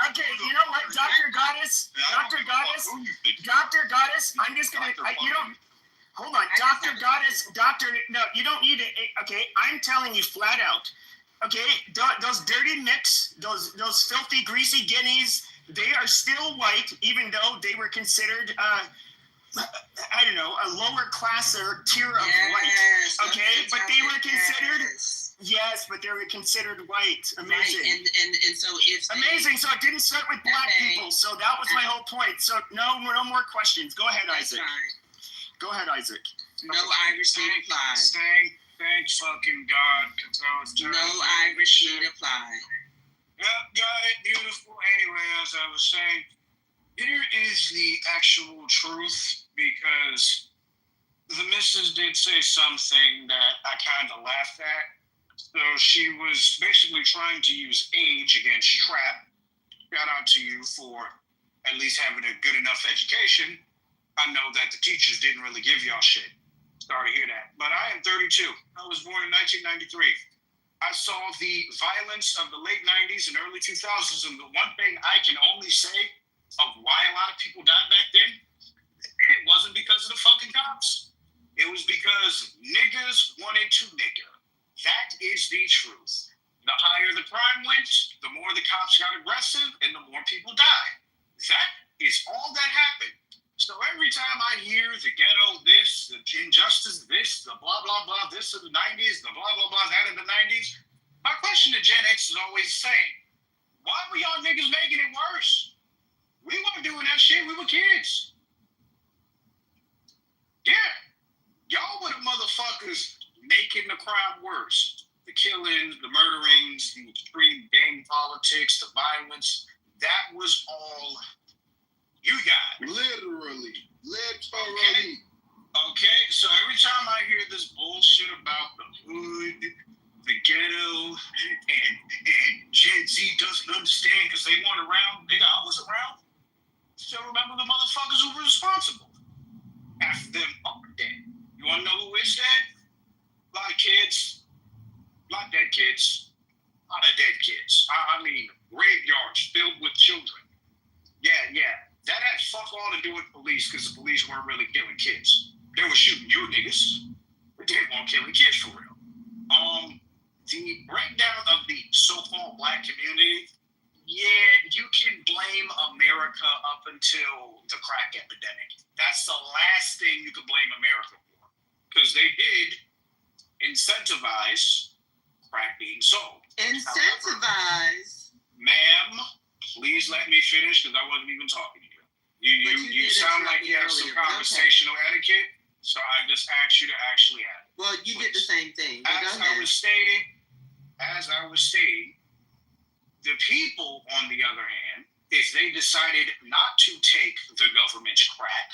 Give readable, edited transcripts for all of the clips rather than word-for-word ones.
Okay, you know what, Dr. Goddess, I'm just gonna, you don't, hold on, Dr. Goddess, no, you don't need it, okay, I'm telling you flat out, okay, those dirty micks, those filthy, greasy guineas, they are still white, even though they were considered, I don't know, a lower class or tier of white, okay, but they were considered, yes, but they were considered white. Amazing. Right. And so if amazing. So it didn't start with black people. So that was my whole point. So no more questions. Go ahead, Isaac. Fine. Go ahead, Isaac. No Irish need apply. Thank fucking God, because I was trying. No Irish need apply. Yep, got it. Beautiful. Anyway, as I was saying, here is the actual truth, because the missus did say something that I kind of laughed at. So she was basically trying to use age against trap. Shout out to you for at least having a good enough education. I know that the teachers didn't really give y'all shit. Sorry to hear that. But I am 32. I was born in 1993. I saw the violence of the late 90s and early 2000s, and the one thing I can only say of why a lot of people died back then, it wasn't because of the fucking cops. It was because niggas wanted to nigger. That is the truth. The higher the crime went, the more the cops got aggressive, and the more people died. That is all that happened. So every time I hear the ghetto this, the injustice this, the blah, blah, blah, this of the 90s, the blah, blah, blah, that of the 90s, my question to Gen X is always the same. Why were y'all niggas making it worse? We weren't doing that shit. We were kids. Yeah. Y'all were the motherfuckers making the crime worse. The killings, the murderings, the extreme gang politics, the violence. That was all you got. Literally. Okay, so every time I hear this bullshit about the hood, the ghetto, and Gen Z doesn't understand because they weren't around. Nigga, I was around. Still remember the motherfuckers who were responsible. Half of them are dead. You want to know who is dead? A lot of kids. A lot of dead kids. A lot of dead kids. I mean, graveyards filled with children. Yeah. That had fuck all to do with police, because the police weren't really killing kids. They were shooting you niggas. But they weren't killing kids for real. The breakdown of the so-called black community, yeah, you can blame America up until the crack epidemic. That's the last thing you could blame America for. Because they did incentivize crack being sold. Incentivize? However, ma'am, please let me finish, because I wasn't even talking to you. You sound like you have some conversational etiquette, so I just asked you to actually have it. Well, you did the same thing. As I was stating, the people, on the other hand, if they decided not to take the government's crack,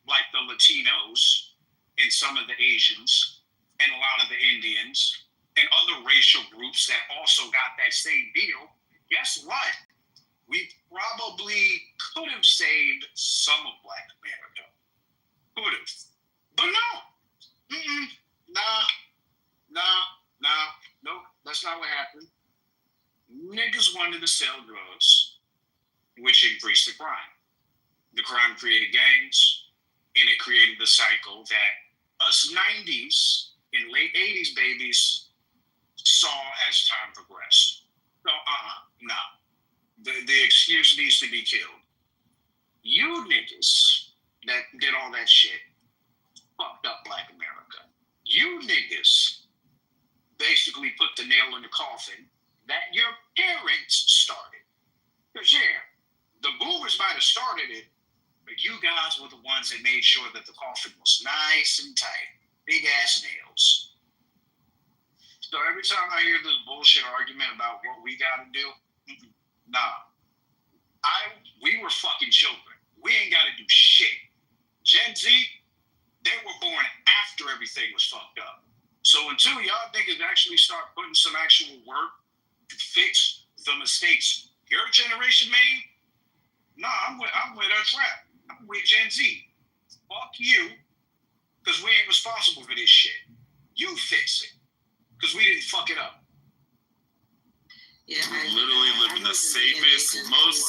like the Latinos and some of the Asians and a lot of the Indians and other racial groups that also got that same deal, guess what? We probably could have saved some of Black America. Could have. But no. Nope. That's not what happened. Niggas wanted to sell drugs, which increased the crime. The crime created gangs, and it created the cycle that us 90s and late 80s babies saw as time progressed. So, no. The excuse needs to be killed. You niggas that did all that shit fucked up Black America. You niggas basically put the nail in the coffin that your parents started. Because, yeah, the boomers might have started it, but you guys were the ones that made sure that the coffin was nice and tight. Big ass nails. So every time I hear this bullshit argument about what we gotta do, nah. We were fucking children. We ain't gotta do shit. Gen Z, they were born after everything was fucked up. So until y'all niggas actually start putting some actual work to fix the mistakes your generation made, nah, I'm with a trap. I'm with Gen Z. Fuck you, because we ain't responsible for this shit. You fix it, because we didn't fuck it up. Yeah, We literally live in the safest, most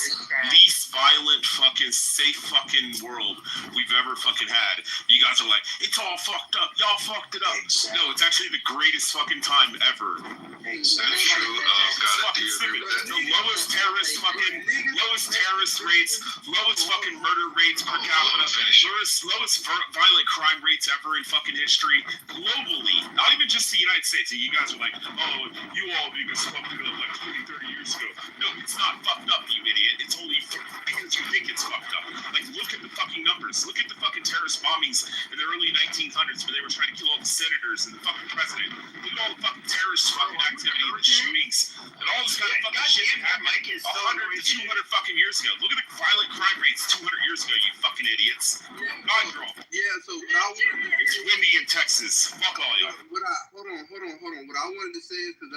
least violent, fucking safe fucking world we've ever fucking had. You guys are like, it's all fucked up. Y'all fucked it up. No, it's actually the greatest fucking time ever. That's true. Gotta do The lowest terrorist rates, lowest fucking murder rates per capita, lowest violent crime rates ever in fucking history globally. Not even just the United States. You guys are like, oh, you all niggas fucked it up like 20, 30 years ago. No, it's not fucked up, you idiot. It's only because you think it's fucked up. Like, look at the fucking numbers. Look at the fucking terrorist bombings in the early 1900s where they were trying to kill all the senators and the fucking president. Look at all the fucking terrorist fucking activity, the shootings, and all this kind of fucking shit that happened 100 to 200 fucking years ago. Look at the violent crime rates 200 years ago, you fucking idiots. God, girl. Yeah, so what I wanted to It's windy in Texas. Fuck all y'all. hold on. What I wanted to say is because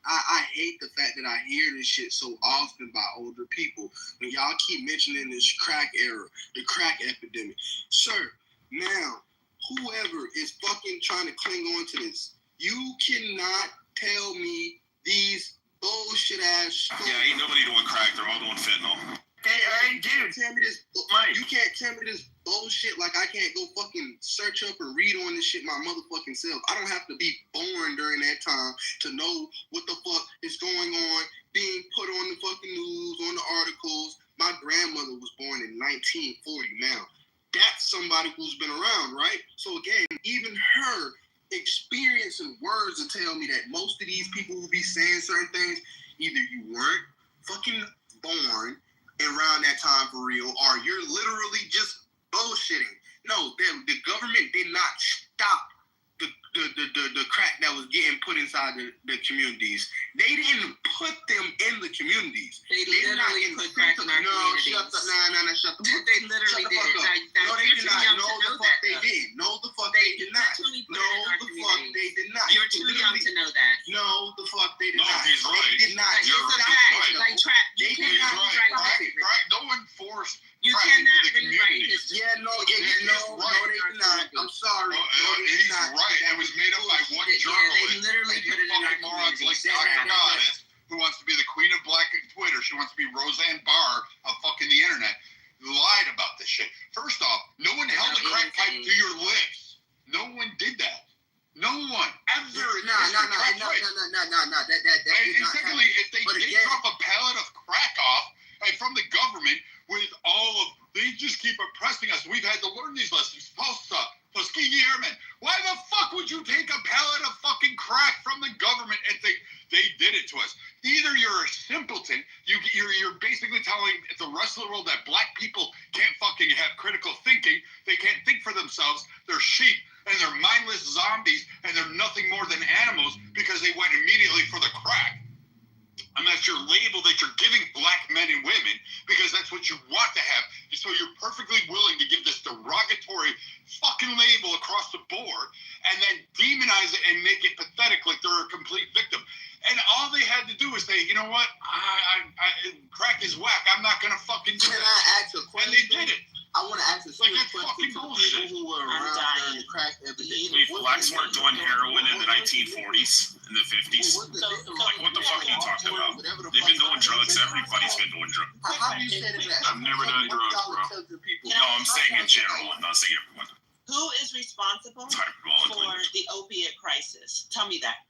I hate the fact that I hear this shit so often by older people when y'all keep mentioning this crack era, the crack epidemic. Sir, now whoever is fucking trying to cling on to this, you cannot tell me these bullshit ass stories. Yeah, ain't nobody doing crack. They're all doing fentanyl. Hey, dude. Tell me this. You can't tell me this bullshit like I can't go fucking search up or read on this shit my motherfucking self. I don't have to be born during that time to know what the fuck is going on, being put on the fucking news, on the articles. My grandmother was born in 1940 now. That's somebody who's been around, right? So again, even her experience and words will tell me that most of these people who be saying certain things, either you weren't fucking born around that time for real, or you're literally just bullshitting. No, the government did not stop the crack that was getting put inside the communities. They didn't put them in the communities. They literally put crack in our communities. Shut the fuck up. They literally did. No, they did not. No, the fuck they did. No, the fuck they did not. No, the fuck they did not. You're too young to know that. No, the fuck they did No, not. he's right. They did not. You're right. Like trap. They did not. Right. No one forced You crack into cannot the rewrite community. history. Yeah, no, they did not. I'm sorry. He's right. It was made up by one journalist. They literally And you put it in our fucking morons like communities. Dr. Goddess, who wants to be the queen of black Twitter. She wants to be Roseanne Barr of fucking the internet. Lied about this shit. First off, no one held a crack pipe to your lips. No one did that. No one ever. No. And secondly, if they did drop a pallet of crack off from the government with all of, they just keep oppressing us. We've had to learn these lessons. Tuskegee Airmen. Why the fuck would you take a pallet of fucking crack from the government and think they did it to us? Either you're a simpleton, you're basically telling the rest of the world that black people can't fucking have critical thinking, they can't think for themselves, they're sheep, and they're mindless zombies, and they're nothing more than animals because they went immediately for the crack. And that's your label that you're giving black men and women because that's what you want to have. So you're perfectly willing to give this derogatory fucking label across the board and then demonize it and make it pathetic like they're a complete victim. And all they had to do was say, you know what? Crack is whack. I'm not going to fucking do it. Can I ask a question? And they did it. I want to ask a Like, question that's fucking to bullshit. people who were around during the crack epidemic. Blacks weren't doing heroin in the 1940s, in the 50s. Like, what the fuck are you talking about? They've been doing drugs. Everybody's been doing drugs. How do you say that? I've never done drugs, bro. No, I'm saying in general. I'm not saying everyone. Who is responsible for Hyperbolically. the opiate crisis? Tell me that.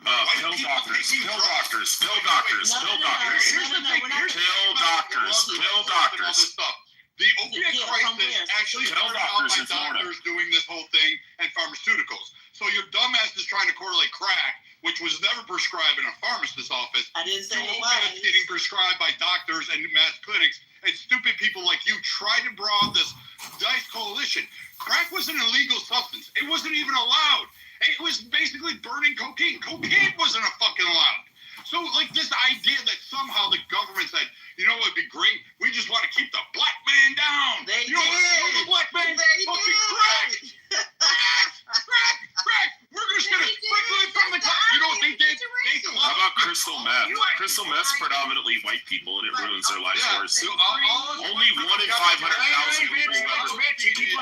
Pill doctors. Pill doctors. Pill doctors. Pill doctors. Here's the thing. Pill doctors. Pill doctors. The opiate crisis actually started out by doctors doing this whole thing and pharmaceuticals. So your dumbass is trying to correlate crack, which was never prescribed in a pharmacist's office, I didn't say to it opiates was. getting prescribed by doctors and mass clinics. And stupid people like you try to draw this dice coalition. Crack was an illegal substance. It wasn't even allowed. It was basically burning cocaine. Cocaine wasn't fucking allowed. So, like, this idea that somehow the government said, you know what would be great? We just want to keep the black man down. They you know what? The black man fucking crack. Crack. We're just going to sprinkle it from the top. You know what they did? How about crystal meth? Crystal meth's predominantly white people, and it ruins their lives worse. Only 1 in 500,000 people.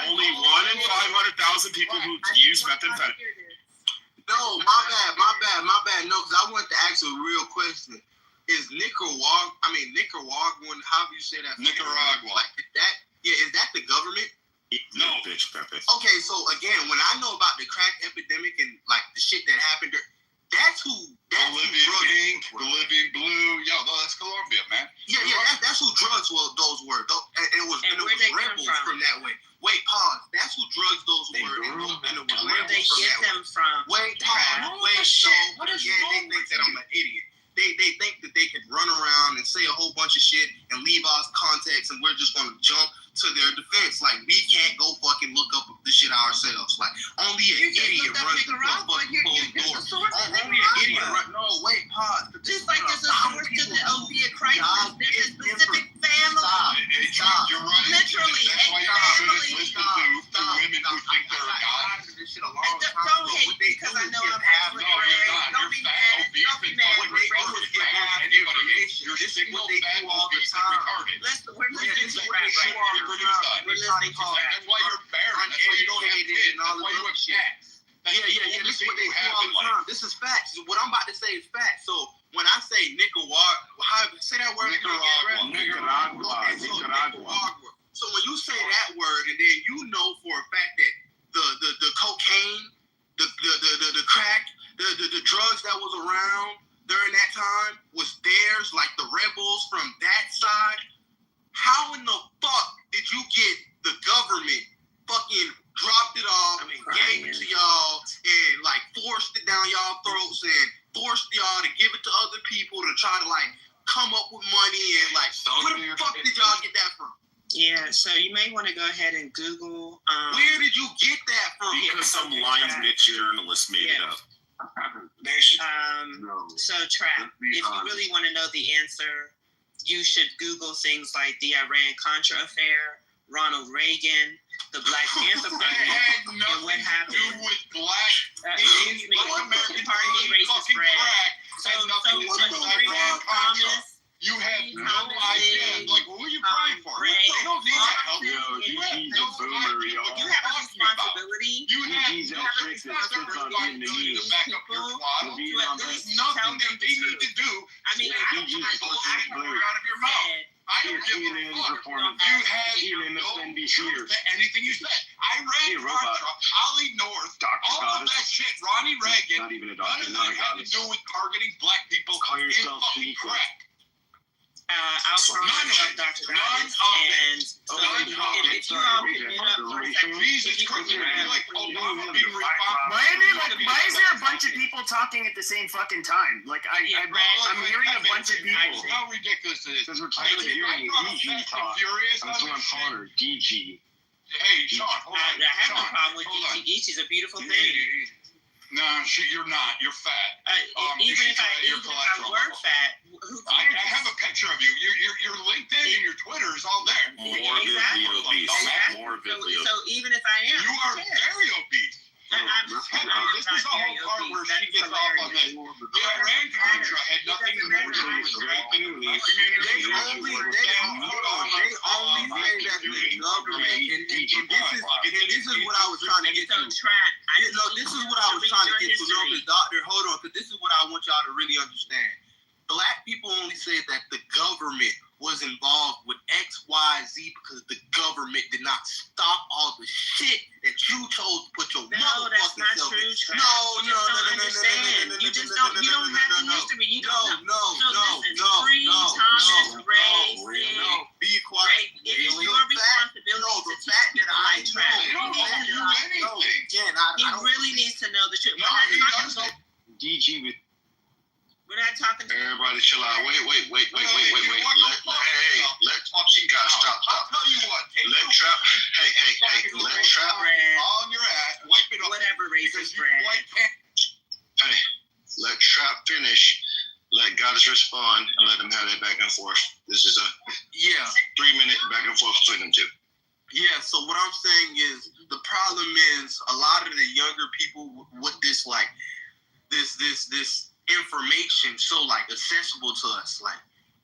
Only 1 in 500,000 people who use methamphetamine. No, my bad. No, because I wanted to ask a real question. Is Nicaraguan, how do you say that? Nicaragua. Like, is that the government? No, bitch, Pepe. Okay, so again, when I know about the crack epidemic and like the shit that happened there, that's who Bolivian drugs pink, were. Bolivian blue. Yo, no, that's Colombia, man. Yeah, that's who drugs were. Those were. And it was And where they come rebels from? from that way. Wait, pause. That's who drugs those were. And it was Where they rebels from get that way. them from? Wait, pause. Wait, so What is again, they wrong think with that I'm an idiot. They think that they could run around and say a whole bunch of shit and leave us context, and we're just gonna jump to their defense. Like, we can't go fucking look up the shit ourselves. Like, only an idiot runs the fucking closed door. Only an idiot run. No, wait, pause. Just like there's a source to the opiate crisis, there's a specific family. Stop. You're right. Literally, That's why a you family. shouldn't listen to women who think they're a god. This shit a long And time don't ago. hate What they because do I is know give I'm half- actually No, you're right. not. Don't be You're fat, mad. obese, Don't be and mad. What they do is give half information. You're This is single, what they fat, do all the obese, and time. retarded. We're Yeah, listening this to is rap what they right do all now. the time. We're listening to rap. That's why you're barren. That's why you don't have kids. and all That's why this you other have shit. cats. That's Yeah. the This only is thing what they you do have all in the life. time. This is facts. What I'm about to say is facts. So when I say Nicaragua, say that word. Nicaragua. Okay, so Nicaragua. So when you say that word, and then you know for a fact that the cocaine, the crack, the drugs that was around during that time was theirs, like the rebels from that side. How in the fuck did you get the government fucking dropped it off, gave it to y'all, and like forced it down y'all throats and forced y'all to give it to other people to try to like come up with money and like where the fuck did y'all get that from? Yeah, so you may want to go ahead and Google. Where did you get that from? Because some lying bitch journalist made it up. They should. So Trap, if you really want to know the answer, you should Google things like the Iran-Contra affair, Ronald Reagan, the Black Panther It Party, had and nothing what to do happened. with black Excuse me, Black American pardon me, racist fucking Brad. crack. So Had nothing to do with Iran Contra. Thomas, You have no Thomas idea. Lee, Like, who are you praying for? Ray, They don't need that help. Yo, You have he's no a boomer, idea y'all. what you you're have a talking about. responsibility. You have He's no a trick that sits on responsibility to back up your twaddle. to at There's least nothing tell that them they the need to truth. do. I mean, is I get don't you have bullshit blue. out of your mouth. said I don't give a CNN fuck. performance. You had CNN, no MSNBC, truth to anything you said. Iran robot. Contra, Ali North, Dr. all of Goddess. that shit, Ronnie Reagan, Not even a none doctor, of not that a had to goddess. do with targeting black people Call in yourself fucking Shaniqua. crack. I'll None promise of it. Dr. None Goddess. of it. And so None if of it. you all can mute up for a second, Jesus if you Christ, can it'd mute be up. like Obama being responsible. Why is there a bunch of people talking at the same fucking time? Like I'm hearing a bunch of people. How ridiculous it is. Because we're tired of hearing DG talk. Furious on That's what I'm this calling shit. her, DG. Hey, Sean, hold on. I have no Sean, problem with hold on. Geechee. Geechee's a beautiful thing. No, you're not. You're fat. You Even should if I try your cholesterol were level. fat, who I cares? have a picture of you. Your LinkedIn and your Twitter is all there. Exactly. Morbidly obese. Exactly. Morbidly So even if I am, You who are cares? very obese. I'm This is the whole part where she gets off on this. The Iran Contra had nothing to do with raping the black community. They only say that the government, and this is what I was trying to get So to. Trap, This is what I was trying to get to. No, because doctor, hold on, because this is what I want y'all to really understand. Black people only say that the government was involved with X, Y, Z because the government did not stop all the shit that you chose to put your No, that's motherfucking not self true, in. Trap. No, You just don't understand. You just don't. You don't have the history. You don't know. So listen, Free, Thomas, Ray, Sid, Be quiet. Ray, it is your responsibility to fact that I Trap. He really needs to know the truth. DG with We're not talking to Everybody chill out. Wait. Hey, let you guys stop. I'll tell you what. Let Trap. Hey, let Trap. On your ass. Wipe it up. whatever Because racist you brand. white can't. Hey, let Trap finish. Let Goddess respond and let them have that back and forth. This is a 3-minute back and forth between them two. Yeah, so what I'm saying is the problem is a lot of the younger people with this like this information so like accessible to us. Like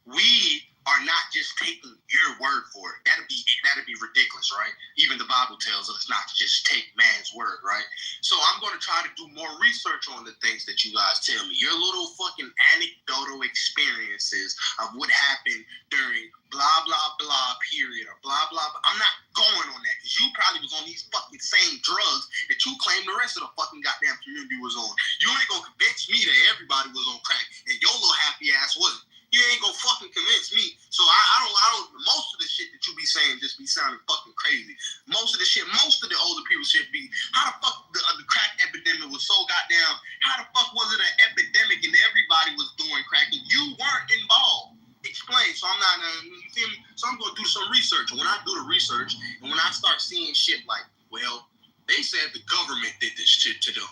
we are not just taking your word for it. That'd be ridiculous, right? Even the Bible tells us not to just take man's word, right? So I'm going to try to do more research on the things that you guys tell me. Your little fucking anecdotal experiences of what happened during blah, blah, blah period or blah, blah, blah. I'm not going on that because you probably was on these fucking same drugs that you claim the rest of the fucking goddamn community was on. You ain't going to convince me that everybody was on crack and your little happy ass wasn't. You ain't gonna fucking convince me. So I don't. Most of the shit that you be saying just be sounding fucking crazy. Most of the older people should be. How the fuck the crack epidemic was so goddamn? How the fuck was it an epidemic and everybody was doing crack and you weren't involved? Explain. So I'm not. You feel me? So I'm gonna do some research. And when I do the research and when I start seeing shit like, well, they said the government did this shit to them.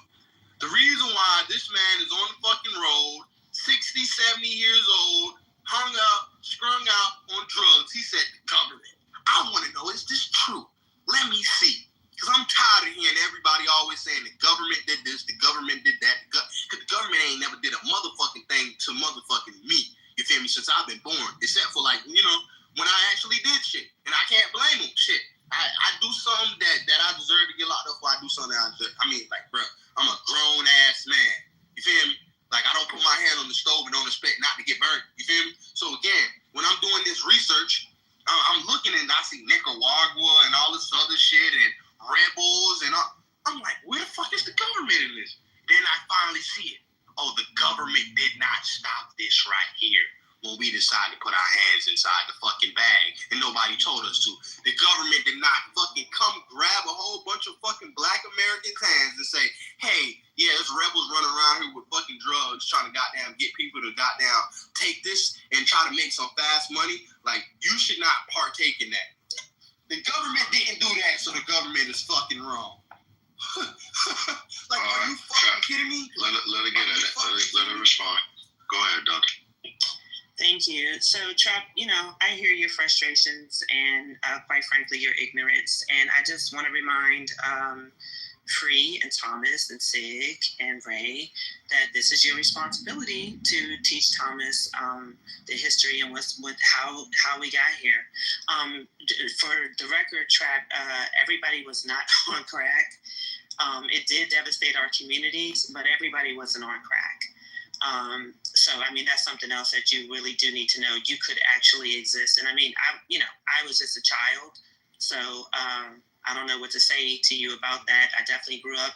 The reason why this man is on the fucking road, 60, 70 years old, hung up, strung out on drugs. He said, the government. I want to know, is this true? Let me see. Because I'm tired of hearing everybody always saying the government did this, the government did that. Because the government ain't never did a motherfucking thing to motherfucking me. You feel me? Since I've been born. Except for like, when I actually did shit. And I can't blame them. Shit. I do something that I deserve to get locked up for. I do something that I deserve. I mean, like, bro, I'm a grown-ass man. You feel me? Like, I don't put my hand on the stove and don't expect not to get burnt. You feel me? So, again, when I'm doing this research, I'm looking and I see Nicaragua and all this other shit and rebels and all. I'm like, where the fuck is the government in this? Then I finally see it. Oh, the government did not stop this right here when we decided to put our hands inside the fucking bag and nobody told us to. The government did not fucking come grab a whole bunch of fucking black Americans' hands and say, hey, yeah, there's rebels running around here with fucking drugs trying to goddamn get people to goddamn take this and try to make some fast money. Like, you should not partake in that. The government didn't do that, so the government is fucking wrong. Like, are you fucking kidding me? Let her get at it. Let her respond. Go ahead, Doctor. Thank you. So, Trap, I hear your frustrations and, quite frankly, your ignorance. And I just want to remind Free and Thomas and Sig and Ray that this is your responsibility to teach Thomas the history and how we got here. For the record, Trap, everybody was not on crack. It did devastate our communities, but everybody wasn't on crack. So, I mean, that's something else that you really do need to know. You could actually exist. And I mean, I was just a child. So, I don't know what to say to you about that. I definitely grew up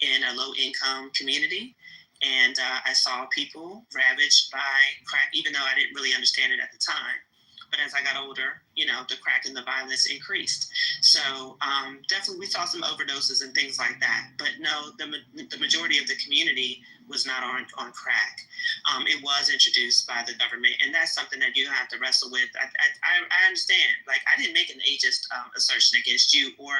in a low income community and I saw people ravaged by crack, even though I didn't really understand it at the time. But as I got older, the crack and the violence increased. So definitely we saw some overdoses and things like that. But no, the majority of the community was not on crack. It was introduced by the government, and that's something that you have to wrestle with. I understand. Like, I didn't make an ageist assertion against you or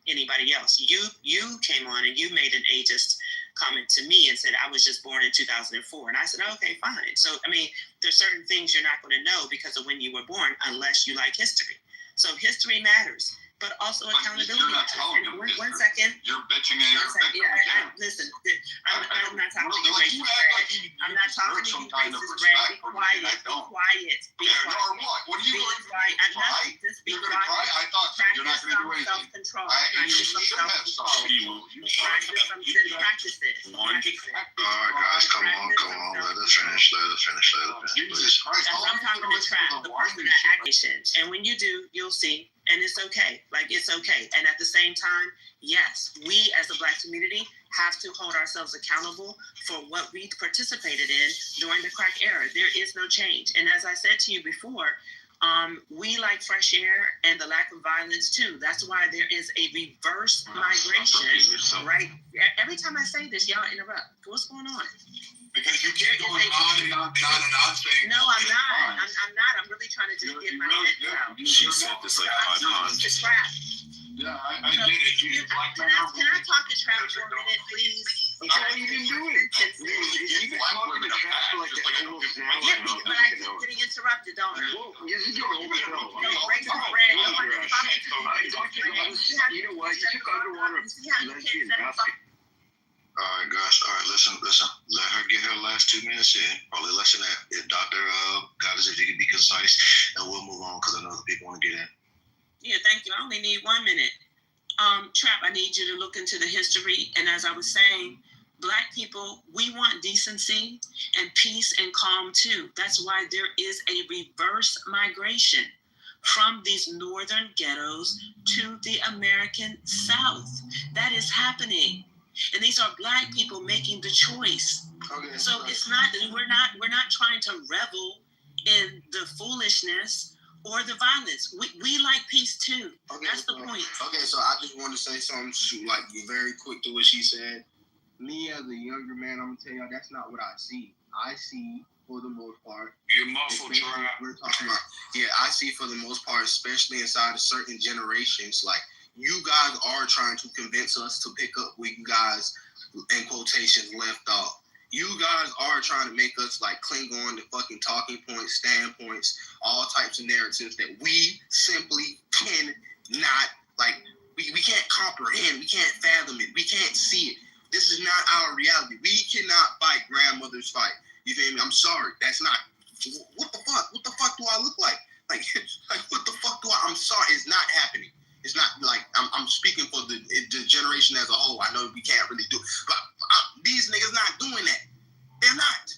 anybody else. You came on and you made an ageist comment to me and said I was just born in 2004, and I said, okay, fine. So I mean, there's certain things you're not going to know because of when you were born, unless you like history. So history matters, but also accountability. One second. You're bitching and you're bitching. Yeah, listen, I'm not talking to you, racist, Brad. I'm not talking to you, racist, Brad. Be quiet. Be quiet. What are you going to do? I'm not just be quiet. I thought so. You're not going to do anything. Self-control. You should have Practice some practices. All right, guys, come on. Let us finish, please. I'm talking to Trap, the person that actions. And when you do, you'll see. And it's okay. Like, it's okay. And at the same time, yes, we as a Black community have to hold ourselves accountable for what we participated in during the crack era. There is no change. And as I said to you before, we like fresh air and the lack of violence too. That's why there is a reverse migration, right? Every time I say this, y'all interrupt. What's going on? Because you keep going on and on saying. No, I'm not. I'm not. I'm really trying to just get my head out. She said this like I'm talking to Trap. Yeah, I get it. Can I talk to Trap for a minute, please? That's all you can do it. You black women are bad. Just like Yeah, but I keep getting interrupted, don't I? You don't overthrow. You know what? You took underwater lesbian basketball. All right, guys. All right, listen. Let her get her last 2 minutes in. Probably less than that. If Dr. Goddess, if you could be concise, and we'll move on because I know other people want to get in. Yeah, thank you. I only need 1 minute. Trap, I need you to look into the history. And as I was saying, Black people, we want decency and peace and calm too. That's why there is a reverse migration from these northern ghettos to the American South. That is happening. And these are Black people making the choice. Okay. So it's not, we're not trying to revel in the foolishness or the violence. We like peace too. Okay, that's the point. Okay, so I just want to say something like very quick to what she said. Me as a younger man, I'm gonna tell y'all that's not what I see. I see, for the most part, You're muffled, Trap. We're talking about, I see for the most part, especially inside of certain generations, like you guys are trying to convince us to pick up where you guys, in quotations, left off. You guys are trying to make us like cling on to fucking talking points, standpoints, all types of narratives that we simply cannot, like, we can't comprehend, we can't fathom it, we can't see it. This is not our reality. We cannot fight grandmother's fight. You feel me? I'm sorry. That's not, what the fuck? What the fuck do I look like? Like what the fuck do I'm sorry. It's not happening. It's not like, I'm speaking for the generation as a whole. I know we can't really do it, but these niggas not doing that. They're not.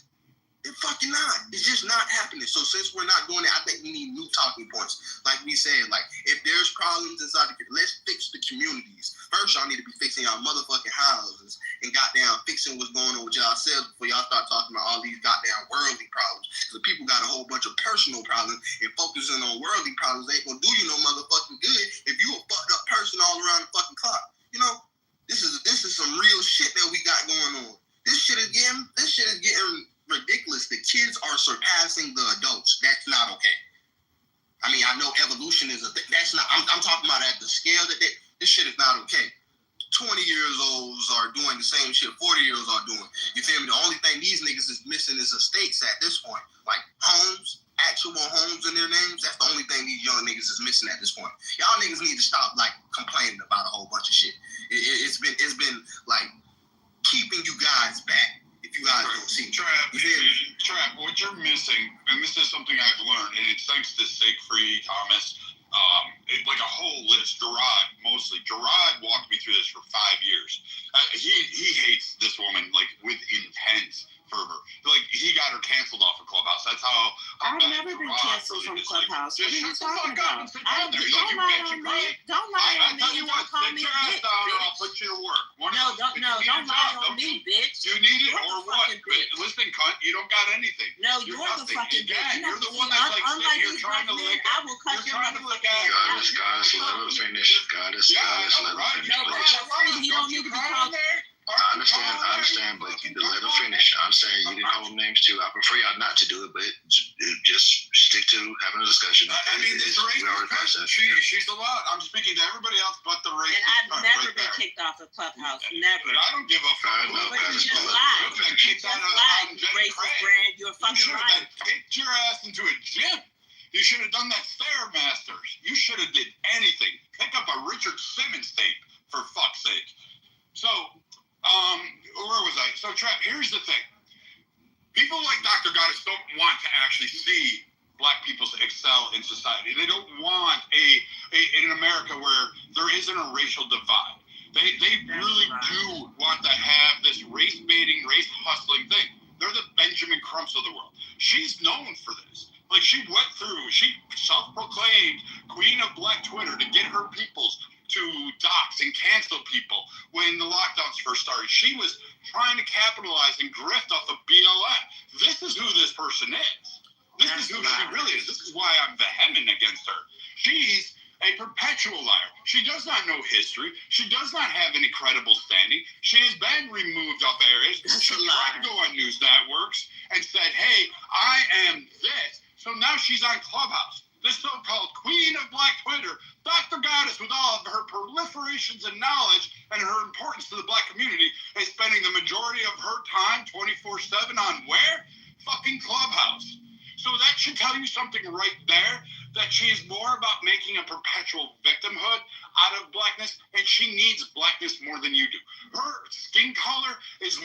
They're fucking not. It's just not happening. So since we're not doing it, I think we need new talking points. Like we said, like if there's problems inside let's fix the communities. First, y'all need to be fixing y'all motherfucking houses and goddamn fixing what's going on with y'all selves before y'all start talking about all these goddamn worldly problems. Because people got a whole bunch of personal problems, and focusing on worldly problems ain't gonna do you no motherfucking good if you a fucked up person all around the fucking clock. You know, this is some real shit that we got going on. This shit is getting ridiculous. The kids are surpassing the adults. That's not okay. I mean, I know evolution is a thing. That's not, I'm talking about at the scale that this shit is not okay. 20 years olds are doing the same shit 40 years olds are doing. You feel me? The only thing these niggas is missing is estates at this point. Like homes, actual homes in their names. That's the only thing these young niggas is missing at this point. Y'all niggas need to stop like complaining about a whole bunch of shit. It's been like keeping you guys back. If you guys don't see Trap, what you're missing, and this is something I've learned, and it's thanks to Siegfried, Thomas, like a whole list. Gerard walked me through this for 5 years. He hates this woman like with intense fervor. Like he got her canceled off of Clubhouse. That's how. I've never been canceled from Clubhouse. What are you talking about? Don't lie on me. Don't lie on me. Don't call me a bitch. I'll put you to work. Don't lie on me, bitch. You need it or what? Listen, cunt, you don't got anything. No, you're the fucking bitch. You're the one that's like sitting here trying to lick. I will cut your motherfucking Goddess, let her finish. Goddess, let her finish. He don't need to be called. I understand, but you let her finish. I'm saying you can call them names too. I prefer y'all not to do it, but just stick to having a discussion. I mean, it's she's allowed. I'm speaking to everybody else but the race. And I've never been kicked off of Clubhouse. Never. I don't give a fuck. But you just lied. You just lied, you racist brand. You're a fucking liar. You should have kicked your ass into a gym. You should have done that Stairmasters. You should have did anything. Pick up a Richard Simmons tape, for fuck's sake. So, where was I? So, Trap, here's the thing. People like Dr. Goddess don't want to actually see Black people excel in society. They don't want an America where there isn't a racial divide. They really do want to have this race-baiting, race-hustling thing. They're the Benjamin Crumps of the world. She's known for this. Like, she self-proclaimed queen of Black Twitter to get her peoples to dox and cancel people when the lockdowns first started. She was trying to capitalize and grift off of BLM. This is who this person is. This is who she really is. This is why I'm vehement against her. She's a perpetual liar. She does not know history. She does not have any credible standing. She has been removed off areas. She tried to go on news networks and said, hey, I am this. So now she's on Clubhouse. This so-called queen of Black Twitter, Dr. Goddess, with all of her proliferations and knowledge and her importance to the Black community, is spending the majority of her time 24/7 on where? Fucking Clubhouse. So that should tell you something right there, that she is more about making a perpetual victimhood out of blackness, and she needs blackness more than you do. Her skin color is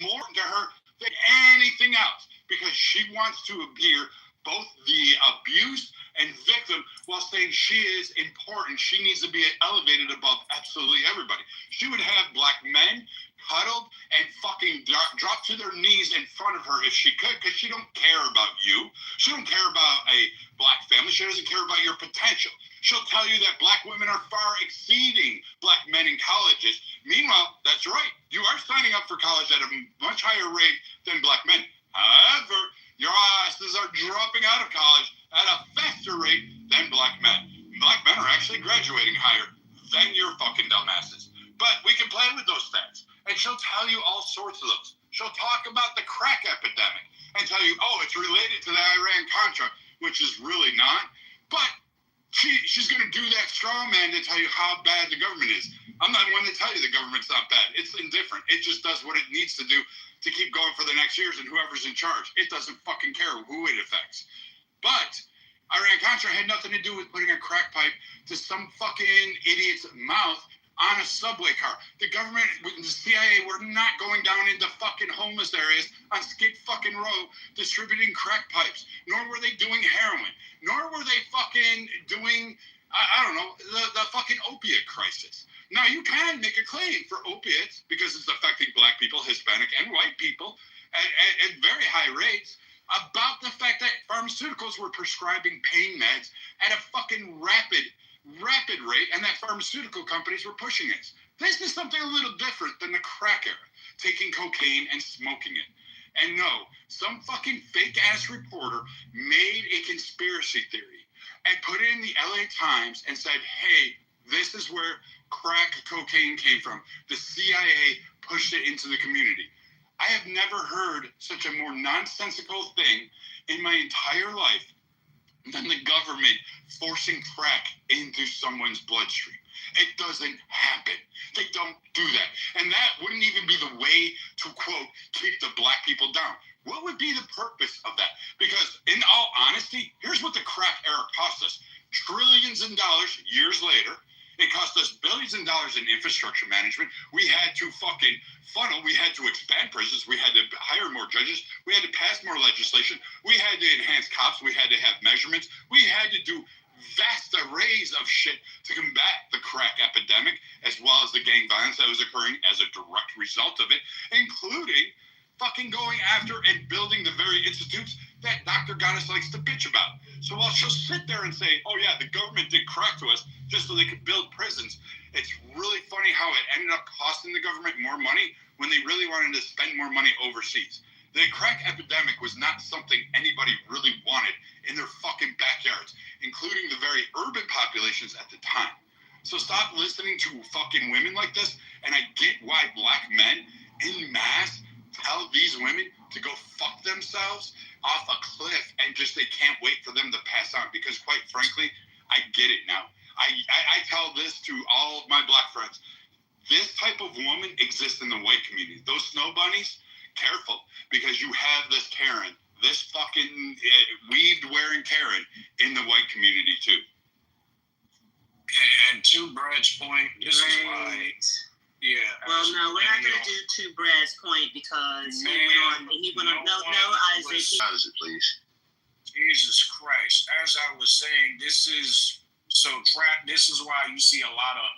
more to her than anything else because she wants to appear both the abused and victim while saying she is important. She needs to be elevated above absolutely everybody. She would have black men huddled and fucking drop to their knees in front of her if she could, because she don't care about you. She don't care about a black family. She doesn't care about your potential. She'll tell you that black women are far exceeding black men in colleges. Meanwhile, that's right. You are signing up for college at a much higher rate than black men. However, your asses are dropping out of college at a faster rate than black men. Black men are actually graduating higher than your fucking dumbasses. But we can play with those stats. And she'll tell you all sorts of those. She'll talk about the crack epidemic and tell you, oh, it's related to the Iran-Contra, which is really not. But she's going to do that straw man to tell you how bad the government is. I'm not one to tell you the government's not bad. It's indifferent. It just does what it needs to do to keep going for the next years, and whoever's in charge. It doesn't fucking care who it affects. But Iran-Contra had nothing to do with putting a crack pipe to some fucking idiot's mouth on a subway car. The government, the CIA, were not going down into fucking homeless areas on Skid fucking Row distributing crack pipes. Nor were they doing heroin. Nor were they fucking doing, I don't know, the fucking opiate crisis. Now, you can make a claim for opiates because it's affecting black people, Hispanic, and white people at very high rates about the fact that pharmaceuticals were prescribing pain meds at a fucking rapid rate, and that pharmaceutical companies were pushing it. This is something a little different than the crack era, taking cocaine and smoking it. And no, some fucking fake-ass reporter made a conspiracy theory and put it in the LA Times and said, hey, this is where crack cocaine came from. The CIA pushed it into the community. I have never heard such a more nonsensical thing in my entire life than the government forcing crack into someone's bloodstream. It doesn't happen. They don't do that. And that wouldn't even be the way to, quote, keep the black people down. What would be the purpose of that? Because in all honesty, here's what the crack era cost us. Trillions in dollars years later. It cost us billions in dollars in infrastructure management. We had to fucking funnel. We had to expand prisons. We had to hire more judges. We had to pass more legislation. We had to enhance cops. We had to have measurements. We had to do vast arrays of shit to combat the crack epidemic, as well as the gang violence that was occurring as a direct result of it, including fucking going after and building the very institutes that Dr. Goddess likes to bitch about. So while she'll sit there and say, oh yeah, the government did crack to us just so they could build prisons, it's really funny how it ended up costing the government more money when they really wanted to spend more money overseas. The crack epidemic was not something anybody really wanted in their fucking backyards, including the very urban populations at the time. So stop listening to fucking women like this, and I get why black men en masse tell these women to go fuck themselves off a cliff and just they can't wait for them to pass on, because quite frankly, I get it now. I tell this to all of my black friends. This type of woman exists in the white community. Those snow bunnies, careful, because you have this Karen, this fucking weaved wearing Karen in the white community too. And to Brad's point, this is why. Yeah. Well, no, we're not going to do to Brad's point because he went on. No, Isaac. Please. Jesus Christ. As I was saying, this is why you see a lot of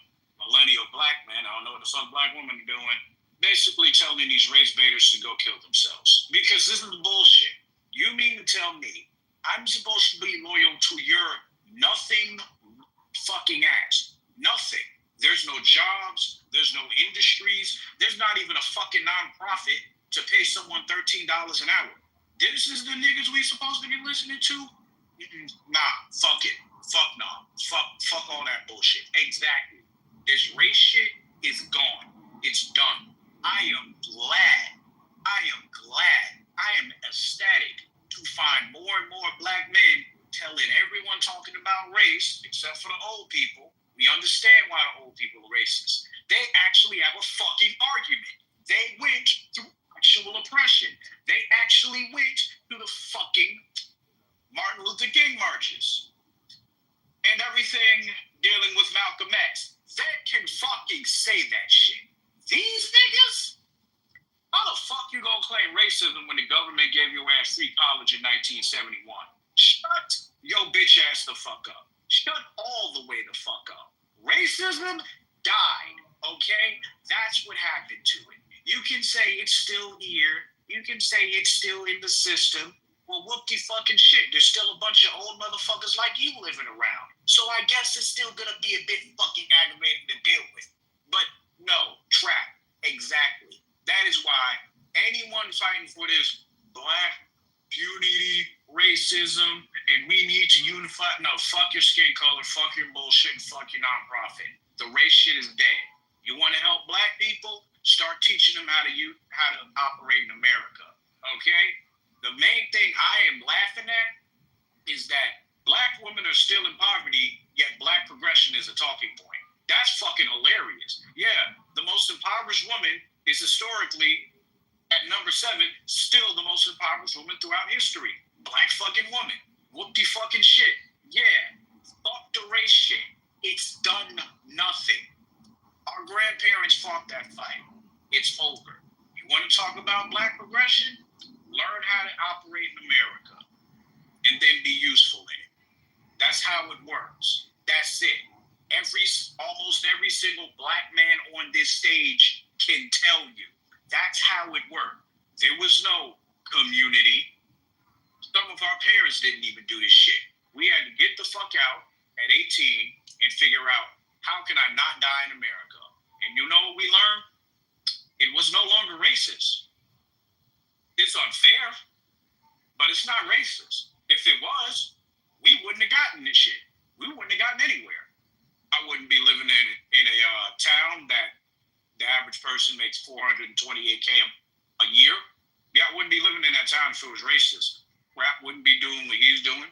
millennial black men, I don't know what the fuck black women are doing, basically telling these race baiters to go kill themselves. Because this is bullshit. You mean to tell me I'm supposed to be loyal to your nothing fucking ass? Nothing. There's no jobs. There's no industries. There's not even a fucking nonprofit to pay someone $13 an hour. This is the niggas we supposed to be listening to? Nah, fuck it. Fuck no. Fuck all that bullshit. Exactly. This race shit is gone. It's done. I am glad. I am ecstatic to find more and more black men telling everyone talking about race, except for the old people. We understand why the old people are racist. They actually have a fucking argument. They went through actual oppression. They actually went through the fucking Martin Luther King marches and everything dealing with Malcolm X. They can fucking say that shit. These niggas? How the fuck you gonna claim racism when the government gave your ass free college in 1971? Shut your bitch ass the fuck up. Shut all the way the fuck up. Racism died, okay? That's what happened to it. You can say it's still here. You can say it's still in the system. Well, whoop-de fucking shit. There's still a bunch of old motherfuckers like you living around. So I guess it's still gonna be a bit fucking aggravating to deal with. But no, trap. Exactly. That is why anyone fighting for this black unity, racism, and we need to unify. No, fuck your skin color, fuck your bullshit, fuck your nonprofit. The race shit is dead. You want to help black people? Start teaching them how to operate in America. Okay? The main thing I am laughing at is that black women are still in poverty, yet black progression is a talking point. That's fucking hilarious. Yeah, the most impoverished woman is historically at number 7, still the most impoverished woman throughout history. Black fucking woman. Whoop-de fucking shit. Yeah. Fuck the race shit. It's done nothing. Our grandparents fought that fight. It's over. You want to talk about black progression? Learn how to operate in America and then be useful in it. That's how it works. That's it. Almost every single black man on this stage can tell you. That's how it worked. There was no community. Some of our parents didn't even do this shit. We had to get the fuck out at 18 and figure out, how can I not die in America? And you know what we learned? It was no longer racist. It's unfair, but it's not racist. If it was, we wouldn't have gotten this shit. We wouldn't have gotten anywhere. I wouldn't be living in a town that the average person makes $428K a year. Yeah, I wouldn't be living in that town if it was racist. Rap wouldn't be doing what he's doing.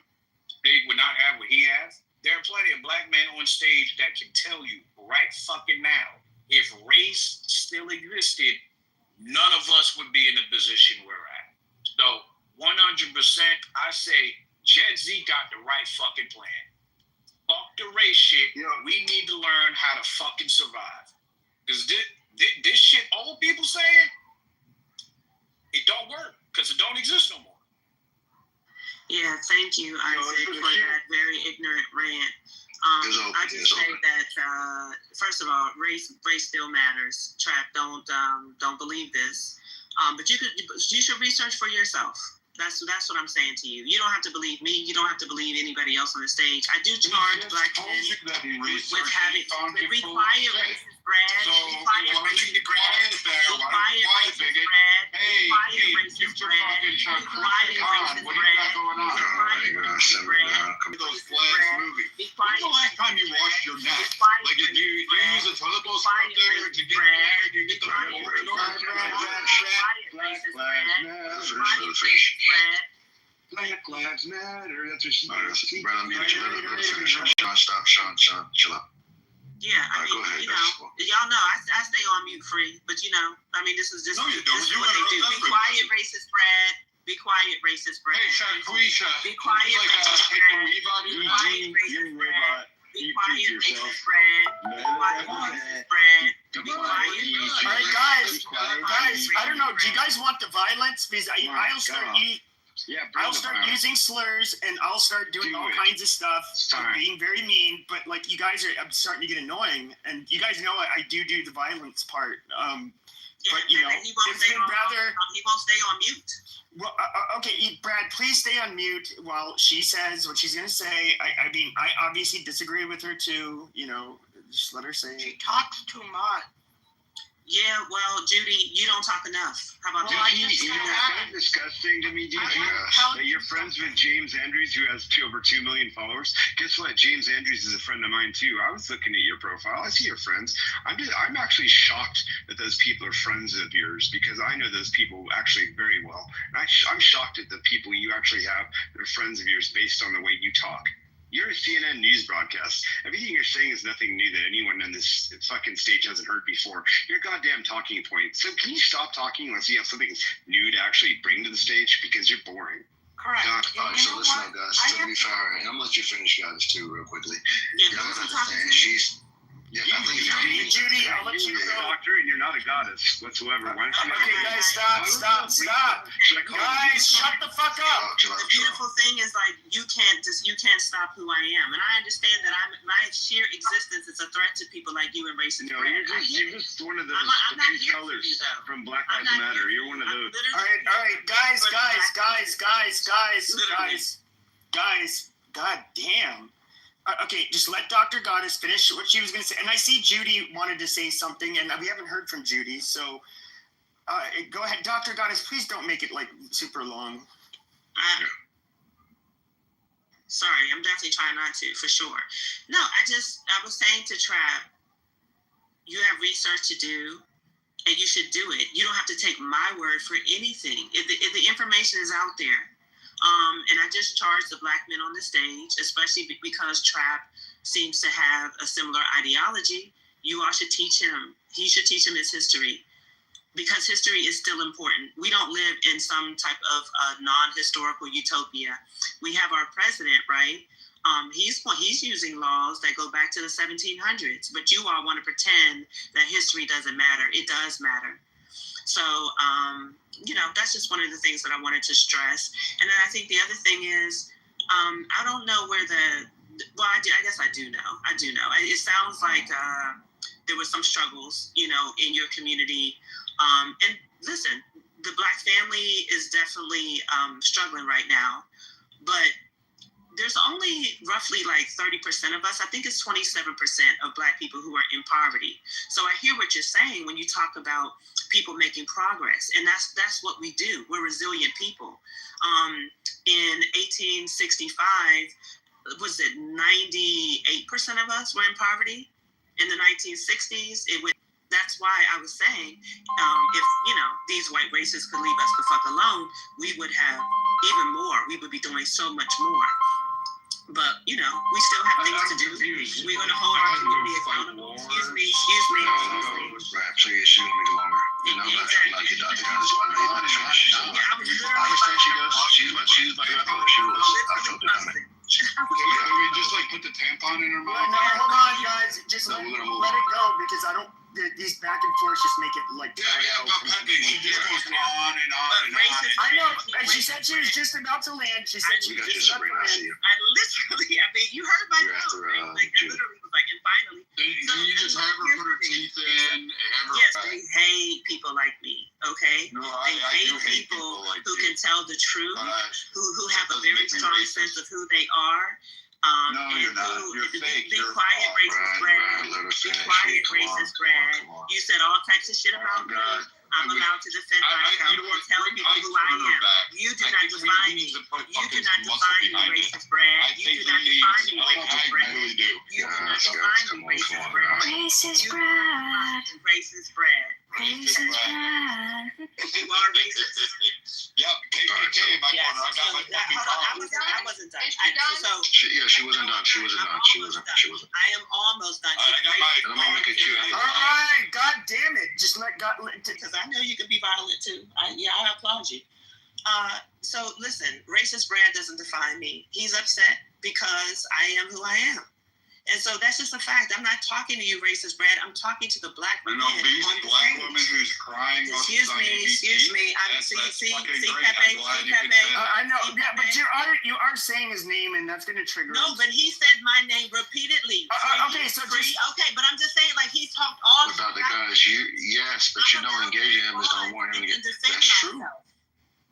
Big would not have what he has. There are plenty of black men on stage that can tell you right fucking now, if race still existed, none of us would be in the position we're at. So 100%, I say Gen Z got the right fucking plan. Fuck the race shit. Yeah. We need to learn how to fucking survive. Because this shit old people saying, it don't work because it don't exist no more. Yeah, thank you, Isaac, for that very ignorant rant. I just say that first of all, race still matters. Trap, don't believe this. But you should research for yourself. That's what I'm saying to you. You don't have to believe me. You don't have to believe anybody else on the stage. I do charge black men with having required racist bread, required racist bread, required racist bread, required racist bread, required racist bread, required racist bread. Those flags moving. When's the last time you washed your neck? Like, do you use a toilet bowl scrub there to get there? Do you get the Black Lives Matter. That's what she's saying. Stop, Sean, chill out. Yeah, I mean, ahead, y'all know I stay on mute free, but this is just no, you don't. This is what they do. Be quiet, racist Brad. Be quiet, racist Brad. Hey, Shaquisha. Be quiet, racist Brad. Be quiet, racist Brad. Be quiet, racist Brad. Be quiet, racist Brad. Be quiet. All right, guys, I don't know. Do you guys want the violence? Because I'll start using slurs and I'll start doing all kinds of stuff, being very mean. But like you guys I'm starting to get annoying, and you guys know I do the violence part. But he won't stay on mute. Well, okay, Brad, please stay on mute while she says what she's gonna say. I mean, I obviously disagree with her too. Just let her say. She talks too much. Yeah, well, Judy, you don't talk enough. How about that? It's kind of disgusting to me, Judy, that you're friends with James Andrews, who has over 2 million followers. Guess what? James Andrews is a friend of mine, too. I was looking at your profile. I see your friends. I'm actually shocked that those people are friends of yours, because I know those people actually very well. And I'm shocked at the people you actually have that are friends of yours based on the way you talk. You're a CNN news broadcast. Everything you're saying is nothing new that anyone on this fucking stage hasn't heard before. You're a goddamn talking point. So can you stop talking unless you have something new to actually bring to the stage? Because you're boring. Correct. All right, And you so know listen what? up, guys. I To have be fair, and I'm gonna let you finish, guys, too, real quickly. Yeah, Y'all who's gotta he talking understand, to? I think Judy, I'll let you You're a go. doctor and you're not a goddess whatsoever. Why don't you? Okay, guys, stop. Should I call Guys, shut the fuck up. chill out, The chill out. beautiful thing is like you can't stop who I am, and I understand that my sheer existence is a threat to people like you and racist No, Brad. you're just one of those I'm not true here for colors you, though. from Black I'm Lives not Matter. here You're one of I'm those. literally All right, guys. God damn. Okay, just let Dr. Goddess finish what she was going to say. And I see Judy wanted to say something, and we haven't heard from Judy. So go ahead, Dr. Goddess. Please don't make it like super long. Sorry, I'm definitely trying not to, for sure. No, I was saying to Trav, you have research to do, and you should do it. You don't have to take my word for anything. If the information is out there, and I just charged the black men on the stage, especially because Trav seems to have a similar ideology. You all should teach him. He should teach him his history, because history is still important. We don't live in some type of non-historical utopia. We have our president, right? He's using laws that go back to the 1700s, but you all want to pretend that history doesn't matter. It does matter. So, that's just one of the things that I wanted to stress. And then I think the other thing is, I don't know where I guess I do know. It sounds like there were some struggles, in your community. And listen, the Black family is definitely struggling right now, but there's only roughly like 30% of us. I think it's 27% of Black people who are in poverty. So I hear what you're saying when you talk about people making progress, and that's what we do. We're resilient people. In 1865, was it 98% of us were in poverty? In the 1960s, that's why I was saying, if these white racists could leave us the fuck alone, we would have even more. We would be doing so much more. But we still have things to do. We're going to hold our community accountable. Excuse me. Right, please, you don't make it longer. I'm not trying to knock you, Dr. Goddess, but I know you're about to finish. Yeah, I was I literally understand she does. She's about to wrap up. She was. I felt it coming. Can we just like put the tampon in her mouth? No, hold on, guys. Just let it go, because I don't. These back and forth just make it like. But Pepe, she just goes on and on and on. I know. And she said she was just about to land. She said she was just about to land. You heard my You're after, right? I literally was like, and finally. Can you just have her put her teeth in? Yes, they hate people like me. Okay. No, They I do hate people like who you. can tell the truth, who have a doesn't very make me strong racist. sense of who they are. No, you're not. You're fake. Be You're quiet, false. racist Brad. Be quiet, racist Brad. You said all types of shit about me. God. I'm allowed to defend myself You know what? and tell Bring people Ike who I Turner am. back. You do I not think we define need me. to put You do fucking not some muscle define me, behind it. racist Brad. I You think do we not need. define me, I racist Brad. really do. You do not Yes, define guys, me, come on, racist come on, Brad. Racist Brad. Racist Brad. Racist Brad. You are racist. Yep, KKK in my Yes. corner. I got my fucking Hold on, I problem. wasn't done. Is she done? She wasn't done. She wasn't. I am almost done. I got my. I'm gonna make it cute. All right, God damn it! Just let God. Because I know you can be violent too. I applaud you. So listen, racist Brad doesn't define me. He's upset because I am who I am. And so that's just a fact. I'm not talking to you, racist Brad. I'm talking to the black An man. obese on the black stage. woman who's crying. Excuse me. That's fucking See, great. Pepe, I'm glad see, you can Pepe. say that. I know, yeah, but you are saying his name, and that's gonna trigger. No, him. but he said my name repeatedly. Okay, so just. Okay, but I'm just saying, like, he's talked all About the guys, yes, but you know, engaging him is gonna want him to get. That's true.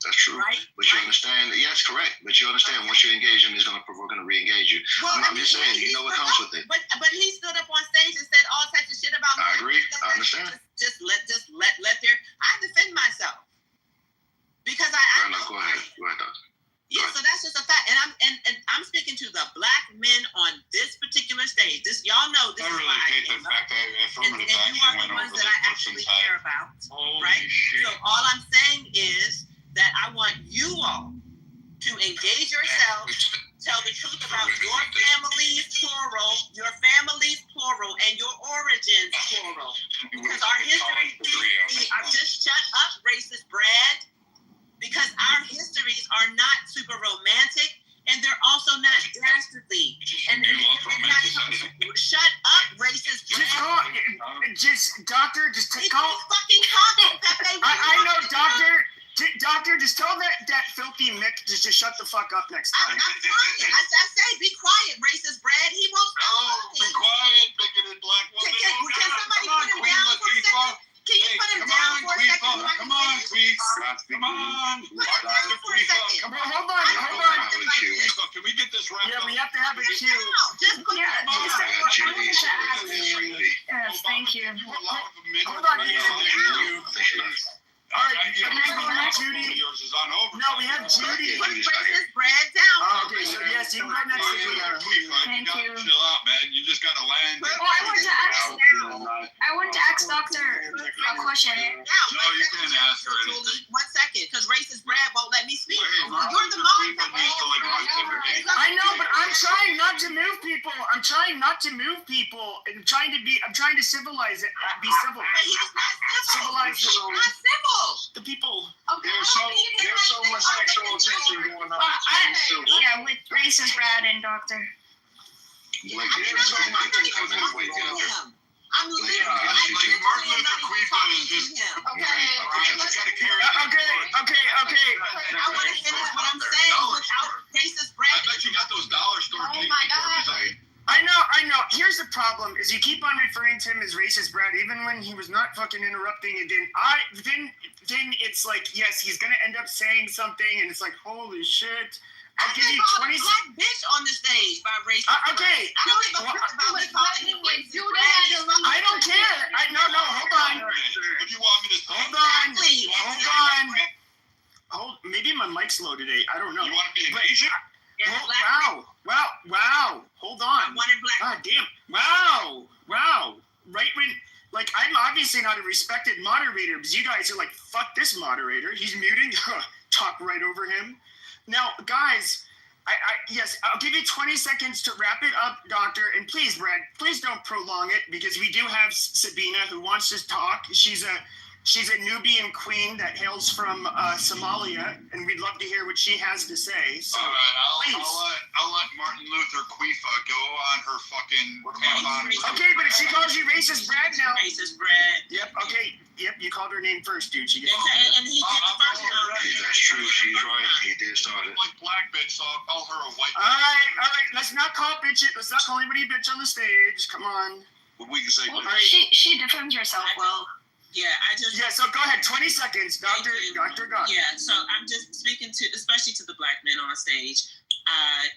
That's true. Right? But you understand, yes, correct. But you understand, once you engage him, he's gonna re-engage you. Well, I'm just saying, you know what comes with it. But he stood up on stage and said all types of shit about me. I agree. I understand. Just let I defend myself. Because I Fair enough. Go ahead, doctor. Yeah, so that's just a fact. And I'm speaking to the black men on this particular stage. Y'all know this I is really why I hate the came up. fact that affirmative And you action are went the ones over that this I actually person's care head. about. Holy Right? shit. So all I'm saying is that I want you all to engage yourself, tell the truth about your families, plural, and your origins, plural. Because our history, I'm just shut up, racist Brad. Because our histories are not super filthy Mick to just shut the fuck up next time. I'm trying. I say, be quiet, racist Brad. He won't stop No, be talking. quiet, bigoted black woman. Can somebody Come on, put him Queen down for a Latifah. second? Can you Hey, put him come down on, for a Queen second? Latifah. Come on, Queen. Come on. Put him down for a second. Come on, hold on. Can we get this wrapped Yeah, up? we have to have a Just cue. just put Yeah, him down. just I got Judy's. Yes, thank you. Hold on, All right, Judy. Yours is on over. No, we have Judy. Put racist Brad down. Oh, okay, so yes, you can go next to me. Thank gotta you. chill out, man. You just gotta land. Oh, I wanted to ask Doctor a question. No, you can't ask her anything. 1 second, because racist Brad won't let me speak. Wait, You're the mom. I know, but I'm trying not to move people. I'm trying to civilize it. Be civil. He's not civil. Civilize He's not civil. the people. Okay. There's so much sexual tension going on. Yeah, with racist Brad and Doctor. I'm literally Martin Luther Queen is just Okay. Okay. I want to finish what I'm saying without racist Brad. I bet you got those dollar store Oh cake my before, God. 'cause I know. Here's the problem: is you keep on referring to him as racist, Brad, even when he was not fucking interrupting. And then it's like, yes, he's gonna end up saying something, and it's like, holy shit. I'll give you 20 seconds. Black bitch on the stage by racist. Okay. I don't give a fuck about me calling him racist. I don't care. No, hold on. What do you want me to say? Hold on. Maybe my mic's low today. I don't know. You want to be an Asian? Wow. Hold on. God damn. Wow. Right when, like, I'm obviously not a respected moderator because you guys are like, fuck this moderator. He's muted. Talk right over him. Now, guys, yes, I'll give you 20 seconds to wrap it up, Doctor. And please, Brad, please don't prolong it because we do have Sabina who wants to talk. She's a Nubian queen that hails from Somalia, and we'd love to hear what she has to say. So, all right, please. I'll let Martin Luther Queefa go on her fucking. Okay, but if she calls you racist, Brad, now. Racist Brad. Yep. Okay. Yep. You called her name first, dude. She gets. And he did the first one. That's true. She's right. He did start it. Like black bitch, so I'll call her a white. All right. Let's not call bitch. Let's not call anybody a bitch on the stage. Come on. But we can say. Well, she defends herself well. Yeah, Yeah, so go ahead. 20 seconds, Doctor. Yeah, so I'm just speaking to, especially to the black men on stage.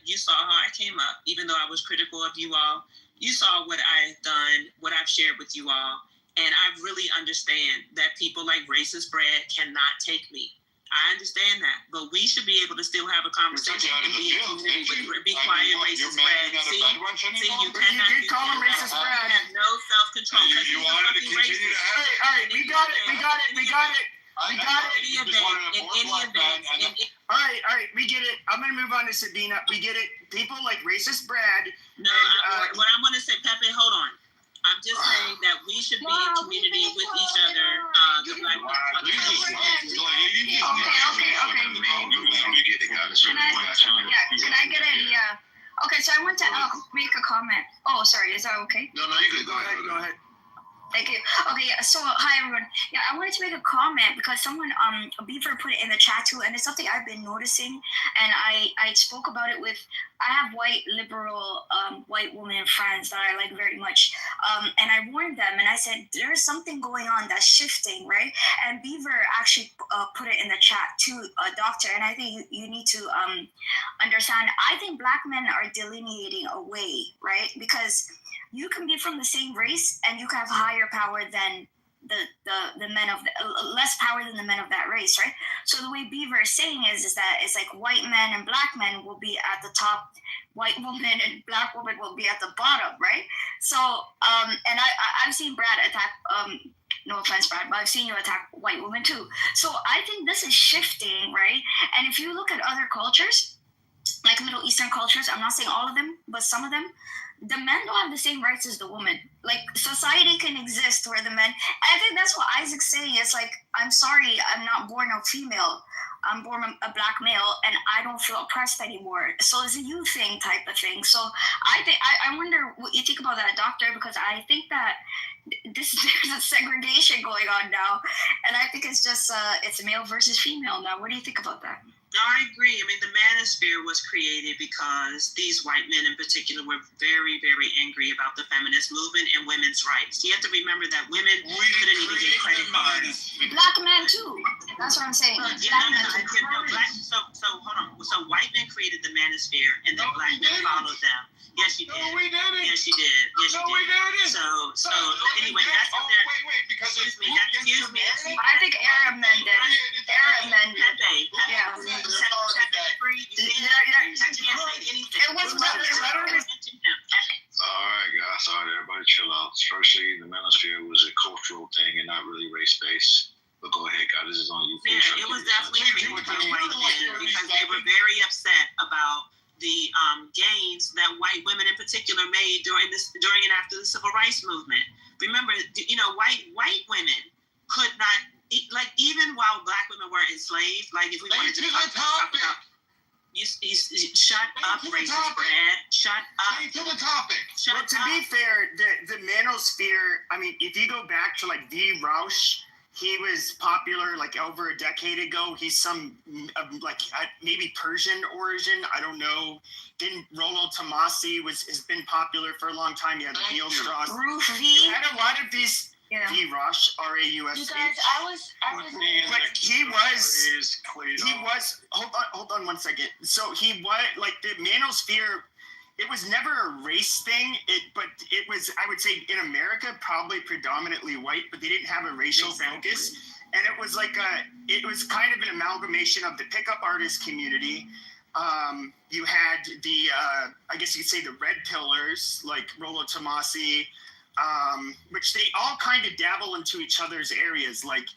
You saw how I came up, even though I was critical of you all. You saw what I've done, what I've shared with you all, and I really understand that people like racist Brad cannot take me. I understand that, but we should be able to still have a conversation and be in community with be quiet, racist Brad. See, you cannot. You did call him racist Brad. Have no self-control. You wanted to continue to have. All right, we got it. All right, we get it. I'm gonna move on to Sabina. We get it. People like racist Brad. No, what I'm gonna say, Pepe, hold on. I'm just saying that we should be in community with each other. The black Can I get a okay, so I want to make a comment. Oh, sorry, is that okay? No, you good. Go ahead. Thank you. Okay, so hi everyone. Yeah, I wanted to make a comment because someone Beaver put it in the chat too, and it's something I've been noticing, and I spoke about it with. I have white liberal white women friends that I like very much, and I warned them, and I said there's something going on that's shifting, right? And Beaver actually put it in the chat too, Doctor, and I think you need to understand. I think black men are delineating a way, right? Because you can be from the same race and you can have higher power than the men of less power than the men of that race, right? So the way Beaver is saying is that it's like white men and black men will be at the top, white woman and black woman will be at the bottom, right? So and I've seen Brad attack no offense, Brad, but I've seen you attack white women too. So I think this is shifting, right? And if you look at other cultures, like Middle Eastern cultures, I'm not saying all of them, but some of them, the men don't have the same rights as the women. Like, society can exist where the men, and I think that's what Isaac's saying. It's like, I'm sorry, I'm not born a female. I'm born a black male, and I don't feel oppressed anymore. So it's a you thing type of thing. So I wonder what you think about that, Doctor, because I think that there's a segregation going on now, and I think it's just it's male versus female now. What do you think about that? I agree. I mean, the manosphere was created because these white men in particular were very, very angry about the feminist movement and women's rights. You have to remember that women couldn't even get credit cards. Black men too. That's what I'm saying. So hold on. So white men created the manosphere, and then black men followed them. Yes, you did. No, we didn't. Yes, you did. Yes, you No, did. we didn't. So anyway, that's what they're. Wait, because Excuse me. I think Arab men did. Arab men did. Yeah. It was All right, guys. All right, everybody, chill out. Firstly, the manosphere was a cultural thing and not really race-based. But go ahead, God. This is on you. Yeah, it was definitely created by white men because they were very upset about the gains that white women in particular made during and after the civil rights movement. Remember, white women could not, like, even while black women were enslaved, like, if we wanted to talk about, you shut up, racist Brad. Shut up. To the topic. Well, to be fair, the manosphere, I mean, if you go back to like V. Rausch, he was popular like over a decade ago. He's some like maybe Persian origin. I don't know. Then Rollo Tomasi has been popular for a long time. You had Neil Strauss. You had a lot of these. Yeah. V. Rausch, R-A-U-S-H. You guys, I was. But he was. Hold on 1 second. So he was like the manosphere. It was never a race thing. But it was, I would say, in America, probably predominantly white, but they didn't have a racial focus. And it was like it was kind of an amalgamation of the pickup artist community. You had the, I guess you could say the red pillars, like Rollo Tomasi, which they all kind of dabble into each other's areas, like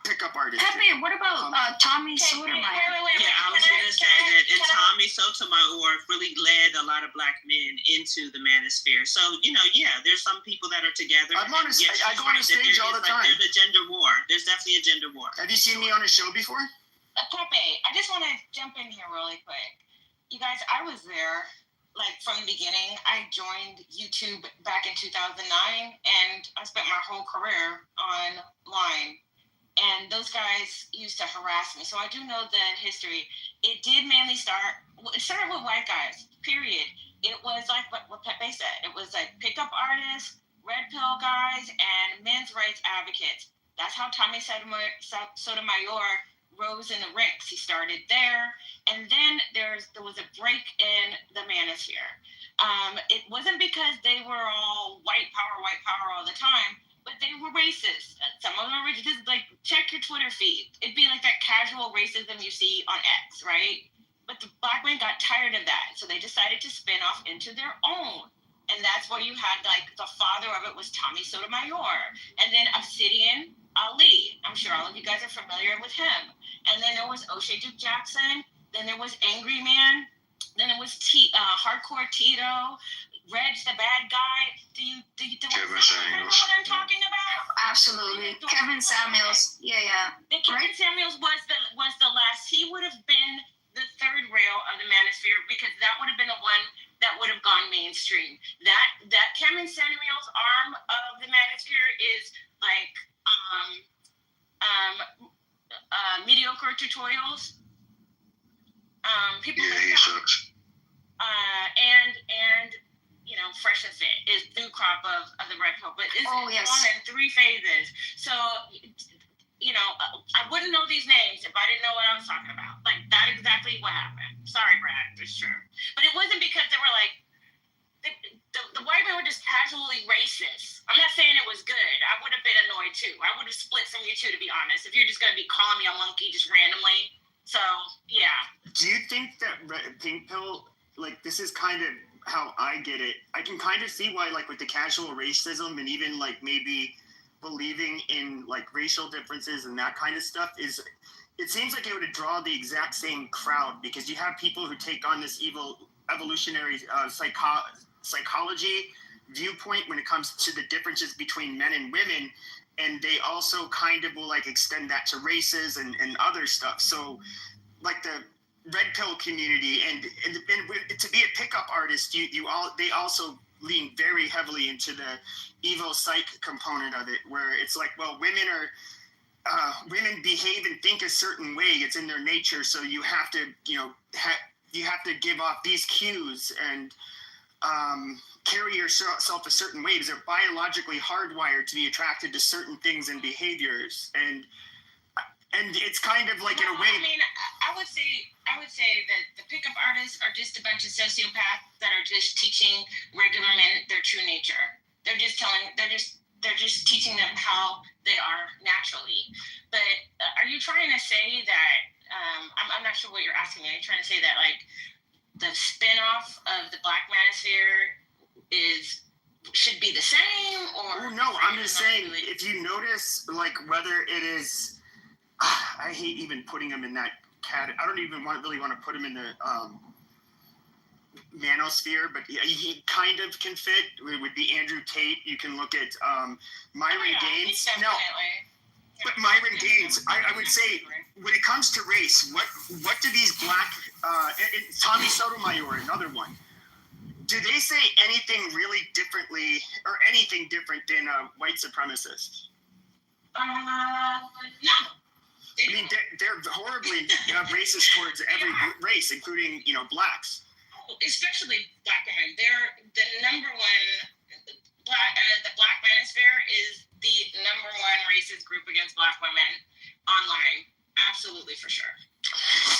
pickup artists. Pepe, what about Tommy Sotomayor? Yeah, I was going to say that, and Tommy Sotomayor really led a lot of black men into the manosphere. So, there's some people that are together. I go on a stage all the time. There's a gender war. There's definitely a gender war. Have you seen me on a show before? Pepe, I just want to jump in here really quick. You guys, I was there. Like from the beginning, I joined YouTube back in 2009, and I spent my whole career online. And those guys used to harass me, so I do know the history. It did mainly start. It started with white guys. Period. It was like what Pepe said. It was like pickup artists, red pill guys, and men's rights advocates. That's how Tommy Sotomayor rose in the ranks. He started there, and then there was a break in the manosphere. It wasn't because they were all white power all the time, but they were racist. Some of them were just like, check your Twitter feed. It'd be like that casual racism you see on X, right? But the black men got tired of that, so they decided to spin off into their own. And that's where you had, like, the father of it was Tommy Sotomayor. And then Obsidian Ali. I'm sure all of you guys are familiar with him. And then there was O'Shea Duke Jackson. Then there was Angry Man. Then it was Hardcore Tito. Reg the bad guy. Do you remember what I'm talking about? Absolutely. Kevin Samuels. Yeah. Kevin Samuels was the last. He would have been the third rail of the manosphere because that would have been the one that would have gone mainstream. That Kevin Samuels arm of the manosphere is like mediocre tutorials. People he sucks. And Fresh and Fit is new crop of the red pill, but it's on in 3 phases. So I wouldn't know these names if I didn't know what I was talking about. Like, that exactly what happened. Sorry, Brad, for sure. But it wasn't because they were like, the white men were just casually racist. I'm not saying it was good. I would have been annoyed too. I would have split from you two, to be honest, if you're just going to be calling me a monkey just randomly. So, yeah. Do you think that Pink Pill, like, this is kind of how I get it? I can kind of see why, like, with the casual racism and even, like, maybe believing in like racial differences and that kind of stuff it seems like it would draw the exact same crowd because you have people who take on this evil evolutionary psychology viewpoint when it comes to the differences between men and women, and they also kind of will like extend that to races and other stuff. So like the red pill community and to be a pickup artist, they also lean very heavily into the evil psych component of it, where it's like, well, women behave and think a certain way. It's in their nature, so you have to, you have to give off these cues and carry yourself a certain way because they're biologically hardwired to be attracted to certain things and behaviors, and it's kind of like in a way. I mean, I would say that the pickup artists are just a bunch of sociopaths that are just teaching regular men their true nature. They're just teaching them how they are naturally. But are you trying to say that? I'm not sure what you're asking me. Are you trying to say that like the spinoff of the Black Manosphere should be the same, or? No, I'm just saying if you notice, like whether it is. I hate even putting him in that category. I don't even really want to put him in the manosphere, but he kind of can fit. It would be Andrew Tate. You can look at Myron Gaines. No, but Myron Gaines, I would say, when it comes to race, what do these black, Tommy Sotomayor, another one, do they say anything really differently or anything different than white supremacists? No. I mean, they're horribly racist towards every race, including, blacks. Especially black women. They're the number one. The Black Manosphere is the number one racist group against black women online. Absolutely, for sure.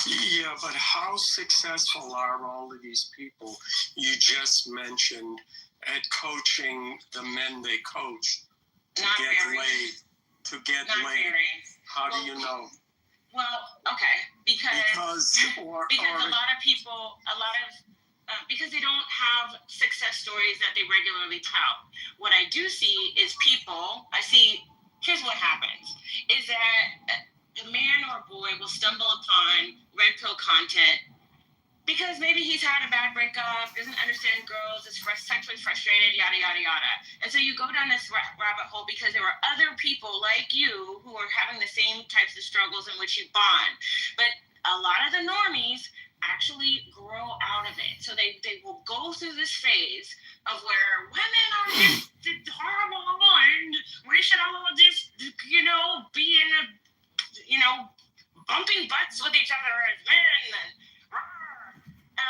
Yeah, but how successful are all of these people you just mentioned at coaching the men they coach to Not get very. laid? To get Not laid. very. How do you know? Well, okay, because a lot of people, because they don't have success stories that they regularly tell. What I do see is here's what happens, is that a man or a boy will stumble upon red pill content because maybe he's had a bad breakup, doesn't understand girls, is sexually frustrated, yada, yada, yada. And so you go down this rabbit hole because there are other people like you who are having the same types of struggles in which you bond. But a lot of the normies actually grow out of it. So they will go through this phase of where women are just horrible and we should all just, be in bumping butts with each other as men.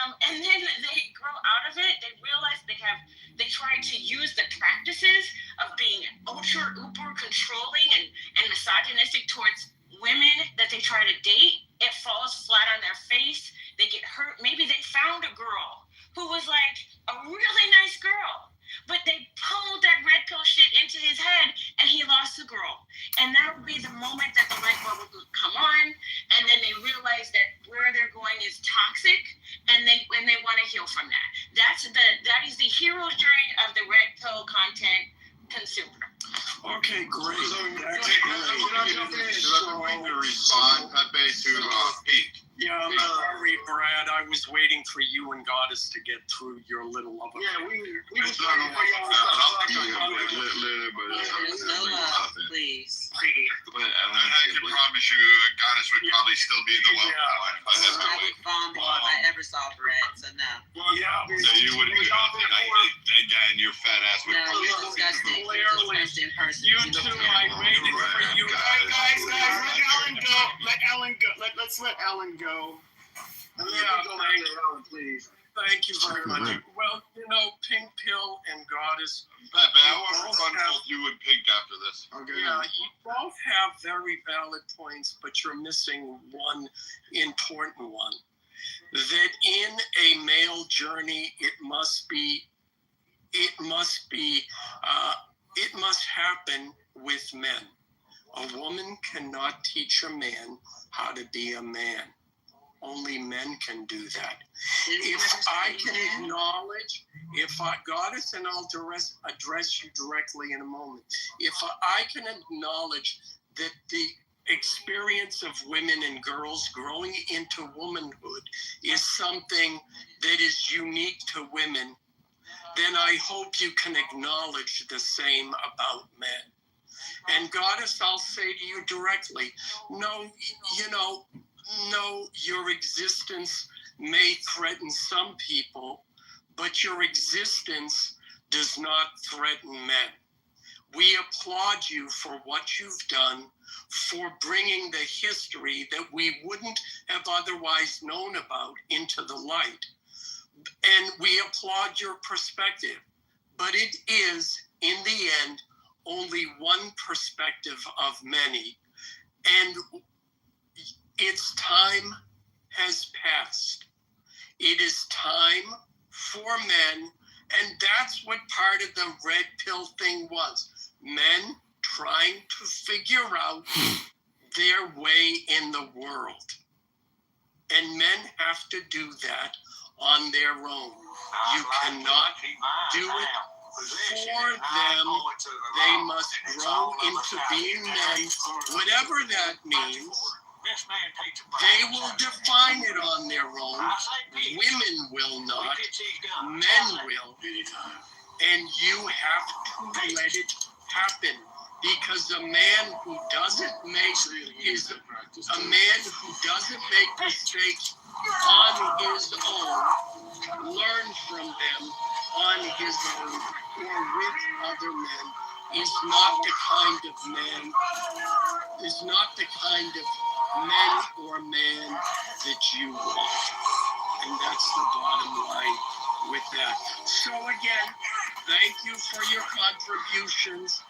And then they grow out of it. They realize they try to use the practices of being ultra, uber controlling and misogynistic towards women that they try to date. It falls flat on their face. They get hurt. Maybe they found a girl who was like a really nice girl, but they pulled that red pill shit into his head and he lost the girl. And that would be the moment that the light bulb would come on, and then they realize that where they're going is toxic, and they want to heal from that. That is the hero's journey of the red pill content consumer. Okay, great. That's going to respond, Pepe, to Pete. Yeah, I'm sorry, Brad. I was waiting for you and Goddess to get through your little love. Yeah, we was It's not waiting for y'all. Please. I can promise you, Goddess would probably still be in the love line. I would vomit if I ever saw Brad, so no. Yeah. So you wouldn't do nothing. Again, your fat ass would No, probably you're disgusting. You're disgusting person. You too, I waited for you. Guys, let Ellen go. Let's let Ellen go. Thank you very much. Well, Pink Pill and Goddess. Pepe, I want to run both you and Pink after this. Okay. Yeah, you both have very valid points, but you're missing one important one. That in a male journey, it must happen with men. A woman cannot teach a man how to be a man. Only men can do that. If I can acknowledge, Goddess, and I'll address you directly in a moment. If I can acknowledge that the experience of women and girls growing into womanhood is something that is unique to women, then I hope you can acknowledge the same about men. And Goddess, I'll say to you directly, no, your existence may threaten some people, but your existence does not threaten men. We applaud you for what you've done, for bringing the history that we wouldn't have otherwise known about into the light. And we applaud your perspective. But it is, in the end, only one perspective of many. And its time has passed. It is time for men, and that's what part of the red pill thing was. Men trying to figure out their way in the world. And men have to do that on their own. You cannot do it for them. They must grow into being men, whatever that means. They will define it on their own. Women will not. Men will. And you have to let it happen. Because a man who doesn't make mistakes on his own, learn from them on his own or with other men, is not the kind of man or man that you want. And that's the bottom line with that. So again, thank you for your contributions.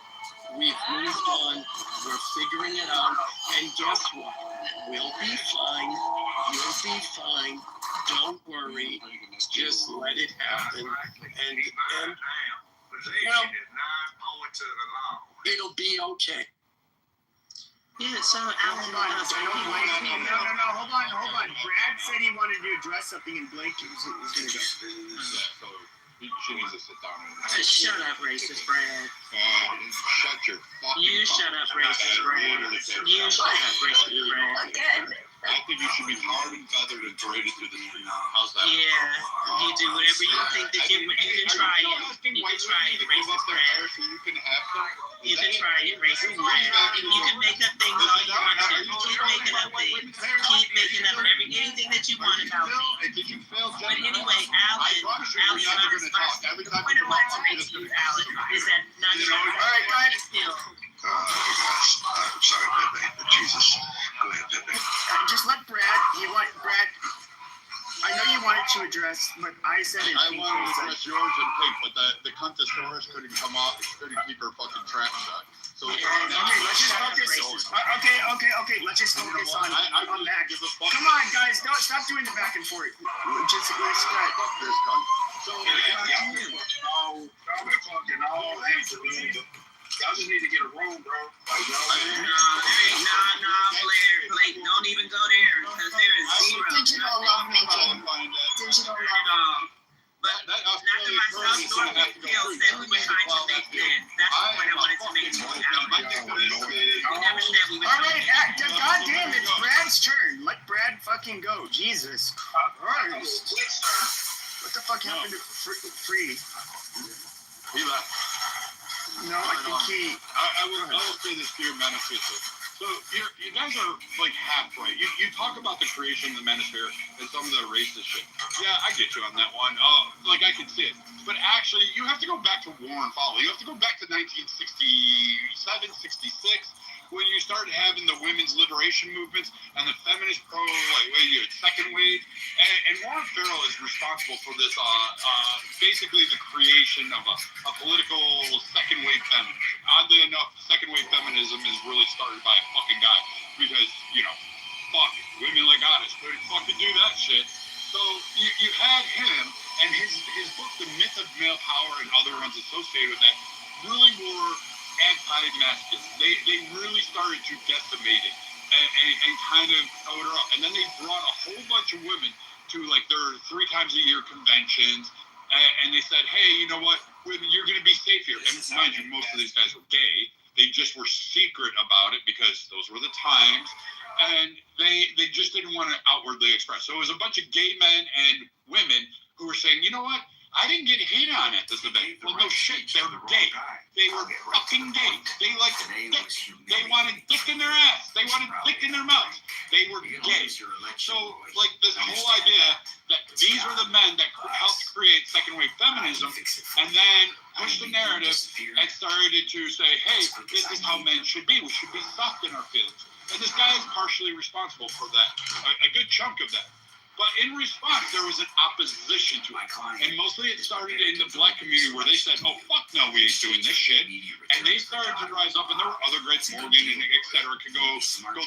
We've moved on. We're figuring it out. And guess what? We'll be fine. You'll be fine. Don't worry. Just let it happen. And well, it'll be okay. Yeah, so Alan, hold on. Brad said he wanted to address something, and Blake is going to go. She needs to sit down. Just shut up, racist Brad. Shut your fucking You shut up, racist Brad. You shut up, racist Brad. I think you should be tarred and feathered and paraded through the street. How's that? Yeah, you do whatever you think that you can try it. You can try it, racist Brad. You can try it, racist Brad. You can make up things all you want to. Keep making up things. Keep making up anything that you want about me. But anyway, Alan, my response, the point I wanted to make to you, Alan, is that not everybody still. Sorry, Pepe, but Jesus. Go ahead, Pepe. Just let Brad. I know you wanted to address, but I said it. I wanted to address yours and Pink, but the Conquistadors couldn't come off. Couldn't keep her fucking trap shut. So okay, let's just focus. Okay. Let's just focus on that. Come on, guys, don't stop doing the back and forth. Just respect. Fuck this cunt. So Y'all just need to get a room, bro. Blake, don't even go there because there is zero. Digital lovemaking. Digital lovemaking. But neither myself nor Big Bill said we were trying to make men. That's the point I wanted to make to you, Alan. We never said we were All trying right, to make men. goddamn, it's Brad's turn. Let Brad fucking go. Jesus Christ. What the fuck happened to Free? he left. No, I think he. I will say this to your manifesto. So you guys are like half right. You talk about the creation of the manosphere and some of the racist shit. Yeah, I get you on that one. Like I can see it. But actually, you have to go back to war and follow. You have to go back to 1967, 66, when you started having the women's liberation movements and the feminist second wave. And Warren Farrell is responsible for this, basically the creation of a political second wave feminism. Oddly enough, second wave feminism is really started by a fucking guy because, fuck, women like goddess couldn't fucking do that shit. So you had him and his book, The Myth of Male Power, and other ones associated with that really were anti-masculine. They really started to decimate it and kind of throw it up. And then they brought a whole bunch of women to like their 3 times a year conventions, and they said, hey, you know what, women, you're going to be safe here. And mind you, most of these guys were gay. They just were secret about it because those were the times, and they just didn't want to outwardly express. So it was a bunch of gay men and women who were saying, you know what, I didn't get hit on at this event. Well, no shit, they're gay. They were fucking gay. They liked dick. They wanted dick in their ass. They wanted dick in their mouth. They were gay. So, like, this whole idea that these are the men that helped create second wave feminism, and then push the narrative and started to say, hey, this is how men should be. We should be soft in our feelings. And this guy is partially responsible for that, a good chunk of that. But in response, there was an opposition to it. And mostly it started in the black community where they said, oh, fuck no, we ain't doing this shit. And they started to rise up, and there were other greats, Morgan and et cetera, could go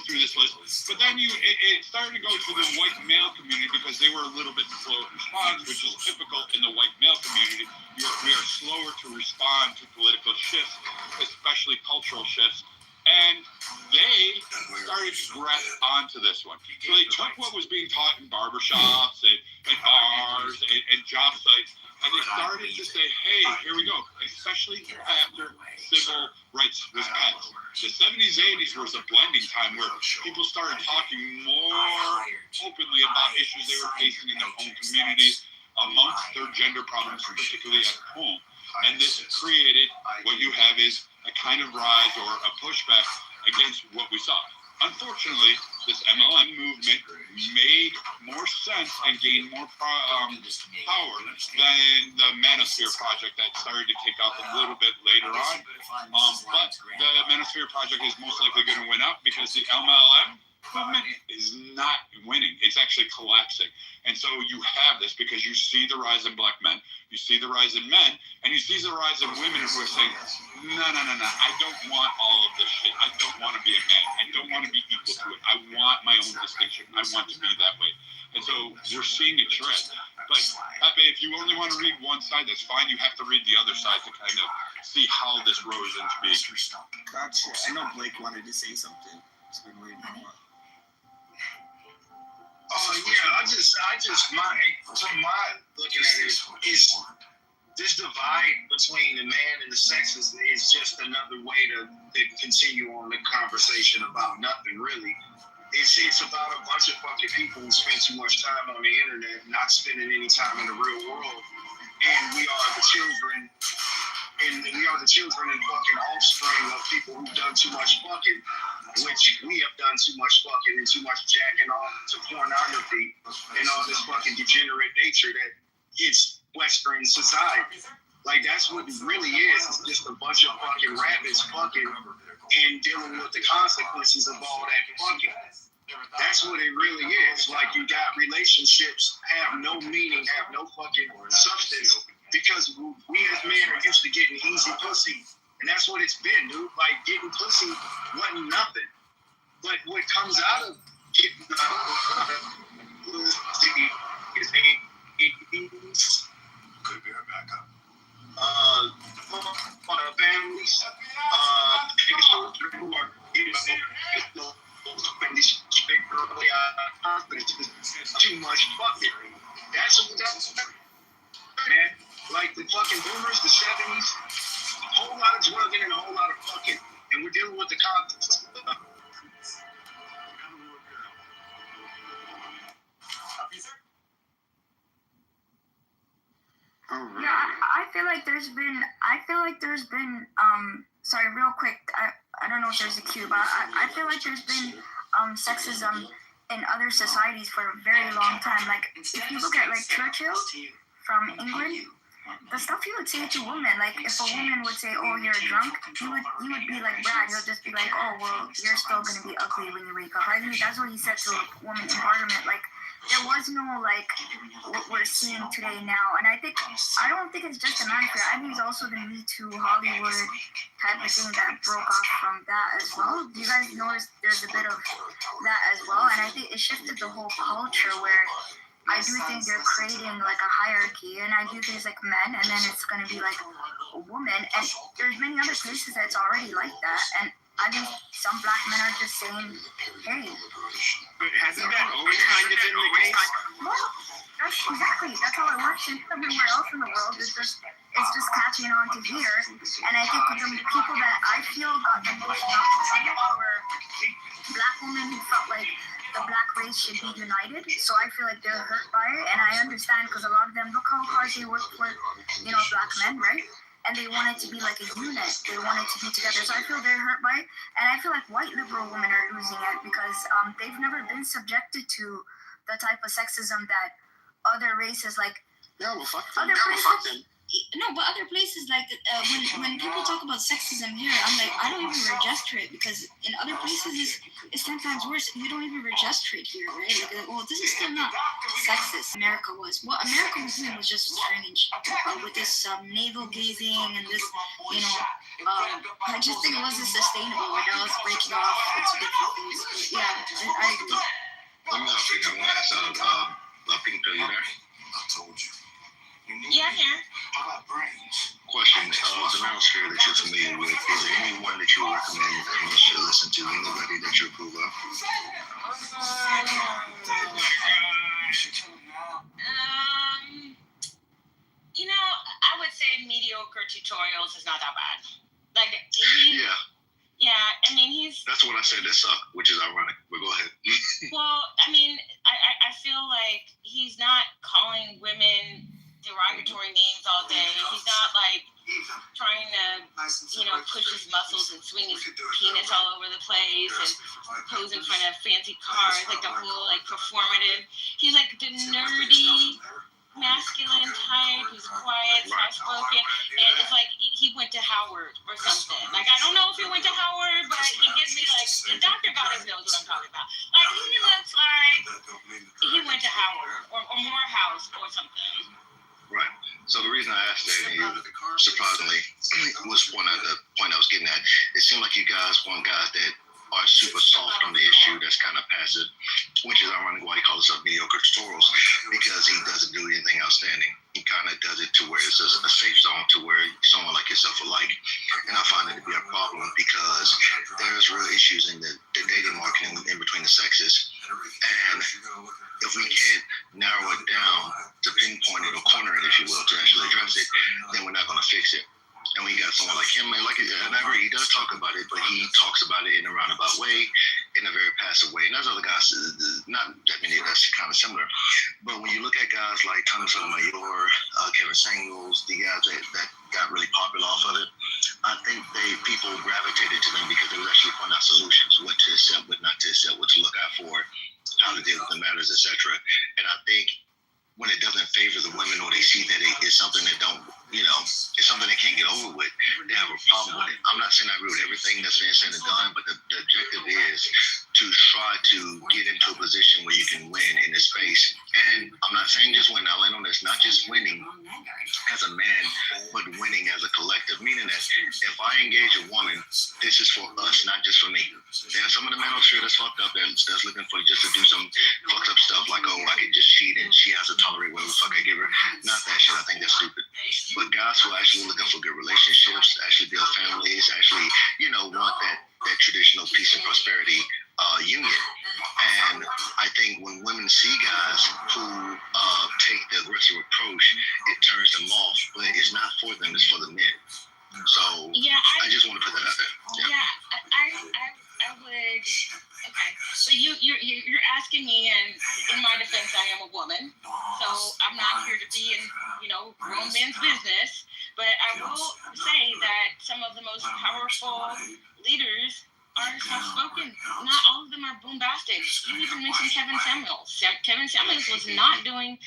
through this list. But then it started to go to the white male community because they were a little bit slow to respond, which is typical in the white male community. We are slower to respond to political shifts, especially cultural shifts. And they started to grasp onto this one. So they took what was being taught in barbershops and bars and job sites, and they started to say, hey, here we go, especially after civil rights was passed. The 70s, 80s was a blending time where people started talking more openly about issues they were facing in their own communities amongst their gender problems, particularly at home. And this created what you have is a kind of rise or a pushback against what we saw. Unfortunately, this MLM movement made more sense and gained more power than the Manosphere Project that started to kick off a little bit later on. But the Manosphere Project is most likely going to win out because the MLM movement is not winning. It's actually collapsing. And so you have this because you see the rise in black men, you see the rise in men, and you see the rise in women who are saying, no, I don't want all of this shit. I don't want to be a man. I don't want to be equal to it. I want my own distinction. I want to be that way. And so we're seeing a trend. But if you only want to read one side, that's fine. You have to read the other side to kind of see how this rose into being. Gotcha. I know Blake wanted to say something. It's been waiting for a while. I just from my looking at it is this divide between the man and the sexes is just another way to continue on the conversation about nothing really. It's about a bunch of fucking people who spend too much time on the internet, not spending any time in the real world, and we are the children. And we are the children and fucking offspring of people who've done too much fucking, which we have done too much fucking and too much jacking off to pornography and all this fucking degenerate nature that is Western society. Like, that's what it really is. It's just a bunch of fucking rabbits fucking and dealing with the consequences of all that fucking. That's what it really is. Like, you got relationships have no meaning, have no fucking substance. Because we as men are used to getting easy pussy. And that's what it's been, dude. Like, getting pussy wasn't nothing. But what comes out of getting pussy is could be our backup. Families, children who are too much fucking. That's man. Like the fucking boomers, the 70s, a whole lot of drugging and a whole lot of fucking. And we're dealing with the consequences. Yeah, I feel like there's been sorry, real quick, I don't know if there's a cue, but I feel like there's been sexism in other societies for a very long time. Like, if you look at like Churchill from England, the stuff he would say to women, like if a woman would say, oh, you're drunk, he would be like Brad, he'll just be like, oh, well, you're still going to be ugly when you wake up. I think that's what he said to a woman in Parliament. Like, there was no, like, what we're seeing today now. And I don't think it's just a man affair. I think it's also the Me Too Hollywood type of thing that broke off from that as well. Do you guys notice there's a bit of that as well? And I think it shifted the whole culture where I do think they're creating like a hierarchy, and I do think it's like men, and then it's going to be like a woman, and there's many other places that's already like that, and I think some black men are just saying, hey. But hasn't that always kind of been the case? Well, that's how it works in everywhere else in the world. It's just catching on to here, and I think the people that I feel got the most were black women who felt like the black race should be united. So I feel like they're hurt by it, and I understand because a lot of them, look how hard they work for, black men, right? And they want it to be like a unit. They want it to be together. So I feel they're hurt by it. And I feel like white liberal women are losing it because they've never been subjected to the type of sexism that other races like. Yeah, well, fuck them. Other places. No, but other places like when people talk about sexism here, I'm like, I don't even register it because in other places it's 10 times worse. You don't even register it here, right? Like, well, this is still not sexist. America was doing was just strange with this navel gazing and this, I just think it wasn't sustainable. Like I was breaking off into different things. But yeah, I agree. Let me ask you. I want to ask Pink, are you there? I told you. Yeah, here. Question, the manosphere that you're familiar with, is there anyone that you would recommend that we should listen to? Anybody that you approve of? I would say mediocre tutorials is not that bad. Like, yeah, I mean, That's what I said that suck, which is ironic, but go ahead. Well, I mean, I feel like he's not calling women derogatory names all day. He's not like trying to, push his muscles and swing his penis all over the place and pose in front of fancy cars, like the whole like performative. He's like the nerdy, masculine type who's quiet, soft-spoken, and it's like he went to Howard or something. Like I don't know if he went to Howard, but he gives me like the Dr. Goddess knows what I'm talking about. Like he looks like he went to Howard or Morehouse or something. Right. So the reason I asked that is, surprisingly, was the point I was getting at. It seemed like you guys want guys that are super soft on the issue, that's kind of passive, which is ironic why he calls himself mediocre tutorials, because he doesn't do anything outstanding. He kind of does it to where it's a safe zone to where someone like yourself will like. And I find it to be a problem because there's real issues in the dating market in between the sexes. And if we can't narrow it down to pinpoint it or corner it, if you will, to actually address it, then we're not going to fix it. And we got someone like him, and I agree, he does talk about it, but he talks about it in a roundabout way, in a very passive way. And there's other guys, not that many of us, kind of similar. But when you look at guys like Thomas Sotomayor, Kevin Samuels, the guys that got really popular off of it, I think people gravitated to them because they would actually point out solutions, what to accept, what not to accept, what to look out for, how to deal with the matters, etc. And I think when it doesn't favor the women, or they see that it's something that it's something they can't get over with, they have a problem with it. I'm not saying I agree with everything that's being said and done, but the objective is to try to get into a position where you can win in this space. And I'm not saying just win. I'll land on this, not just winning as a man, but winning as a collective, meaning that if I engage a woman, this is for us, not just for me. There's some of the men on sure that's fucked up that's looking for just to do some fucked up stuff like, oh, I can just cheat and she has to tolerate whatever the fuck I give her. Not that shit. I think that's stupid. But guys who are actually looking for good relationships, actually build families, actually, want that traditional peace and prosperity union. And I think when women see guys who take the aggressive approach, it turns them off. But it's not for them, it's for the men. So I just want to put that out there. I would. Okay, so you're asking me, and in my defense, I am a woman, so I'm not here to be in grown men's business. But I will say that some of the most powerful leaders are soft-spoken. Not all of them are bombastic. You even mentioned Kevin Samuels. Kevin Samuels was not doing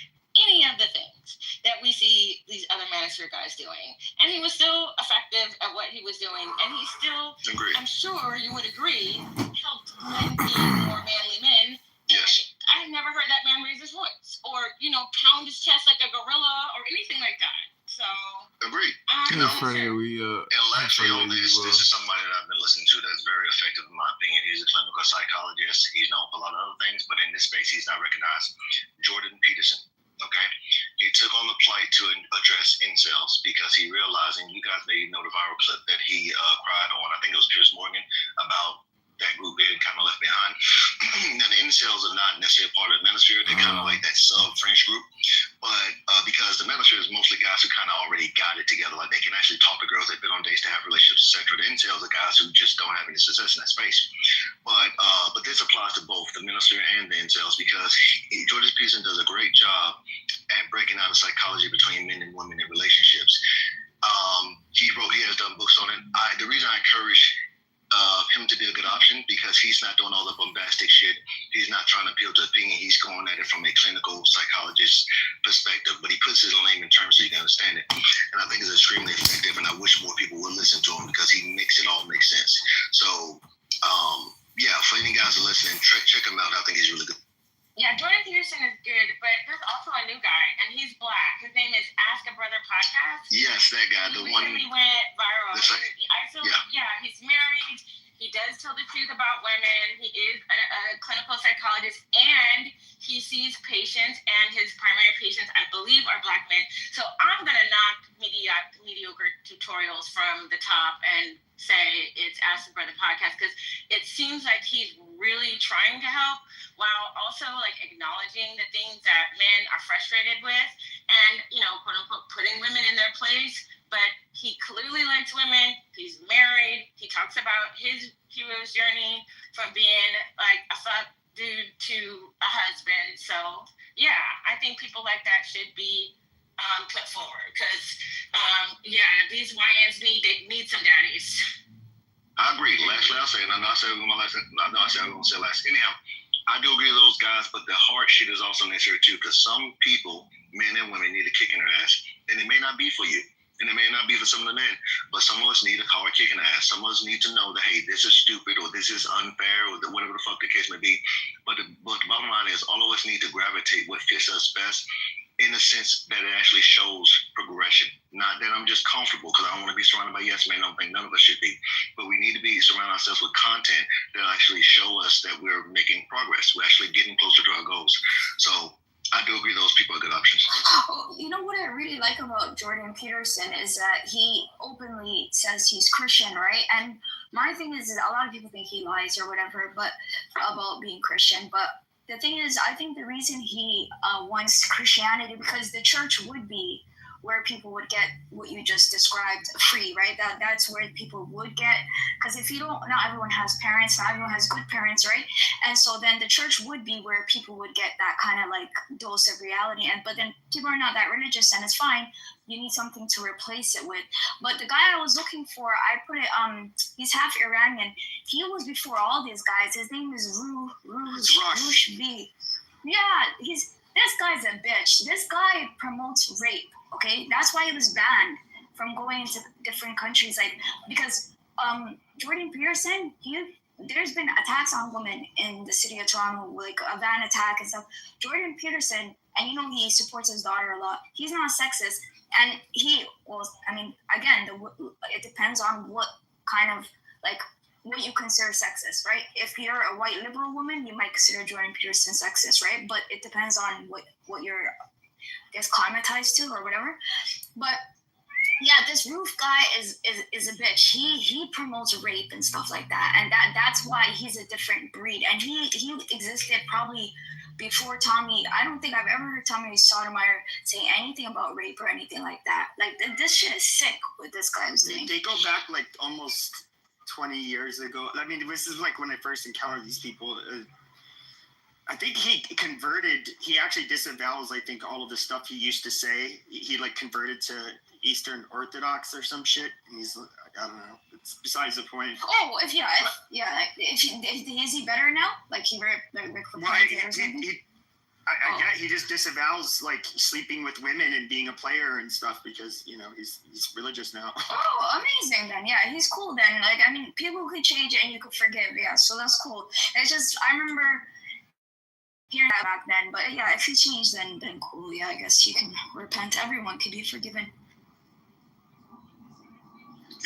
any of the things that we see these other manosphere guys doing. And he was still effective at what he was doing. And he still, I'm sure you would agree, helped men be more manly men. Yes. I never heard that man raise his voice or, pound his chest like a gorilla or anything like that. So. Agreed. And lastly on this is somebody that I've been listening to that's very effective in my opinion. He's a clinical psychologist. He's known for a lot of other things, but in this space he's not recognized. Jordan Peterson. Okay, he took on the plight to address incels because he realized, and you guys may know the viral clip that he cried on, I think it was Piers Morgan, about that group being kind of left behind. Now, the incels are not necessarily part of the manosphere. They're kind of like that sub-French group. But because the manosphere is mostly guys who kind of already got it together. Like, they can actually talk to girls they've been on dates to have relationships, etc. The incels are guys who just don't have any success in that space. But this applies to both the minister and the incels because Jordan Peterson does a great job at breaking down the psychology between men and women in relationships. He has done books on it. The reason I encourage him to be a good option because he's not doing all the bombastic shit. He's not trying to appeal to opinion. He's going at it from a clinical psychologist perspective, but he puts it in layman terms so you can understand it. And I think it's extremely effective, and I wish more people would listen to him because he makes it all make sense. So, yeah, for any guys who are listening, check him out. I think he's really good. Yeah, Jordan Peterson is good, but there's also a new guy, and he's black. His name is Ask a Brother Podcast. Yes, that guy, the one. He went viral. I feel, he's married. He does tell the truth about women. He is a clinical psychologist, and he sees patients, and his primary patients, I believe, are black men. So I'm going to knock mediocre tutorials from the top and say it's Ask the Brother Podcast because it seems like he's really trying to help while also like acknowledging the things that men are frustrated with and, you know, quote unquote, putting women in their place. But he clearly likes women. He's married. He talks about his hero's journey from being like a fuck dude to a husband. So yeah, I think people like that should be put forward because these YNs need some daddies. I agree. Lastly, I'll say, and I know I said I was going to say last. Anyhow, I do agree with those guys, but the hard shit is also necessary too because some people, men and women, need a kick in their ass, and it may not be for you. And it may not be for some of the men, but some of us need a hard kick in the ass. Some of us need to know that, hey, this is stupid or this is unfair or whatever the fuck the case may be. But the bottom line is all of us need to gravitate what fits us best in the sense that it actually shows progression. Not that I'm just comfortable because I don't want to be surrounded by yes men. I don't think none of us should be. But we need to be surround ourselves with content that actually show us that we're making progress. We're actually getting closer to our goals. So I do agree those people are good options. You know what I really like about Jordan Peterson is that he openly says he's Christian, right? And my thing is that a lot of people think he lies or whatever, but about being Christian. But the thing is, I think the reason he wants Christianity because the church would be where people would get what you just described free, right? That's where people would get, because if you don't, not everyone has parents, not everyone has good parents, right? And so then the church would be where people would get that kind of like dose of reality. But then people are not that religious, and it's fine. You need something to replace it with. But the guy I was looking for, I put it, he's half Iranian. He was before all these guys. His name is Rush B. Yeah, this guy's a bitch. This guy promotes rape. Okay, that's why he was banned from going into different countries. Like because Jordan Peterson, there's been attacks on women in the city of Toronto, like a van attack and stuff. Jordan Peterson, and you know he supports his daughter a lot. He's not sexist, and again, it depends on what kind of like what you consider sexist, right? If you're a white liberal woman, you might consider Jordan Peterson sexist, right? But it depends on what you're, I guess, climatized to or whatever. But yeah, this Roof guy is a bitch. He promotes rape and stuff like that, and that's why he's a different breed. And he existed probably before Tommy. I don't think I've ever heard Tommy Sotomayor say anything about rape or anything like that. Like this shit is sick what this guy was doing. They go back like almost 20 years ago. I mean, this is like when I first encountered these people. I think he converted. He actually disavows, I think, all of the stuff he used to say. He like converted to Eastern Orthodox or some shit. And he's, I don't know. It's besides the point. Oh, is he better now? Like he he just disavows like sleeping with women and being a player and stuff because he's religious now. Oh, amazing then. Yeah, he's cool then. Like I mean, people could change and you could forgive. Yeah, so that's cool. It's just I remember hearing that back then. But yeah, if he changed, then cool. Yeah, I guess you can repent. Everyone could be forgiven.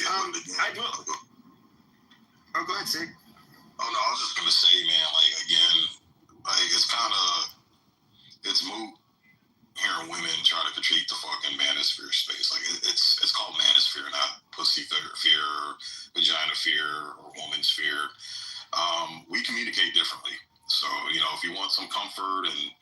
I do. Oh, go ahead, Sig. Oh no, I was just gonna say, man. Like again, like it's moot hearing women try to critique the fucking manosphere space. Like it's called manosphere, not pussy fear, vagina fear, or woman's fear. We communicate differently. So if you want some comfort and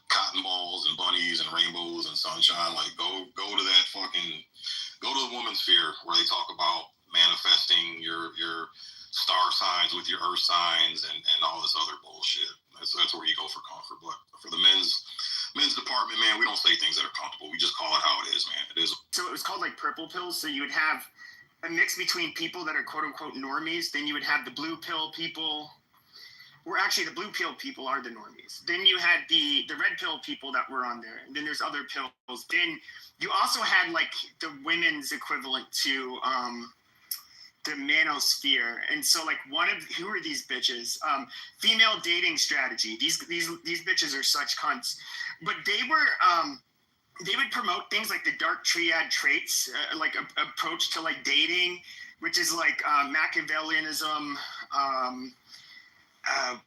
cotton balls and bunnies and rainbows and sunshine, like go to the woman's sphere where they talk about manifesting your star signs with your earth signs things that are comfortable. We just call it how it is, man. It is. So it was called like purple pills. So you would have a mix between people that are quote unquote normies. Then you would have the blue pill people. Or actually, the blue pill people are the normies. Then you had the red pill people that were on there. And then there's other pills. Then you also had like the women's equivalent to the manosphere. And so like who are these bitches? Female dating strategy. These bitches are such cunts. But they would promote things like the dark triad traits, like a approach to like dating, which is like Machiavellianism.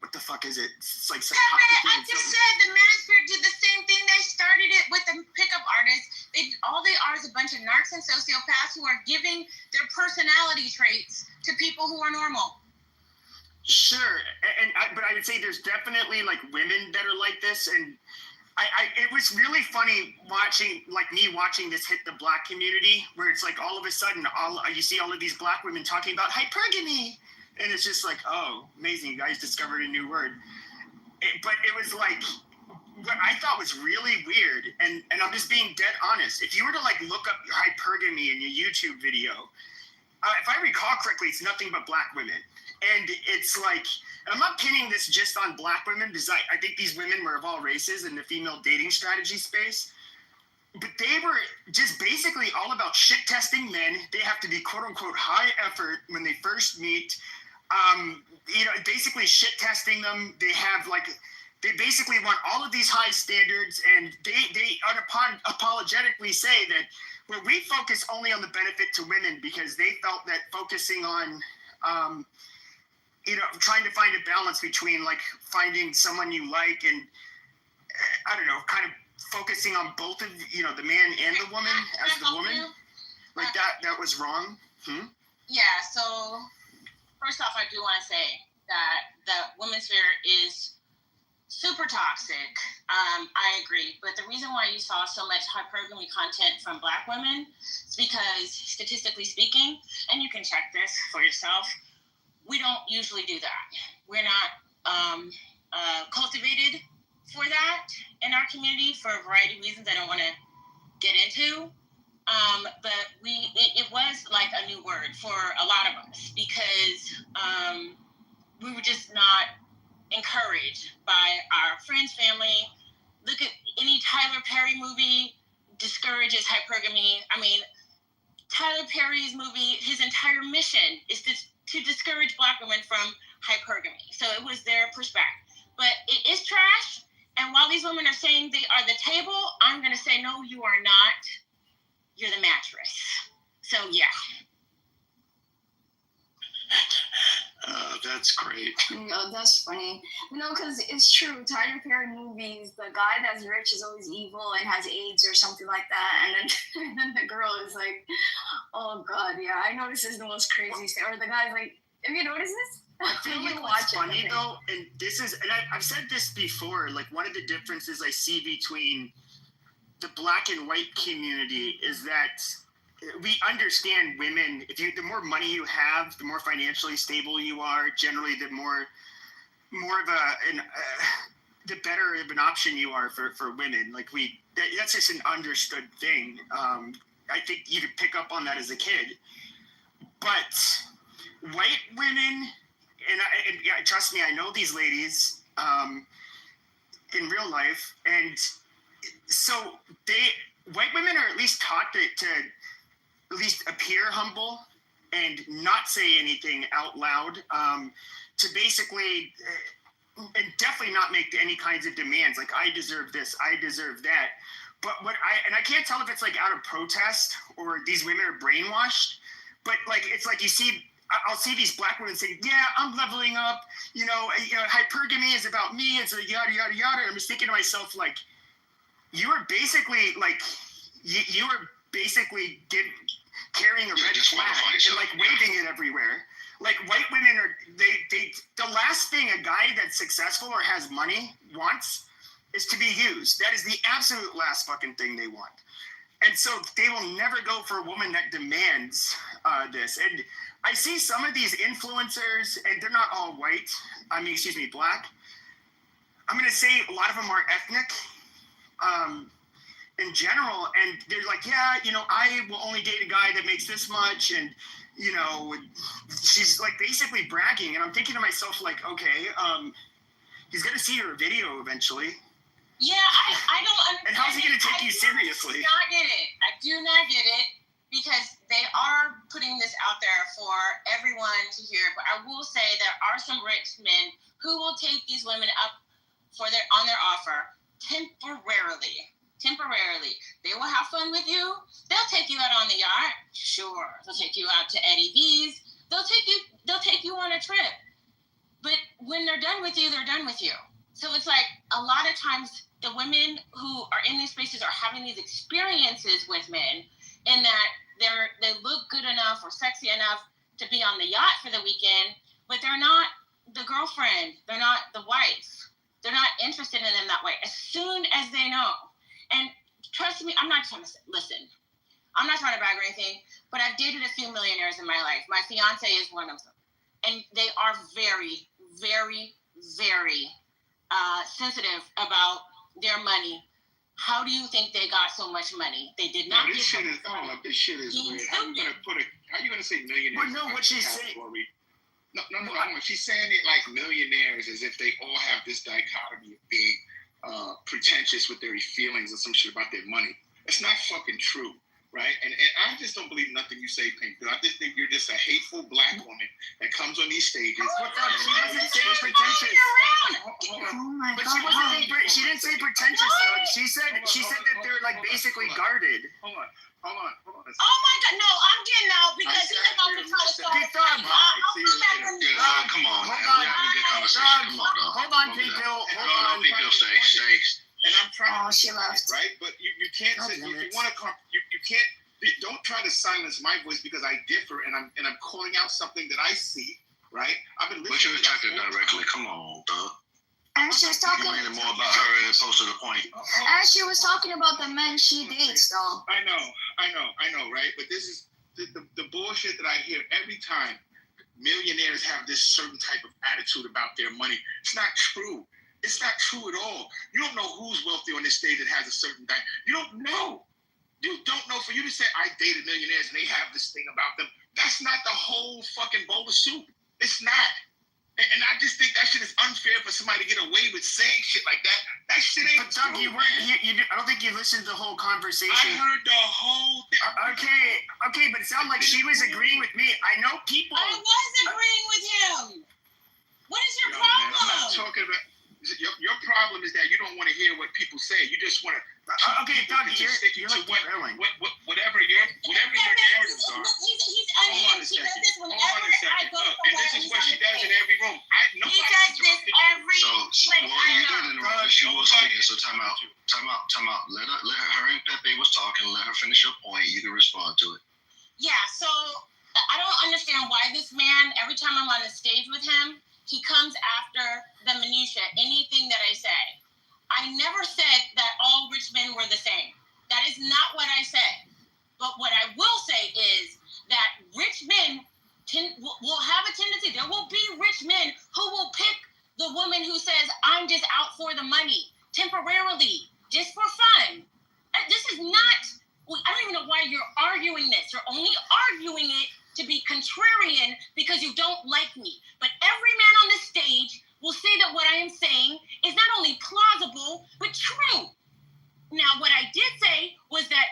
What the fuck is it? It's like I just said the Manosphere did the same thing. They started it with the pickup artists. All they are is a bunch of narcs and sociopaths who are giving their personality traits to people who are normal. Sure, but I would say there's definitely like women that are like this, and it was really funny watching this hit the Black community, where it's like all of a sudden you see all of these Black women talking about hypergamy. And it's just like, oh, amazing, you guys discovered a new word. But it was like, what I thought was really weird, and I'm just being dead honest. If you were to like look up hypergamy in your YouTube video, if I recall correctly, it's nothing but Black women. And it's like, I'm not pinning this just on Black women, because I think these women were of all races in the female dating strategy space. But they were just basically all about shit testing men. They have to be quote unquote high effort when they first meet. Basically shit testing them. They basically want all of these high standards, and they unapologetically say that, well, we focus only on the benefit to women, because they felt that focusing on, trying to find a balance between like finding someone you like and, I don't know, kind of focusing on both of, the man and the woman as the woman, like that was wrong. Yeah, so first off, I do want to say that the women's sphere is super toxic. I agree. But the reason why you saw so much hypergamy content from Black women is because, statistically speaking, and you can check this for yourself, we don't usually do that. We're not cultivated for that in our community for a variety of reasons I don't want to get into. But it was like a new word for a lot of us, because we were just not encouraged by our friends, family. Look at any Tyler Perry movie, discourages hypergamy. I mean, Tyler Perry's movie, his entire mission is to discourage Black women from hypergamy. So it was their perspective. But it is trash. And while these women are saying they are the table, I'm going to say, no, you are not. You're the mattress. So, yeah. That's great. That's funny. Because it's true. Tyler Perry movies, the guy that's rich is always evil and has AIDS or something like that. And then the girl is like, oh, God, yeah, I know this is the most crazy thing. Or the guy's like, have you noticed this? I feel like what's funny, though, and I've said this before, like one of the differences I see between the Black and white community is that we understand women. The more money you have, the more financially stable you are. Generally, the more of the better of an option you are for women. Like that's just an understood thing. I think you could pick up on that as a kid. But white women, and trust me, I know these ladies in real life, and so white women are at least taught to at least appear humble and not say anything out loud, to basically, and definitely not make any kinds of demands like I deserve this, I deserve that. But I can't tell if it's like out of protest or these women are brainwashed, but like it's like I'll see these Black women saying, yeah, I'm leveling up, hypergamy is about me, it's a yada yada yada. I'm just thinking to myself, like, you are basically like you are basically carrying a red flag and like waving it everywhere. Like white women are the last thing a guy that's successful or has money wants is to be used. That is the absolute last fucking thing they want. And so they will never go for a woman that demands this. And I see some of these influencers, and they're not all white. Black. I'm going to say a lot of them are ethnic. in general, and they're like, yeah, you know, I will only date a guy that makes this much, and you know, she's like basically bragging, and I'm thinking to myself like, okay, he's gonna see your video eventually. Yeah, I don't understand. And how's he gonna take you seriously? I do not get it. I do not get it, because they are putting this out there for everyone to hear. But I will say there are some rich men who will take these women up on their offer temporarily. They will have fun with you. They'll take you out on the yacht. Sure. They'll take you out to Eddie V's. They'll take you on a trip. But when they're done with you, they're done with you. So it's like a lot of times the women who are in these spaces are having these experiences with men in that they look good enough or sexy enough to be on the yacht for the weekend, but they're not the girlfriend. They're not the wife. They're not interested in them that way. As soon as they know. And trust me, I'm not trying to brag or anything, but I've dated a few millionaires in my life. My fiance is one of them. And they are very, very, very sensitive about their money. How do you think they got so much money? They did not. This shit is weird. How you gonna say millionaires? But no, what she's saying. No. She's saying it like millionaires as if they all have this dichotomy of being pretentious with their feelings or some shit about their money. It's not fucking true, right? And I just don't believe nothing you say, Pink. I just think you're just a hateful black woman that comes on these stages. She doesn't say pretentious. Oh my But God. she didn't say pretentious though. She said that they're like basically guarded. Hold on. Oh my God, no, I'm getting out because he's about to try to start. Good thug. Come on, man. We're having a good conversation. Come on, dog. Hold on, Pink Pill. Hold on, Pink Pill. Stay. And I'm trying. Oh, she left. Right, but you can't say you want to come. You can't. Don't try to silence my voice because I differ and I'm calling out something that I see. Right. I've been listening. But you attacked her directly. Come on, dog. And she was talking. You more about her and close to the point. And she was talking about the men she dates, though. I know, right? But this is the bullshit that I hear every time. Millionaires have this certain type of attitude about their money. It's not true. It's not true at all. You don't know who's wealthy on this stage that has a certain thing. You don't know. You don't know. For you to say, I dated millionaires and they have this thing about them, that's not the whole fucking bowl of soup. It's not. And I just think that shit is unfair for somebody to get away with saying shit like that. That shit ain't true. Doug, I don't think you listened to the whole conversation. I heard the whole thing. Okay, but it sounded like she was agreeing with me. I know people. I was agreeing with him. What is your problem? Man, I'm not talking about. Your problem is that you don't want to hear what people say. You just want to. Okay, Doug, you're to like whatever your narratives are. He's unhinged. He does this whenever I go and this is what she does in every room. He does this every place. She was speaking, so time out. Let her and Pepe was talking. Let her finish her point. You can respond to it. Yeah, so I don't understand why this man, every time I'm on the stage with him, he comes after the minutia, anything that I say. I never said that all rich men were the same. That is not what I said. But what I will say is that rich men will have a tendency, there will be rich men who will pick the woman who says, I'm just out for the money, temporarily, just for fun. This is not, I don't even know why you're arguing this. You're only arguing it to be contrarian because you don't like me. But every man on this stage will say that what I am saying is not only plausible, but true. Now, what I did say was that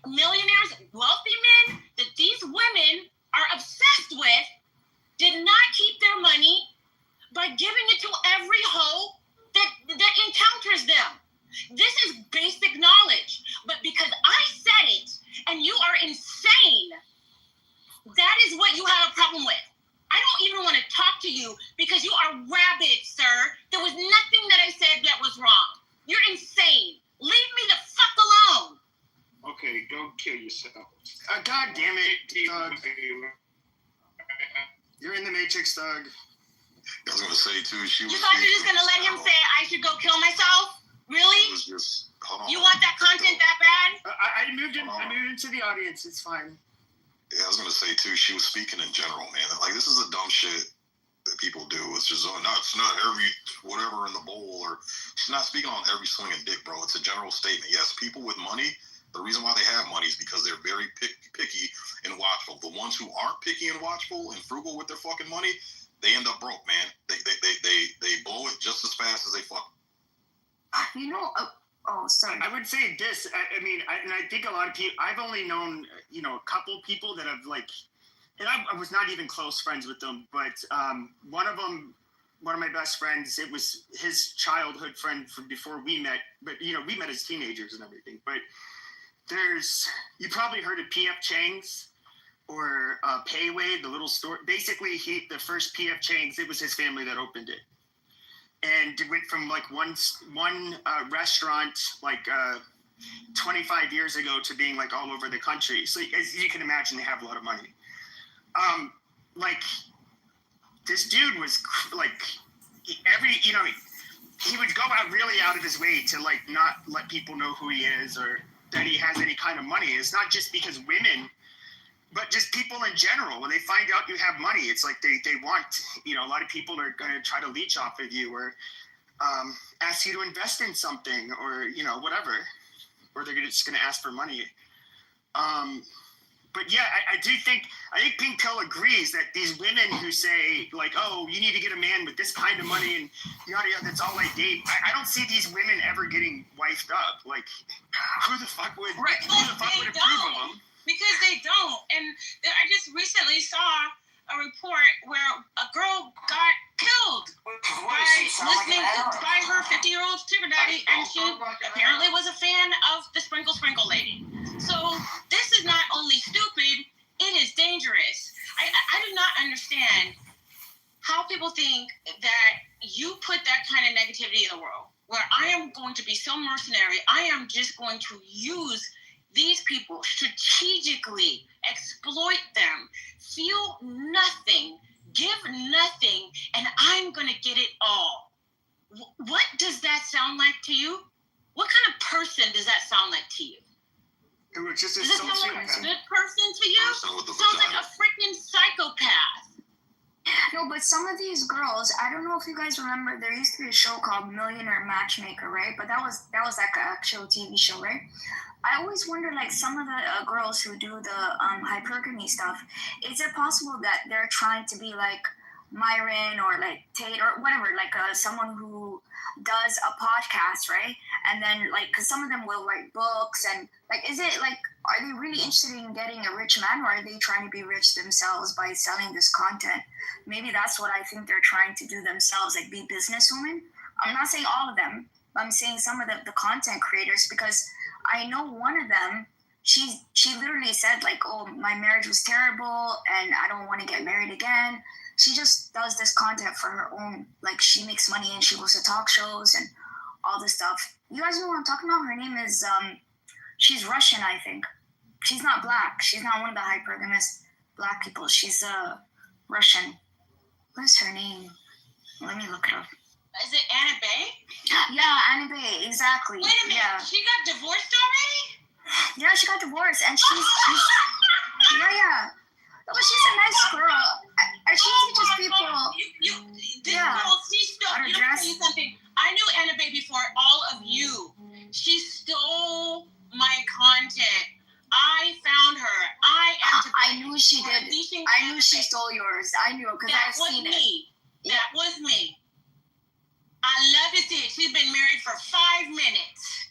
millionaires, wealthy men, that these women are obsessed with, did not keep their money by giving it to every hoe that encounters them. This is basic knowledge. But because I said it, and you are insane, that is what you have a problem with. I don't even want to talk to you because you are rabid, sir. There was nothing that I said that was wrong. You're insane. Leave me the fuck alone. Okay, don't kill yourself. God damn it, Doug. You're in the Matrix, Doug. I was gonna say too. You guys are just gonna let him say I should go kill myself? Really? You want that content that bad? I moved into the audience. It's fine. Yeah, I was gonna say too. She was speaking in general, man. Like this is the dumb shit that people do. It's just it's not every whatever in the bowl, or she's not speaking on every swinging dick, bro. It's a general statement. Yes, people with money, the reason why they have money is because they're very picky and watchful. The ones who aren't picky and watchful and frugal with their fucking money, they end up broke, man. They blow it just as fast as they fuck. You know, sorry. I would say this. I mean, I think a lot of people. I've only known, you know, a couple people that have like, and I was not even close friends with them, but one of them, one of my best friends, it was his childhood friend from before we met. But you know, we met as teenagers and everything. But you probably heard of P.F. Chang's or Payway, the little store. Basically, the first P.F. Chang's, it was his family that opened it. And it went from like one restaurant like 25 years ago to being like all over the country. So as you can imagine, they have a lot of money. Like this dude was like he would go out really out of his way to like not let people know who he is or that he has any kind of money. It's not just because women, but just people in general. When they find out you have money, it's like they want, you know, a lot of people are going to try to leech off of you or ask you to invest in something or, you know, whatever. Or they're just going to ask for money. But yeah, I think Pink Pill agrees that these women who say like, oh, you need to get a man with this kind of money and yada yada, that's all I date. I don't see these women ever getting wifed up. Like, who the fuck would approve of them? Because they don't. And I just recently saw a report where a girl got killed by her 50-year-old sugar daddy, and she apparently was a fan of the Sprinkle Sprinkle lady. So this is not only stupid, it is dangerous. I do not understand how people think that you put that kind of negativity in the world, where I am going to be so mercenary, I am just going to use these people, strategically exploit them, feel nothing, give nothing, and I'm going to get it all. What does that sound like to you? What kind of person does that sound like to you? It was just does it sound like a good person to you? Sounds like a freaking psychopath. No, but some of these girls, I don't know if you guys remember, there used to be a show called Millionaire Matchmaker, right? But that was like an actual TV show, right? I always wonder, like, some of the girls who do the hypergamy stuff, is it possible that they're trying to be like Myron or like Tate or whatever, like someone who does a podcast, right? And then, like, because some of them will write books and, like, is it like, are they really interested in getting a rich man, or are they trying to be rich themselves by selling this content? Maybe that's what I think they're trying to do themselves, like be businesswomen. I'm not saying all of them, but I'm saying some of the content creators, because I know one of them, she literally said like, oh, my marriage was terrible and I don't want to get married again. She just does this content for her own, like she makes money and she goes to talk shows and all this stuff. You guys know what I'm talking about? Her name is, she's Russian, I think. She's not black. She's not one of the hypergamous black people. She's Russian. What's her name? Let me look it up. Is it Anna Bay? Yeah, Anna Bay, exactly. Wait a minute, yeah. She got divorced already? Yeah, she got divorced, and she's yeah. But she's a nice girl. And she teaches people. This girl, she stole. How to Let me dress. tell you something. I knew Anna Bay before all of you. She stole my content. I found her. I knew she did. I knew she stole yours. I knew because I've seen it. That was me. I love to see it. She's been married for 5 minutes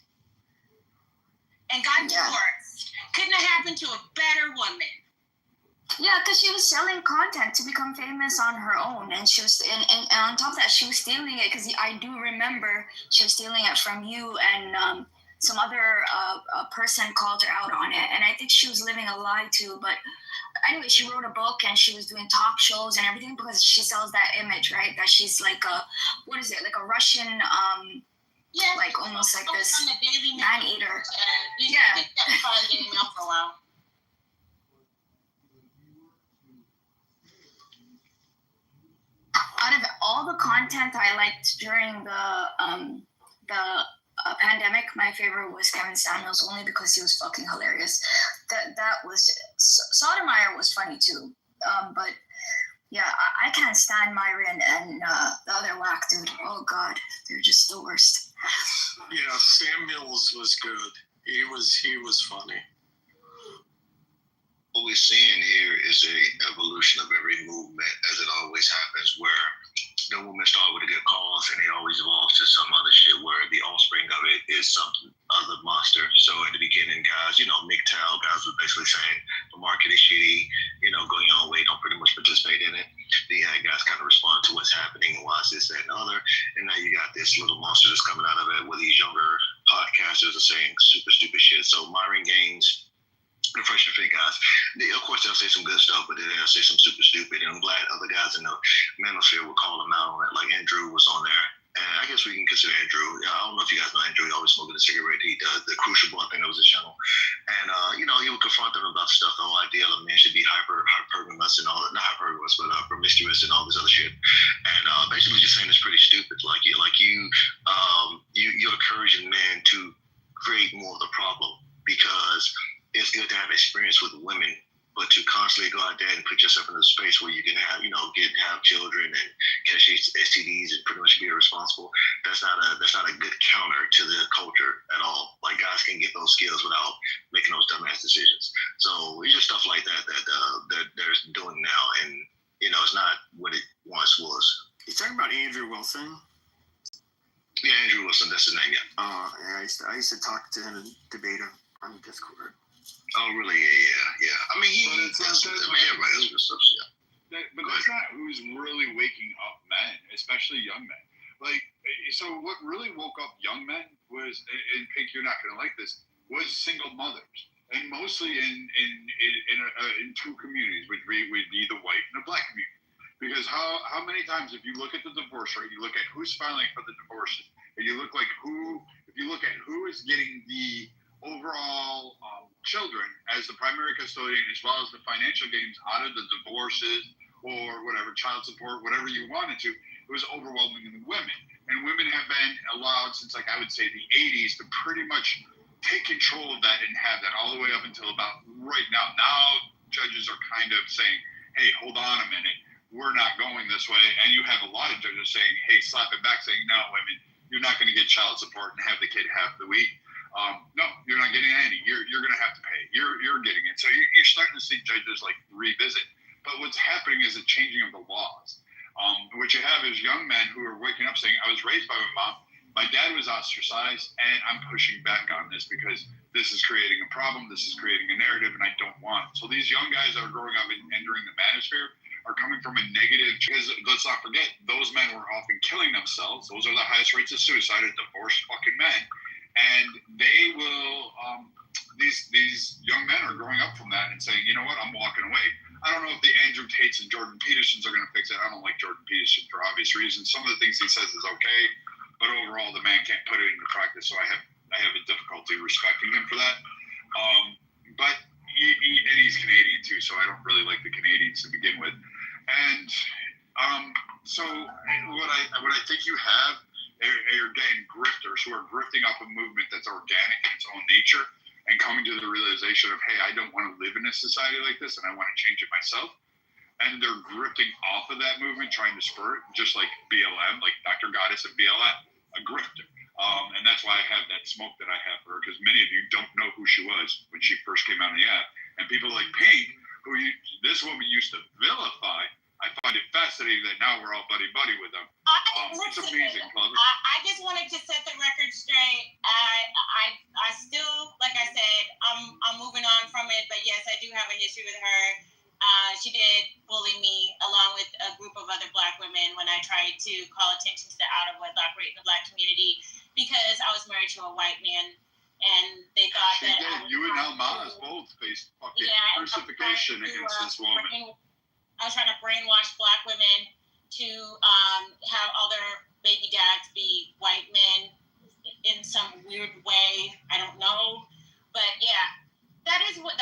and got divorced. Couldn't have happened to a better woman. Yeah, because she was selling content to become famous on her own, and she was, and on top of that, she was stealing it. Because I do remember she was stealing it from you, and some other person called her out on it, and I think she was living a lie too. But anyway, she wrote a book and she was doing talk shows and everything because she sells that image, right? That she's like a, what is it? Like a Russian, like almost like this man eater. Yeah. For a while. Out of all the content I liked during the pandemic, my favorite was Kevin Samuels, only because he was fucking hilarious. That was Sotomayor was funny too, but Yeah, I can't stand Myron and the other whack dude. Oh God, they're just the worst. Yeah, Sam Mills was good. He was funny. What we're seeing here is a evolution of every movement, as it always happens, where the movement start with a good cause and it always evolves to some other shit where the offspring of it is some other monster. So at the beginning, guys, MGTOW guys were basically saying the market is shitty, go your own way, don't pretty much participate in it. Then you had guys kind of respond to what's happening and why is this, that, and other. And now you got this little monster that's coming out of it where these younger podcasters are saying super stupid shit. So Myron Gaines, the Fresh and Fit guys, of course they'll say some good stuff, but they'll say some super stupid. And I'm glad other guys in the manosphere will call them out on it. Like Andrew was on there. And I guess we can consider Andrew. I don't know if you guys know Andrew. He always smoking a cigarette. He does the Crucible. I think that was his channel. And he would confront them about stuff. The whole idea of a man should be hypergamous and all that. Not hypergamous, but promiscuous and all this other shit. And basically just saying it's pretty stupid. You're encouraging men to create more of the problem because it's good to have experience with women, but to constantly go out there and put yourself in a space where you can have, have children and catch STDs and pretty much be irresponsible, that's not a good counter to the culture at all. Like, guys can get those skills without making those dumbass decisions. So it's just stuff like that they're doing now, and it's not what it once was. You talking about Andrew Wilson? Yeah, Andrew Wilson, that's his name. Yeah. Yeah, I used to talk to him and debate him on Discord. Oh, really? Yeah. I mean, everybody else with stuff, yeah. But that's not who's really waking up men, especially young men. So what really woke up young men was, and Pink, you're not going to like this, was single mothers, and mostly in two communities, which would be the white and the black community. Because how many times, if you look at the divorce rate, you look at who's filing for the divorces, and you look if you look at who is getting the overall children as the primary custodian, as well as the financial gains out of the divorces or whatever, child support, whatever you wanted to, it was overwhelmingly women. And women have been allowed since, I would say, the 80s to pretty much take control of that and have that all the way up until about right now. Now judges are kind of saying, hey, hold on a minute, we're not going this way. And you have a lot of judges saying, hey, slap it back, saying, no, women, you're not going to get child support and have the kid half the week. No, you're not getting any. You're going to have to pay. You're getting it. So you're starting to see judges revisit. But what's happening is a changing of the laws. What you have is young men who are waking up saying, I was raised by my mom. My dad was ostracized, and I'm pushing back on this because this is creating a problem. This is creating a narrative, and I don't want it. So these young guys that are growing up and entering the manosphere are coming from a negative, because let's not forget, those men were often killing themselves. Those are the highest rates of suicide, are divorced fucking men. And they will, these young men are growing up from that and saying, you know what, I'm walking away. I don't know if the Andrew Tates and Jordan Petersons are going to fix it. I don't like Jordan Peterson for obvious reasons. Some of the things he says is okay, but overall the man can't put it into practice. So I have a difficulty respecting him for that. But he's Canadian too, so I don't really like the Canadians to begin with. And so what I think you have are getting grifters who are grifting up a movement that's organic in its own nature and coming to the realization of, hey, I don't want to live in a society like this and I want to change it myself. And they're grifting off of that movement, trying to spur it, just like BLM, like Dr. Goddess of BLM, a grifter. And that's why I have that smoke that I have for her, because many of you don't know who she was when she first came out on the app. And people like Pink, this woman used to vilify, I find it fascinating that now we're all buddy-buddy with them. It's amazing, Clover. I just wanted to set the record straight. I still, like I said, I'm moving on from it, but yes, I do have a history with her. She did bully me along with a group of other Black women when I tried to call attention to the out-of-wedlock rate in the Black community because I was married to a white man. And they thought you and Almaz both faced fucking crucifixion against this woman. I was trying to brainwash Black women to have all their baby dads be white men in some weird way. I don't know, but yeah, that is what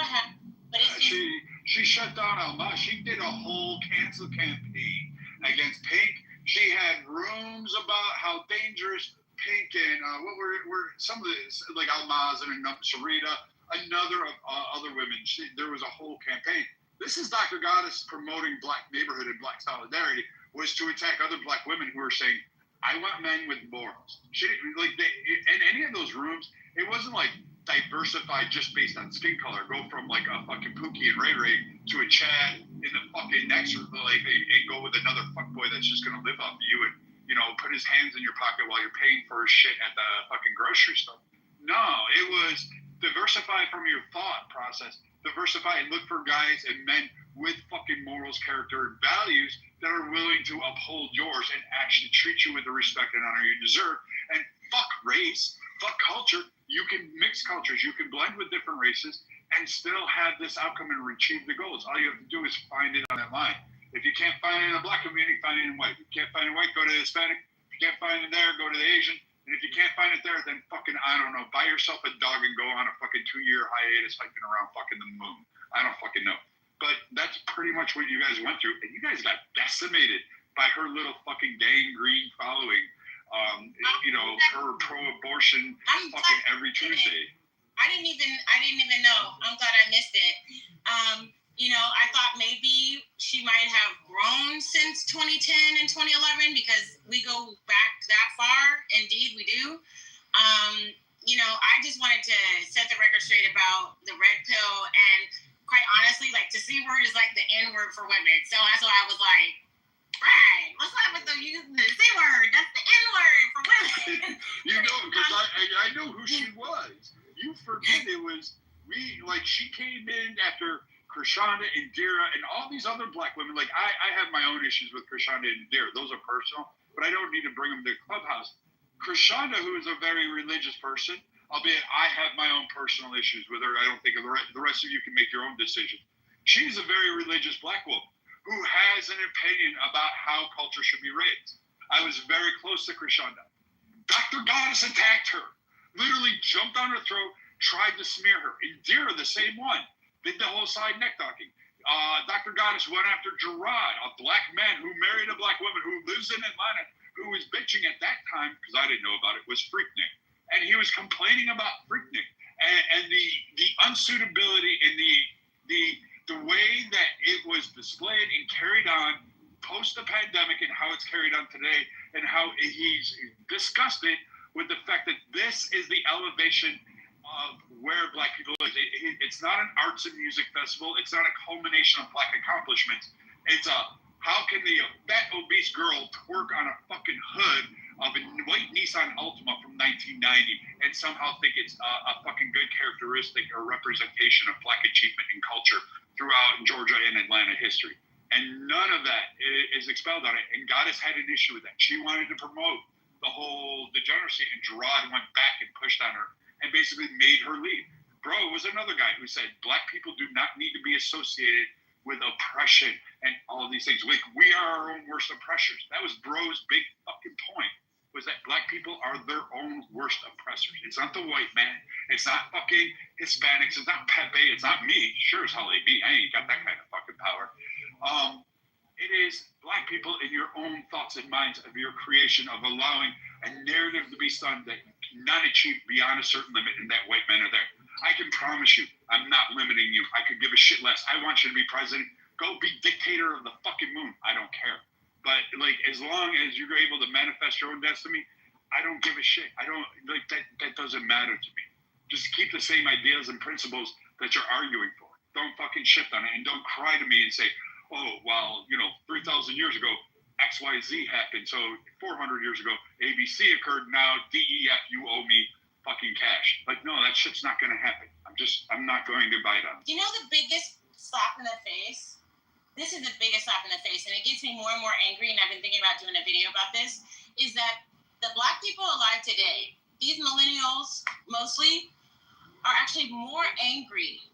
happened. But she shut down Alma. She did a whole cancel campaign against Pink. She had rooms about how dangerous Pink and what were some of the, like Almaz and Sarita, another of other women. There was a whole campaign. This is Dr. Goddess promoting black neighborhood and black solidarity, was to attack other black women who were saying, I want men with morals. She didn't, like, in any of those rooms, it wasn't like diversified just based on skin color. Go from like a fucking Pookie and Ray Ray to a Chad in the fucking next room, like, and go with another fuckboy that's just gonna live off you and, you know, put his hands in your pocket while you're paying for his shit at the fucking grocery store. No, it was diversify from your thought process. Diversify and look for guys and men with fucking morals, character, and values that are willing to uphold yours and actually treat you with the respect and honor you deserve. And fuck race, fuck culture. You can mix cultures. You can blend with different races and still have this outcome and achieve the goals. All you have to do is find it on that line. If you can't find it in the black community, find it in white. If you can't find it in white, go to the Hispanic. If you can't find it there, go to the Asian. And if you can't find it there, then fucking, I don't know, buy yourself a dog and go on a fucking 2-year hiatus hiking around fucking the moon. I don't fucking know. But that's pretty much what you guys went through. And you guys got decimated by her little fucking gangrene following. You know, her pro-abortion fucking every Tuesday. I didn't even know. I'm glad I missed it. You know, I thought maybe she might have grown since 2010 and 2011 because we go back that far. Indeed, we do. You know, I just wanted to set the record straight about the red pill, and quite honestly, like, the C word is like the N word for women. So that's why I was like, right, what's up with the using the C word? That's the N word for women. You know, because I know who she was. You forget it was she came in after Krishanda, Indira, and all these other black women. Like, I have my own issues with Krishanda and Indira. Those are personal, but I don't need to bring them to Clubhouse. Krishanda, who is a very religious person, albeit I have my own personal issues with her. I don't think the rest of you can make your own decision. She's a very religious black woman who has an opinion about how culture should be raised. I was very close to Krishanda. Dr. Goddess attacked her, literally jumped on her throat, tried to smear her. Indira, the same one, did the whole side neck talking. Dr. Goddess went after Gerard, a black man who married a black woman who lives in Atlanta, who was bitching at that time, because I didn't know about it, was Freaknik. And he was complaining about Freaknik and the unsuitability and the way that it was displayed and carried on post the pandemic and how it's carried on today, and how he's disgusted with the fact that this is the elevation of where black people is. It's not an arts and music festival. It's not a culmination of black accomplishments. It's how can the fat obese girl twerk on a fucking hood of a white Nissan Altima from 1990 and somehow think it's a fucking good characteristic or representation of black achievement and culture throughout Georgia and Atlanta history. And none of that is expelled on it. And Goddess had an issue with that. She wanted to promote the whole degeneracy, and Gerard went back and pushed on her and basically made her leave. Bro was another guy who said black people do not need to be associated with oppression and all of these things. Like, we are our own worst oppressors. That was Bro's big fucking point, was that black people are their own worst oppressors. It's not the white man. It's not fucking Hispanics. It's not Pepe. It's not me. Sure as hell they be. I ain't got that kind of fucking power. It is black people in your own thoughts and minds of your creation, of allowing a narrative to be spun that you cannot achieve beyond a certain limit, and that white men are there. I can promise you, I'm not limiting you. I could give a shit less. I want you to be president. Go be dictator of the fucking moon. I don't care. But, like, as long as you're able to manifest your own destiny, I don't give a shit. I don't, like, that doesn't matter to me. Just keep the same ideas and principles that you're arguing for. Don't fucking shift on it, and don't cry to me and say, oh, well, 3,000 years ago, XYZ happened. So 400 years ago, ABC occurred. Now DEF, you owe me fucking cash. Like, no, that shit's not going to happen. I'm not going to buy that. You know the biggest slap in the face? This is the biggest slap in the face, and it gets me more and more angry, and I've been thinking about doing a video about this, is that the black people alive today, these millennials mostly, are actually more angry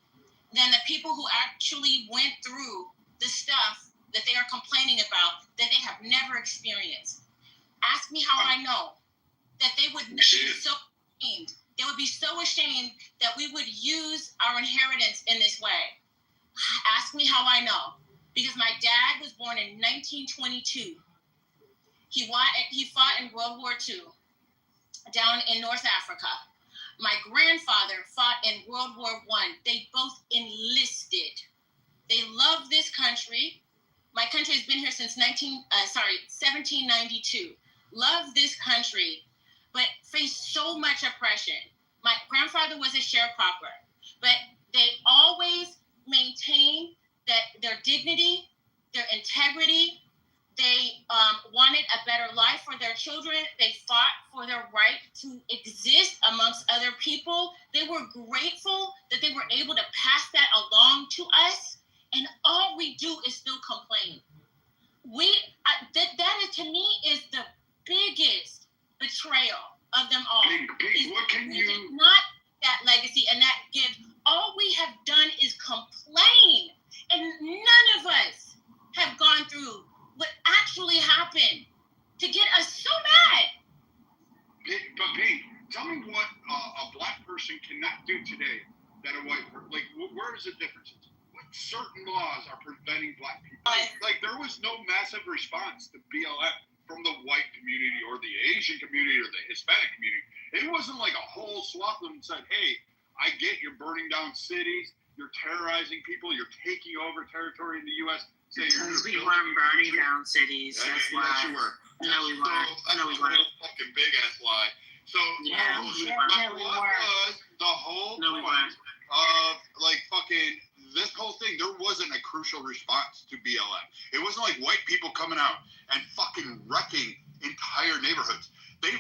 than the people who actually went through the stuff that they are complaining about that they have never experienced. Ask me how I know that they would be so ashamed. They would be so ashamed that we would use our inheritance in this way. Ask me how I know. Because my dad was born in 1922. He fought in World War II down in North Africa. My grandfather fought in World War I. They both enlisted. They love this country. My country has been here since 1792. Love this country, but face so much oppression. My grandfather was a sharecropper, but they always maintained that their dignity, their integrity. They wanted a better life for their children. They fought for their right to exist amongst other people. They were grateful that they were able to pass that along to us. And all we do is still complain. That is, to me, is the biggest betrayal of them all. What can you? Not that legacy and that gift. All we have done is complain, and none of us have gone through what actually happened to get us so mad. But Pete, tell me what a black person cannot do today that a white person, like, where is the difference? What certain laws are preventing black people? Like, there was no massive response to BLM from the white community or the Asian community or the Hispanic community. It wasn't like a whole swath of them said, hey, I get you're burning down cities, you're terrorizing people, you're taking over territory in the U.S. Because we weren't burning down cities. That's why. Yes, you were. No, we weren't. No, we weren't. Fucking big ass lie. So, Yeah, what was the whole point of, like, fucking this whole thing? There wasn't a crucial response to BLM. It wasn't like white people coming out and fucking wrecking entire neighborhoods.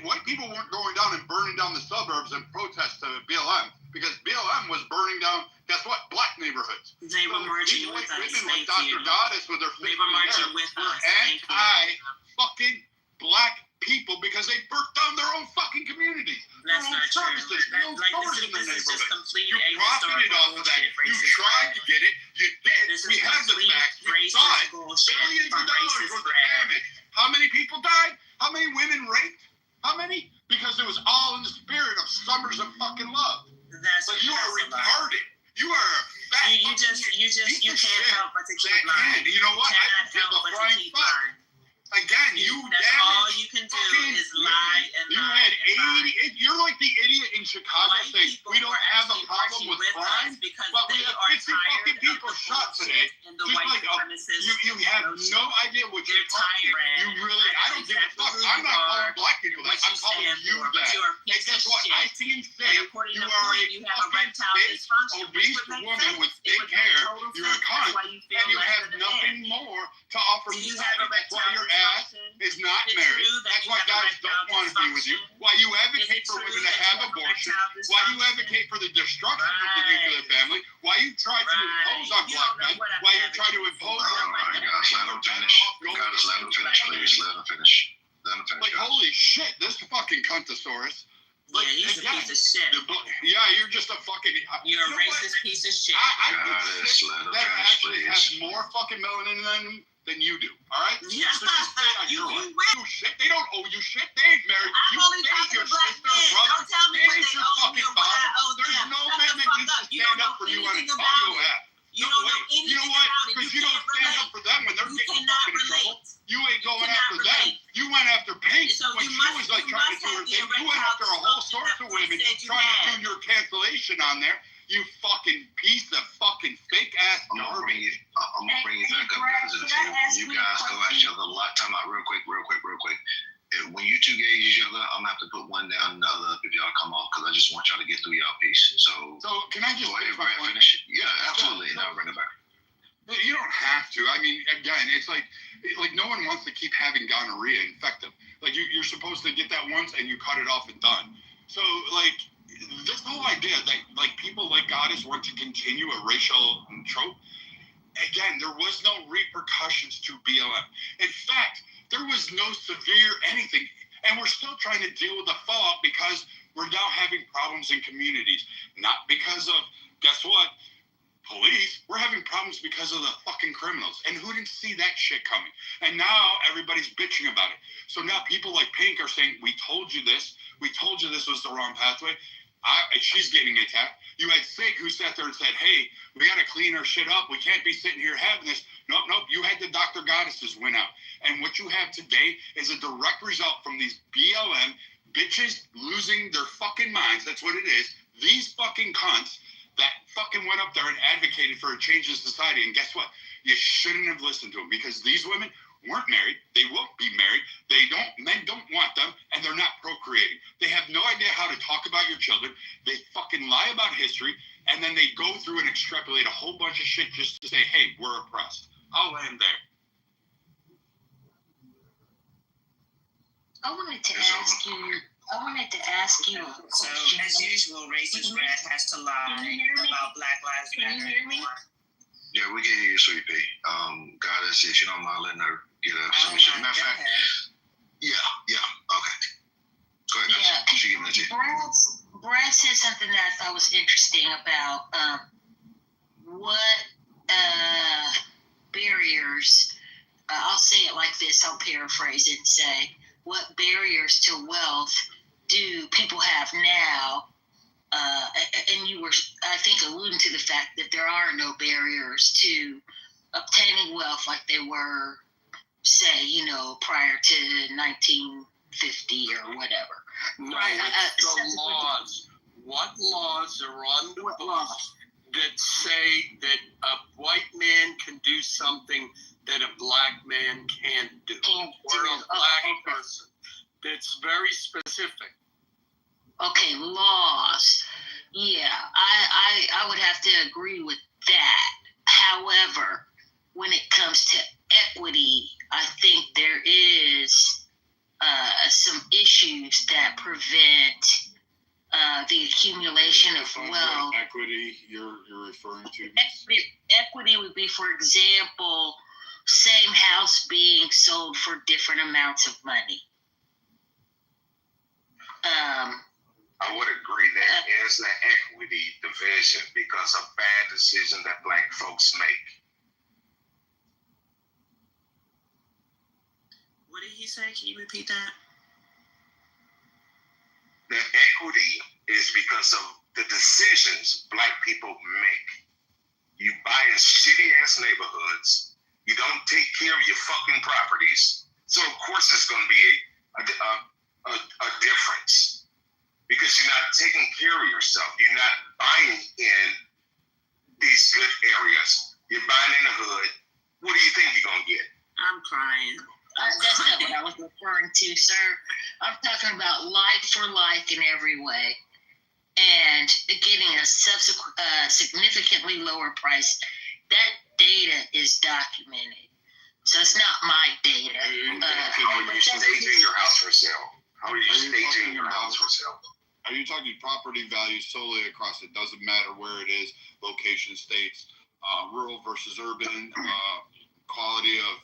White people weren't going down and burning down the suburbs and protest to BLM because BLM was burning down, guess what, black neighborhoods. They were marching with us. Like Dr. Goddess with their They were marching with us. Anti-fucking black people because they burnt down their own fucking communities. That's not true. This is just complete profited off of that. You tried to get it. You did. We have the facts. We saw it. Billions of dollars worth of damage. How many people died? How many women raped? How many? Because it was all in the spirit of summers of fucking love. But you are retarded. You are a fat. You can't help but to keep lying. You know what? I can't help but to keep lying. Again, that's all you can do is lie and lie. You're like the idiot in Chicago saying we don't have a problem with crime, but we have 50 fucking people shot today. Just like you have no idea what you're talking about. You really, I don't give a fuck. I'm not calling black people that. I'm calling you that. And guess what? I see and say you are a fucking big, obese woman with big hair. You're a cunt, and you have nothing more to offer me. That's why you're is not married. That's why guys don't want to be with you. Why you advocate for women to have abortion. Why you advocate for the destruction of the nuclear family. Why you try to impose on black men. Why you try to impose on black men. Let him finish. Let him finish, please. Let him finish. Like, holy shit, this fucking cuntosaurus. Like, yeah, he's a piece of shit. Yeah, you're just a fucking... You're a racist piece of shit. I that actually has more fucking melanin than you do, all right? Yeah. You shit. They don't owe you shit. They ain't married. I'm only talking to black men. Don't tell me what they owe me or what I owe them. There's no man that needs to stand up for you on a audio app. You don't know anything about it. Because you don't stand up for them when they're getting fucking in trouble. You ain't going after them. You went after Pink when she was like trying to do her thing. You went after a whole sorts of women trying to do your cancellation on there. You fucking piece of fucking fake ass garbage. I'm gonna bring you back up because you guys go at each other a lot. Time out real quick. When you two gauge each other, I'm gonna have to put one down and the other up if y'all come off because I just want y'all to get through y'all piece. So can I just finish it? Yeah, absolutely. Now bring it back. You don't have to. I mean, again, it's like no one wants to keep having gonorrhea infect them. Like you're supposed to get that once and you cut it off and done. So like this whole idea that like people like Goddess want to continue a racial trope. Again, there was no repercussions to BLM. In fact, there was no severe anything, and we're still trying to deal with the fallout because we're now having problems in communities. Not because of, guess what, police. We're having problems because of the fucking criminals. And who didn't see that shit coming? And now everybody's bitching about it. So now people like Pink are saying, we told you this. We told you this was the wrong pathway. She's getting attacked. You had Sig who sat there and said, hey, we got to clean our shit up. We can't be sitting here having this. Nope. You had the Dr. Goddesses win out. And what you have today is a direct result from these BLM bitches losing their fucking minds. That's what it is. These fucking cunts that fucking went up there and advocated for a change in society. And guess what? You shouldn't have listened to them, because these women weren't married. They won't be married. Men don't want them, and they're not procreating. They have no idea how to talk about your children. They fucking lie about history, and then they go through and extrapolate a whole bunch of shit just to say, hey, we're oppressed. I'll land there. I wanted to ask you. So, as usual, racist rat has to lie about Black Lives Matter anymore. Yeah, we can hear you, Sweet Pea. Goddess, if you don't mind letting her get a submission. Matter of fact, yeah, okay. Go ahead, Yeah, she giving it to you. Brad said something that I thought was interesting about what barriers. I'll say it like this. I'll paraphrase it and say, what barriers to wealth do people have now? And you were, I think, alluding to the fact that there are no barriers to obtaining wealth like they were, say, prior to 1950 or whatever. No, Right, it's the laws. What laws are on the books that say that a white man can do something that a black man can't do? Or a black person. That's very specific. Okay, laws. Yeah, I would have to agree with that. However, when it comes to equity, I think there is some issues that prevent the accumulation of wealth. Equity you're referring to? Equity would be, for example, same house being sold for different amounts of money. I would agree that is an equity division because of bad decisions that black folks make. What did he say? Can you repeat that? The equity is because of the decisions black people make. You buy in shitty ass neighborhoods. You don't take care of your fucking properties. So of course there's going to be a difference. Because you're not taking care of yourself. You're not buying in these good areas. You're buying in the hood. What do you think you're going to get? I'm crying. That's not what I was referring to, sir. I'm talking about like for like in every way. And getting a significantly lower price. That data is documented. So it's not my data. How are you staging your house for sale? How are you staging your house for sale? Are you talking property values solely across? It doesn't matter where it is, location, states, rural versus urban, quality of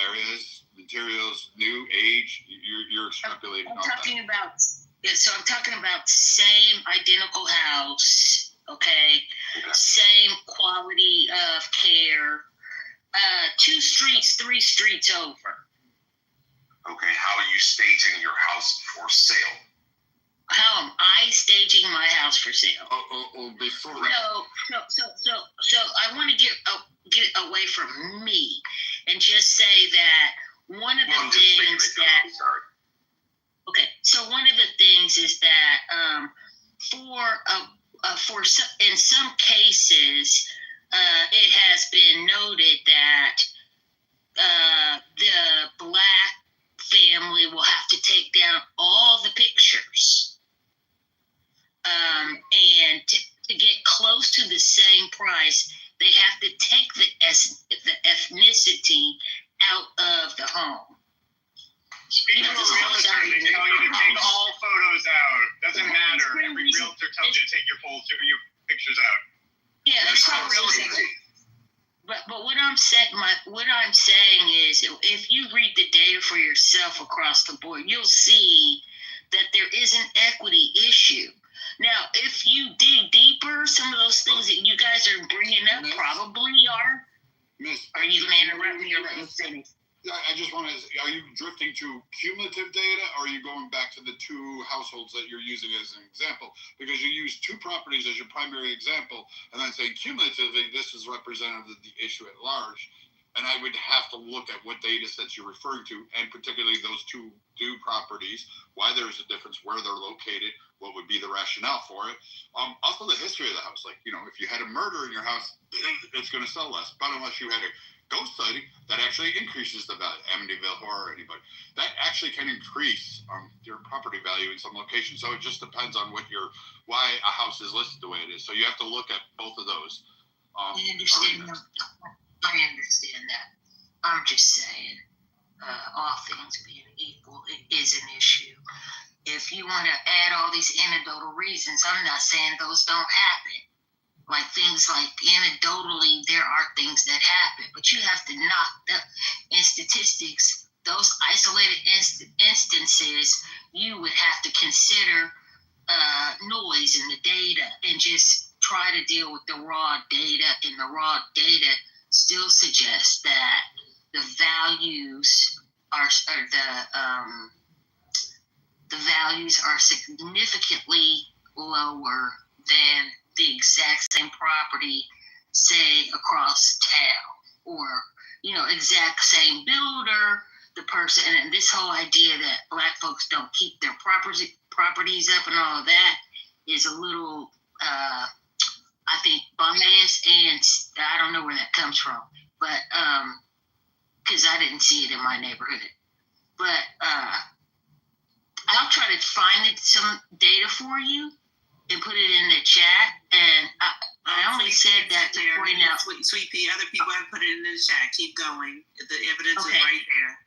areas, materials, new age. You're extrapolating. I'm talking about. So I'm talking about same identical house. Okay, same quality of care. 2 streets, 3 streets over. Okay, how are you staging your house for sale? How am I staging my house for sale? Before. So I want to get it away from me and just say that one of the things that. Okay, so one of the things is that in some cases, it has been noted that the black family will have to take down all the pictures. And to get close to the same price, they have to take the ethnicity out of the home. Speak to a realtor, they tell you to take all photos out. Doesn't matter. Every realtor tells you to take your pictures out. Yeah, that's not real estate. But what I'm saying is, if you read the data for yourself across the board, you'll see that there is an equity issue. Now, if you dig deeper, some of those things that you guys are bringing up probably are. Are you going to interrupt me or let me finish? I just want to. Are you drifting to cumulative data, or are you going back to the 2 households that you're using as an example? Because you use 2 properties as your primary example, and then saying cumulatively, this is representative of the issue at large. and I would have to look at what data sets you're referring to, and particularly those two properties, why there's a difference, where they're located, what would be the rationale for it. Also the history of the house. Like, you know, if you had a murder in your house, it's going to sell less. But unless you had a ghost sighting, that actually increases the value. Amityville Horror, anybody. That actually can increase your property value in some locations. So it just depends on why a house is listed the way it is. So you have to look at both of those. I understand that. I'm just saying, all things being equal, it is an issue. If you want to add all these anecdotal reasons, I'm not saying those don't happen. Like things like anecdotally, there are things that happen, but you have to knock them in statistics. Those isolated instances, you would have to consider noise in the data and just try to deal with the raw data. And the raw data still suggests that the values are significantly lower than the exact same property, say across town, or exact same builder, the person. And this whole idea that Black folks don't keep their properties up and all of that is a little, I think, biased, and I don't know where that comes from, but because I didn't see it in my neighborhood. But I'll try to find some data for you and put it in the chat. And I only said that to point out. Sweet Pea, other people have put it in the chat. Keep going. The evidence is right there.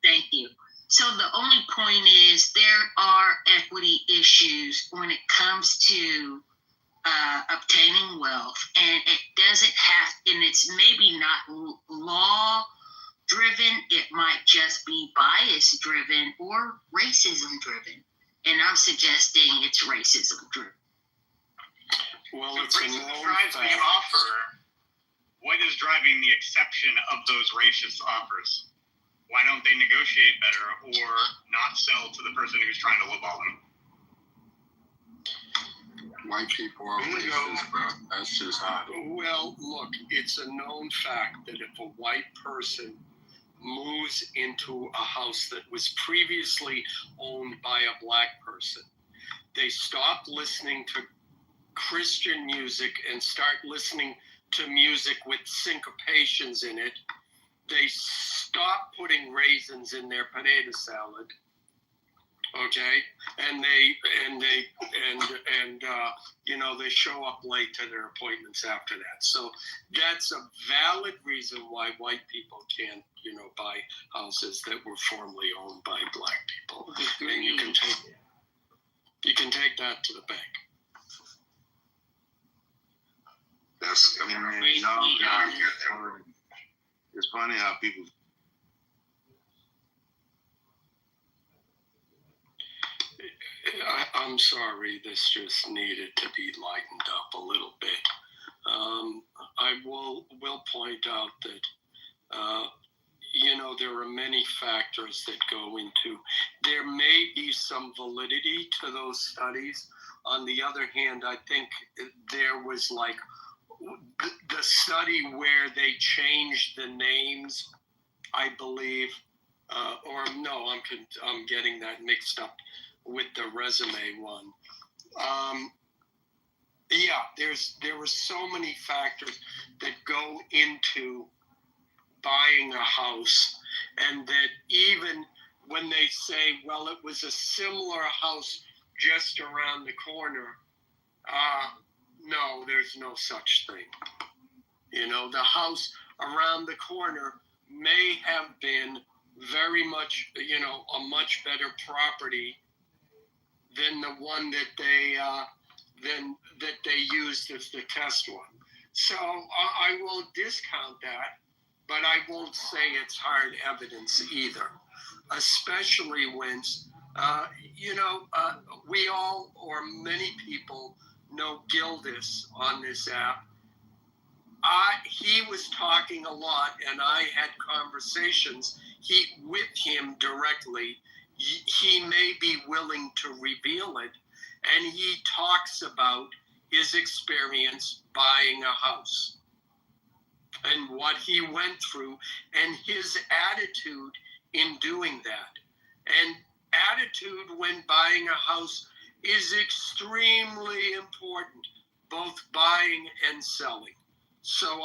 Thank you. So the only point is there are equity issues when it comes to obtaining wealth, and it doesn't have, and it's maybe not law driven, it might just be bias driven or racism driven. And I'm suggesting it's racism driven. Well, so it's racism drives the offer. What is driving the exception of those racist offers? Why don't they negotiate better or not sell to the person who's trying to lowball them? White people are racist, bro. That's just hot. Well, look, it's a known fact that if a white person moves into a house that was previously owned by a Black person, they stop listening to Christian music and start listening to music with syncopations in it. They stop putting raisins in their potato salad. Okay, and they show up late to their appointments after that. So that's a valid reason why white people can't, buy houses that were formerly owned by Black people. And you can take that to the bank. That's, it's funny how people. I'm sorry, this just needed to be lightened up a little bit. I will point out that, there are many factors that go into. There may be some validity to those studies. On the other hand, I think there was the study where they changed the names, I believe, I'm getting that mixed up with the resume one. There were so many factors that go into buying a house, and that even when they say, well, it was a similar house just around the corner, no, there's no such thing. The house around the corner may have been very much, a much better property than the one that they used as the test one. So I will discount that, but I won't say it's hard evidence either, especially when, we all, or many people, know Gildas on this app. He was talking a lot, and I had conversations with him directly. He may be willing to reveal it, and he talks about his experience buying a house. and what he went through and his attitude in doing that. And attitude when buying a house is extremely important, both buying and selling. So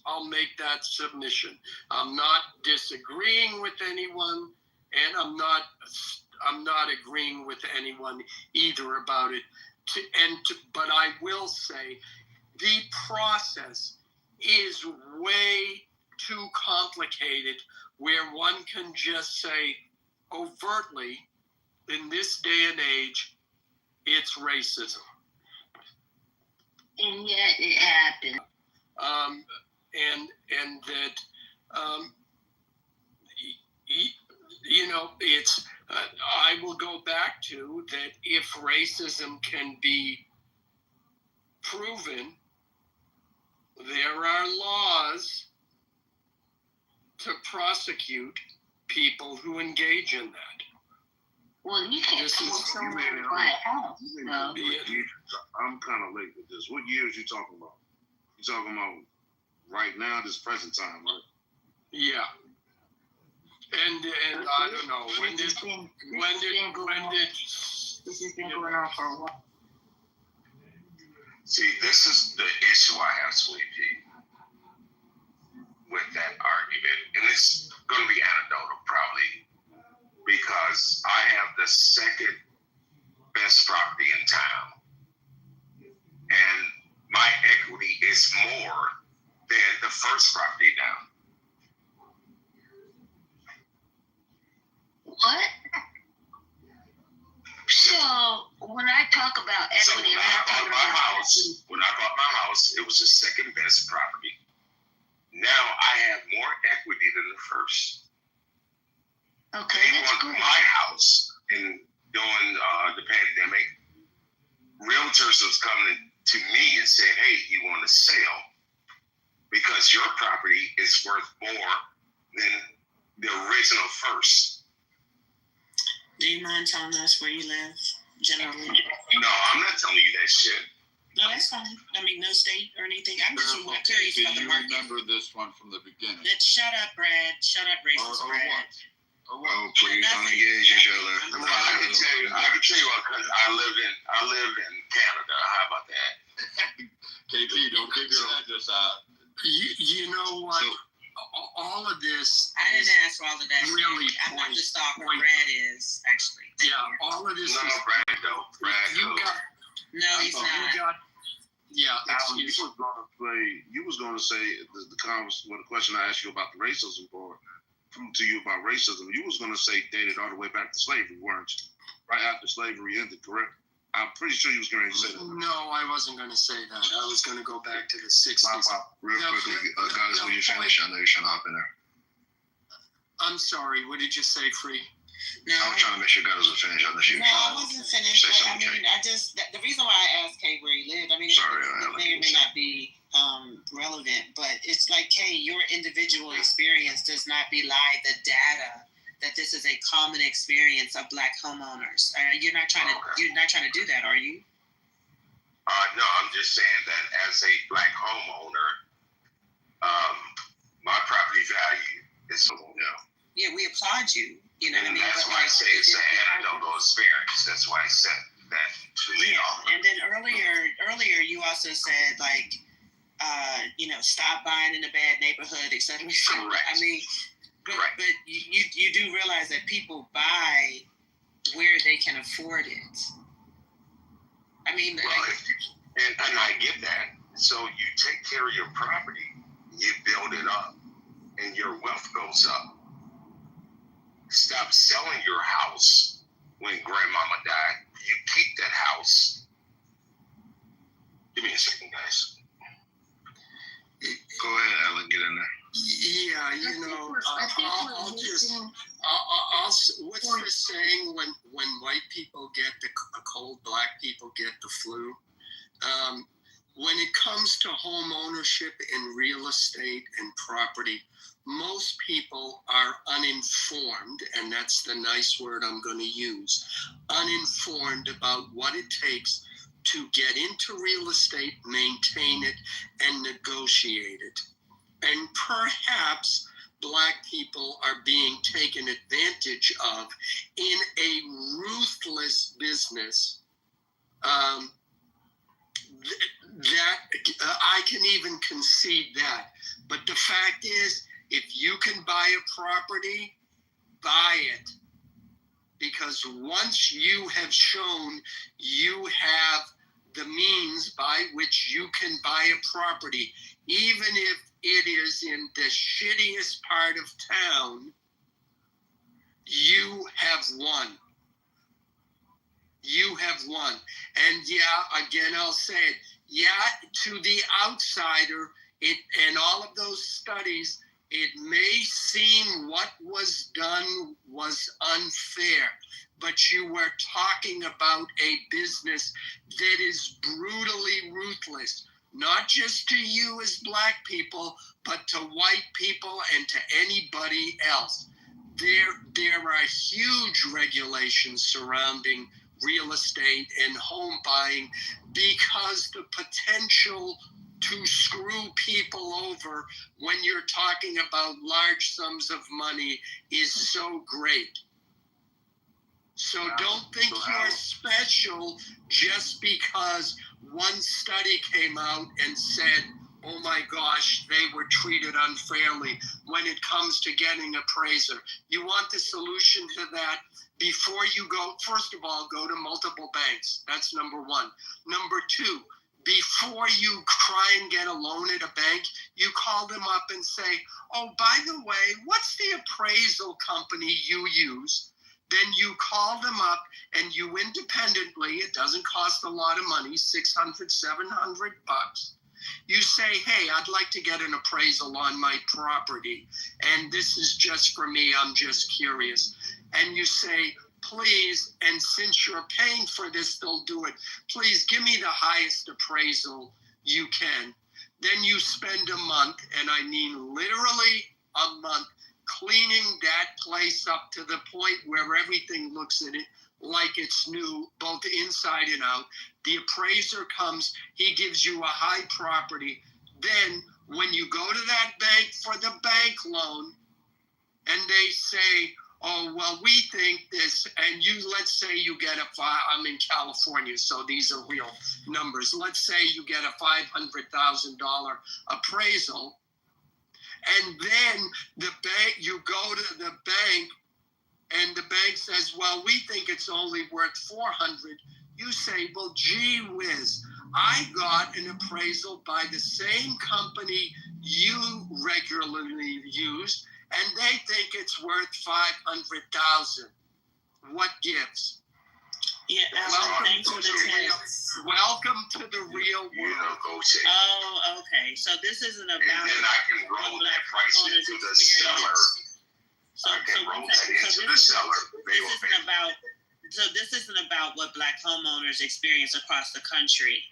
I'll make that submission. I'm not disagreeing with anyone, and I'm not agreeing with anyone either about it. But I will say the process is way too complicated where one can just say overtly, in this day and age, it's racism. And yet it happened. And that, you know, it's, I will go back to that if racism can be proven, there are laws to prosecute people who engage in that. Well, you can't force someone to buy a house. No. I'm kind of late with this. What years you talking about? You talking about right now, this present time, right? Yeah. And I don't know when did this has been going on for a while. See, this is the issue I have, Sweet Pea, with that argument, and it's going to be anecdotal probably, because I have the second best property in town, and my equity is more than the first property down. What? So when I talk about equity, when I bought my house, it was the second best property. Now I have more equity than the first. Okay, they that's want good. my house, and during the pandemic, realtors was coming to me and saying, "Hey, you want to sell because your property is worth more than the original first." Do you mind telling us where you live, generally? No, I'm not telling you that shit. No, that's fine. I mean, no state or anything. I'm just curious about the market. Remember this one from the beginning. Shut up, Brad. Shut up, racist Brad. Oh, please don't engage each other. I can tell you what, because I live in Canada. How about that? KP, don't give your address out. You know what? All of this. I didn't ask for all of that. Really, I'm not the stalker. Brad is actually. All of this. No, Brad though. No, he's not. Alan, you was gonna say the question I asked you about the racism part, to you about racism, you was gonna say dated all the way back to slavery, weren't you? Right after slavery ended, correct? I'm pretty sure you was going to say that. No, I wasn't going to say that. I was going to go back to the 60s. Real quickly, guys, when you finish, I know you're trying to hop in there. I'm sorry, what did you say, Free? No, I was trying to make sure guys was finished. I know she was I wasn't finished. The reason why I asked Kay where he lived, I mean, it may or may not be relevant, but it's like, Kay, your individual experience does not belie the data that this is a common experience of Black homeowners. You're not trying to do that, are you? No, I'm just saying that as a Black homeowner, my property value is Yeah, we applaud you. You know what I mean? That's why I say it's an anecdotal experience. That's why I said that to y'all. And then earlier you also said stop buying in a bad neighborhood, et cetera. Correct. I mean, but you do realize that people buy where they can afford it. I mean, and I get that. So you take care of your property, you build it up, and your wealth goes up. Stop selling your house when grandmama died. You keep that house. Give me a second, guys. Go ahead, Alan, get in there. Yeah, what's the saying when white people get a cold, Black people get the flu? When it comes to home ownership and real estate and property, most people are uninformed, and that's the nice word I'm going to use, uninformed about what it takes to get into real estate, maintain it, and negotiate it. And perhaps Black people are being taken advantage of in a ruthless business that I can even concede that. But the fact is, if you can buy a property, buy it. Because once you have shown you have the means by which you can buy a property, even if it is in the shittiest part of town, you have won. You have won. And yeah, again, I'll say it. Yeah, to the outsider, and all of those studies, it may seem what was done was unfair, but you were talking about a business that is brutally ruthless, not just to you as Black people, but to white people and to anybody else. There are huge regulations surrounding real estate and home buying because the potential to screw people over when you're talking about large sums of money is so great. So don't think you're special just because one study came out and said, oh my gosh, they were treated unfairly when it comes to getting appraiser. You want the solution to that? Before you go, first of all, go to multiple banks. That's number one. Number two, before you try and get a loan at a bank, you call them up and say, oh, by the way, what's the appraisal company you use? Then you call them up and you independently, it doesn't cost a lot of money, $600, $700. You say, hey, I'd like to get an appraisal on my property, and this is just for me, I'm just curious. And you say, please, and since you're paying for this, they'll do it. Please give me the highest appraisal you can. Then you spend a month, and I mean literally a month, cleaning that place up to the point where everything looks at it like it's new, both inside and out. The appraiser comes, he gives you a high property. Then when you go to that bank for the bank loan, and they say, oh, well, we think this, and let's say you get I'm in California, so these are real numbers. Let's say you get a $500,000 appraisal, and then you go to the bank, and the bank says, well, we think it's only worth $400,000. You say, well, gee whiz, I got an appraisal by the same company you regularly use, and they think it's worth $500,000. What gives? Yeah, welcome to the real world. Oh, okay. So this isn't about. And then I can roll that price into the seller. This isn't about what Black homeowners experience across the country.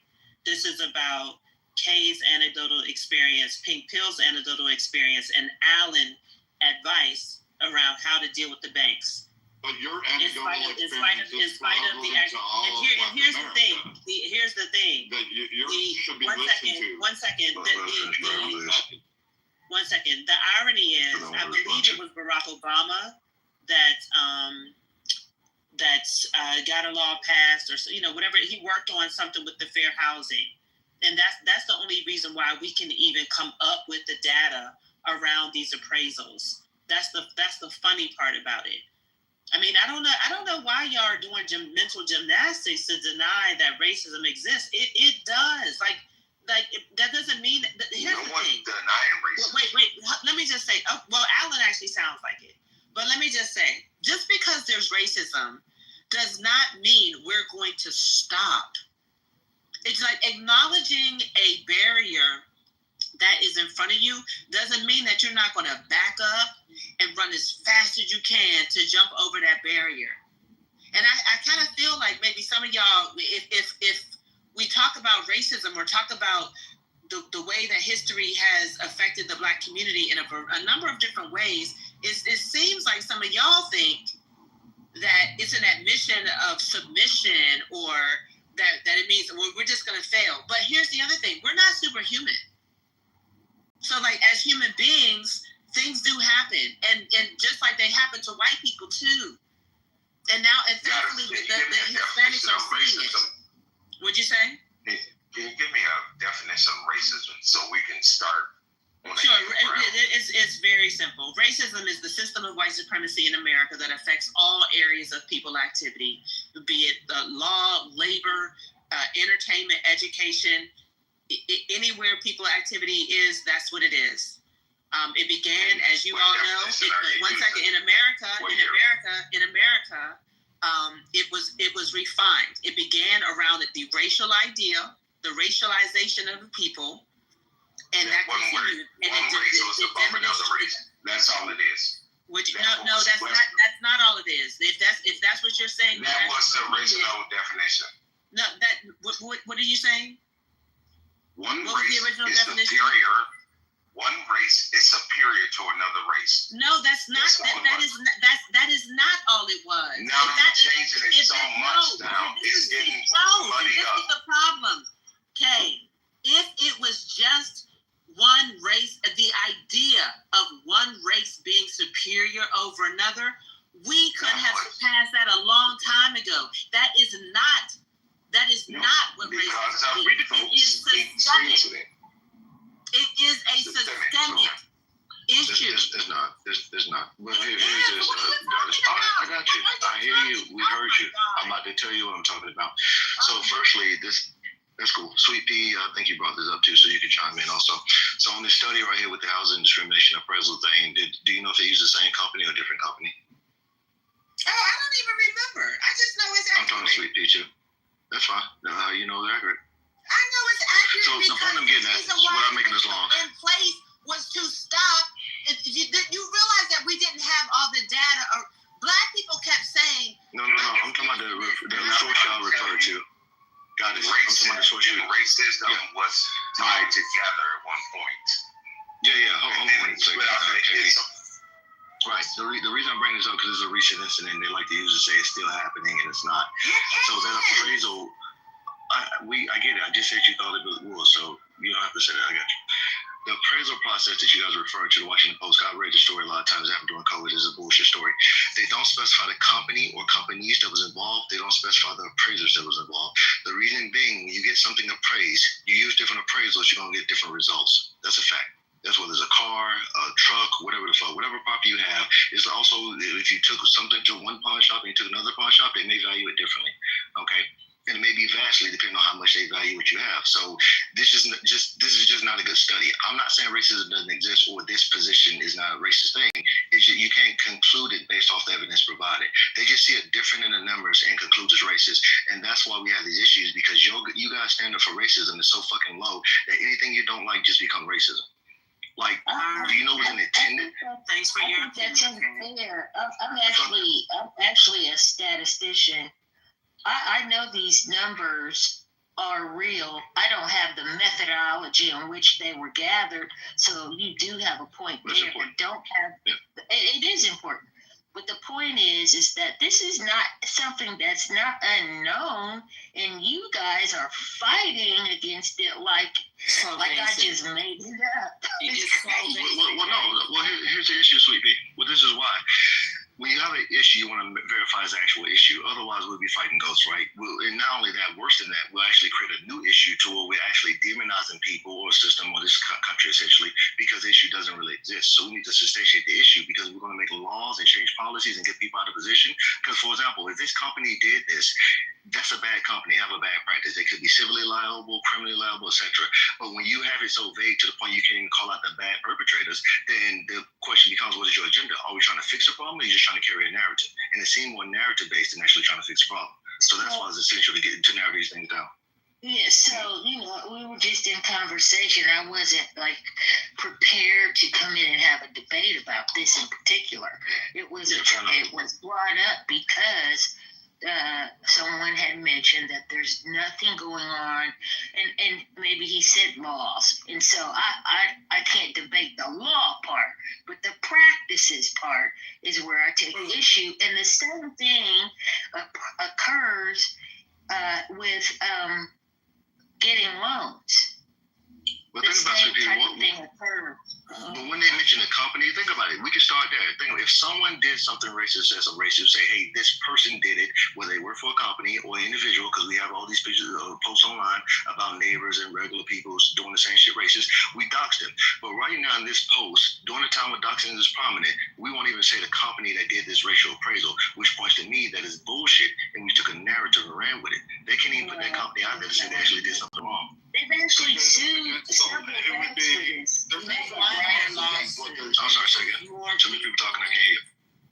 This is about Kay's anecdotal experience, Pink Pill's anecdotal experience, and Alan advice around how to deal with the banks. But your anecdotal experience is and here's the thing. Here's the thing. That you should be listened to. One second. One second. The irony is, I believe it was Barack Obama that got a law passed, or whatever. He worked on something with the fair housing, and that's the only reason why we can even come up with the data around these appraisals. That's the funny part about it. I mean, I don't know why y'all are doing mental gymnastics to deny that racism exists. It does. Like that doesn't mean that. Here's the thing. Denying racism. Wait. Let me just say. Alan actually sounds like it. But let me just say, just because there's racism does not mean we're going to stop. It's like acknowledging a barrier that is in front of you doesn't mean that you're not going to back up and run as fast as you can to jump over that barrier. And I kind of feel like maybe some of y'all, if we talk about racism or talk about the way that history has affected the Black community in a number of different ways, it seems like some of y'all think that it's an admission of submission, or that it means we're just going to fail. But here's the other thing. We're not superhuman. So, like, as human beings, things do happen, and just like they happen to white people too. And now, and thankfully, the Hispanics are seeing it. What'd you say? Can you give me a definition of racism so we can start? Sure, it's very simple. Racism is the system of white supremacy in America that affects all areas of people activity, be it law, labor, entertainment, education, anywhere people activity is, that's what it is. It began, as you all know, in America, it was refined. It began around the racial idea, the racialization of the people, and that continued. That's all it is. No, that's not all it is. If that's what you're saying, that was the original definition. No, what are you saying? One race is superior. One race is superior to another race. No, that's not. That is not all it was. Now you're changing it so much now. It's getting muddied up. This is the problem. Okay, if it was just one race, the idea of one race being superior over another, we could have surpassed that a long time ago. That is not what racism is. It is systemic. It is a systemic issue. There's not. Well, here's this. I got you. I hear you. We heard you. I'm about to tell you what I'm talking about. So, firstly, that's cool. Sweet Pea, I think you brought this up too, so you can chime in also. So, on this study right here with the housing discrimination appraisal thing, do you know if they use the same company or a different company? Oh, I don't even remember. I just know it's accurate. I'm talking Sweet Pea too. That's fine. That's how you know they're accurate. I know it's accurate. So the point I'm getting at, without making this long, in place was to stop. You realize that we didn't have all the data. Or Black people kept saying. No. I'm talking about the source y'all referred to. Got it. I'm talking about the source. Racism was tied together at one point. Yeah. Hold on a second. Right. The reason I'm bringing this up because it's a recent incident. They like to usually say it's still happening and it's not. So that appraisal. I get it. I just said you thought it was, so you don't have to say that. I got you. The appraisal process that you guys are referring to, the Washington Post, I read the story a lot of times after during COVID. This is a bullshit story. They don't specify the company or companies that was involved. They don't specify the appraisers that was involved. The reason being, when you get something appraised, you use different appraisals, you're going to get different results. That's a fact. That's whether it's a car, a truck, whatever the fuck, whatever property you have. Is also, if you took something to one pawn shop and you took another pawn shop, they may value it differently. Okay? And it may be vastly depending on how much they value what you have. So this is just not a good study. I'm not saying racism doesn't exist or this position is not a racist thing. You can't conclude it based off the evidence provided. They just see it different in the numbers and conclude it's racist. And that's why we have these issues, because you guys' standard for racism is so fucking low that anything you don't like just becomes racism. Like, do you know what's intended? Thanks for your opinion. That's unfair. I'm actually a statistician. I know these numbers are real. I don't have the methodology on which they were gathered, so you do have a point there. It is important. But the point is that this is not something that's not unknown, and you guys are fighting against it like I just made it up. Here's the issue, Sweet Pea. Well, this is why. When you have an issue, you want to verify it's an actual issue. Otherwise, we'll be fighting ghosts, right? And not only that, worse than that, we'll actually create a new issue to where we're actually demonizing people or a system or this country, essentially, because the issue doesn't really exist. So we need to substantiate the issue because we're going to make laws and change policies and get people out of position. Because, for example, if this company did this, that's a bad company, have a bad practice. They could be civilly liable, criminally liable, etc. But when you have it so vague to the point you can't even call out the bad perpetrators, then the question becomes, what is your agenda? Are we trying to fix a problem, or are you just trying to carry a narrative? And it seems more narrative-based than actually trying to fix a problem. So that's why it's essential to narrow these things down. Yeah, so, we were just in conversation. I wasn't, prepared to come in and have a debate about this in particular. It was brought up because someone had mentioned that there's nothing going on, and maybe he said laws, and so I can't debate the law part, but the practices part is where I take issue. And the same thing occurs with getting loans. The same type of thing occur. But when they mention a company, think about it. We can start there. Think of if someone did something racist as a racist, say, hey, this person did it, whether they work for a company or an individual, because we have all these pictures posts online about neighbors and regular people doing the same shit racist. We doxed them. But right now in this post, during the time when doxing is prominent, we won't even say the company that did this racial appraisal, which points to me that is bullshit, and we took a narrative and ran with it. They can't even put that company out there to say they actually did something wrong. They've actually sued several banks for this. I'm sorry, say again. Too many people talking, I can't hear.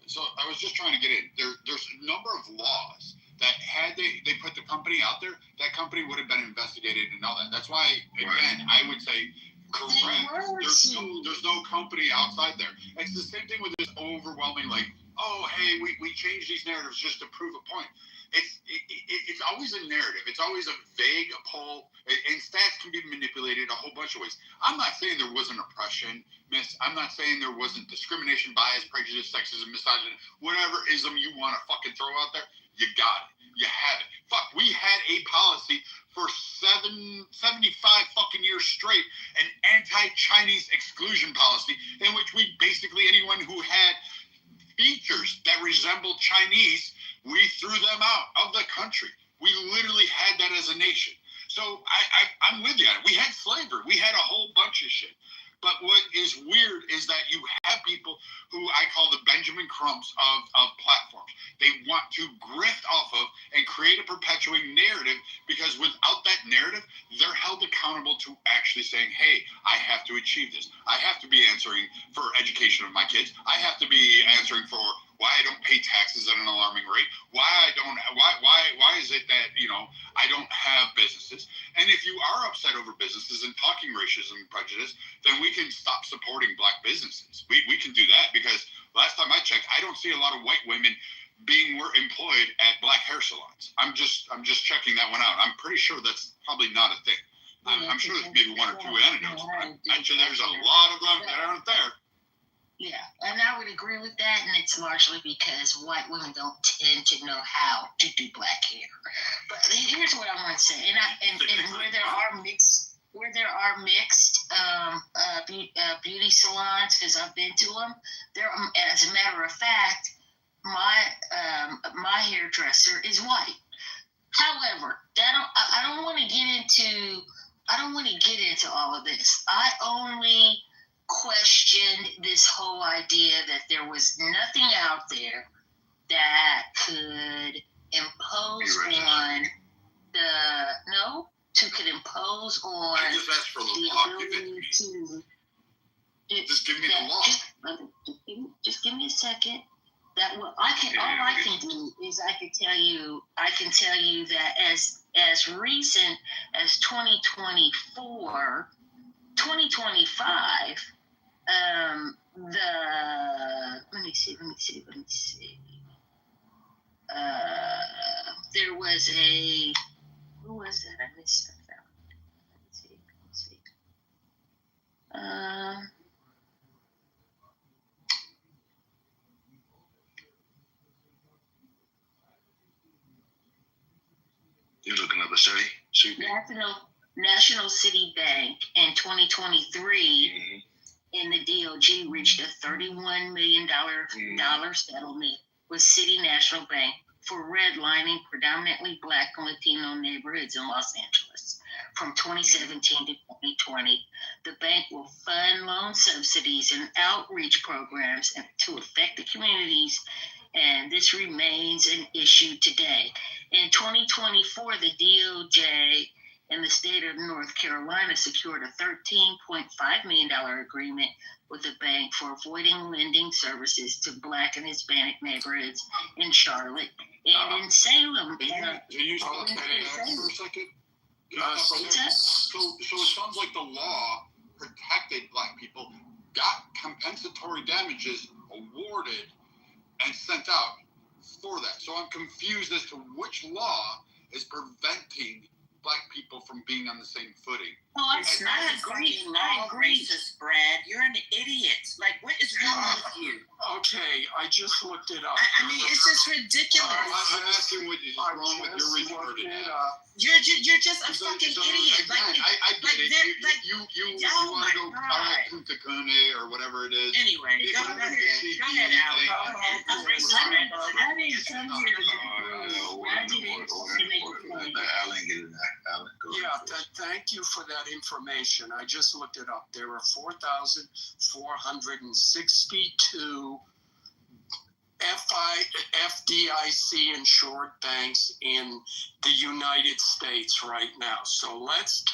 So I was just trying to get in. There's a number of laws that had they put the company out there, that company would have been investigated and all that. That's why, again, I would say correct. There's no company outside there. It's the same thing with this overwhelming, like, oh, hey, we changed these narratives just to prove a point. It's always a narrative. It's always a vague poll, and stats can be manipulated a whole bunch of ways. I'm not saying there wasn't oppression, miss. I'm not saying there wasn't discrimination, bias, prejudice, sexism, misogyny, whatever ism you want to fucking throw out there. You got it. You have it. Fuck, we had a policy for 75 fucking years straight, an anti-Chinese exclusion policy, in which we basically, anyone who had features that resembled Chinese, we threw them out of the country. We literally had that as a nation. So I'm with you. We had slavery. We had a whole bunch of shit. But what is weird is that you have people who I call the Benjamin Crumps of platforms. They want to grift off of and create a perpetuating narrative, because without that narrative, they're held accountable to actually saying, hey, I have to achieve this. I have to be answering for education of my kids. I have to be answering for why I don't pay taxes at an alarming rate. Why is it that, I don't have businesses? And if you are upset over businesses and talking racism and prejudice, then we can stop supporting black businesses. We can do that, because last time I checked, I don't see a lot of white women being employed at black hair salons. I'm just checking that one out. I'm pretty sure that's probably not a thing. I'm sure there's maybe one or two anecdotes, but I'm sure there's a lot of them that aren't there. Yeah, and I would agree with that, and it's largely because white women don't tend to know how to do black hair. But here's what I want to say, and where there are mixed beauty salons, because I've been to them, there, as a matter of fact, my hairdresser is white. However, I don't want to get into all of this. I only questioned this whole idea that there was nothing out there that could impose on I just asked for the law. Give it to me. Just give me the law. Just give me a second. All I can do is I can tell you that as recent as 2024, 2025, let me see. There was who was that? I missed that. Let's see. You're looking up a study? National City Bank in 2023 in the DOJ reached a $31 million settlement with City National Bank for redlining predominantly Black and Latino neighborhoods in Los Angeles from 2017 to 2020. The bank will fund loan subsidies and outreach programs to affect the communities, and this remains an issue today. In 2024, the DOJ and the state of North Carolina secured a $13.5 million agreement with the bank for avoiding lending services to Black and Hispanic neighborhoods in Charlotte and in Salem. Can you stop that for a second? So it sounds like the law protected Black people, got compensatory damages awarded and sent out for that. So I'm confused as to which law is preventing black people from being on the same footing. Oh, it's not racist, Brad. You're an idiot. Like, what is wrong with you? Okay, I just looked it up. I mean, it's just ridiculous. I'm asking what is wrong with your retarded ass. You're just a fucking idiot. Again, I get it. You want to go call it Punta Cana or whatever it is. Anyway, go ahead. Go ahead, Alan. I didn't come here Yeah, thank you for that information. I just looked it up. There are 4,462 FDIC insured banks in the United States right now. So let's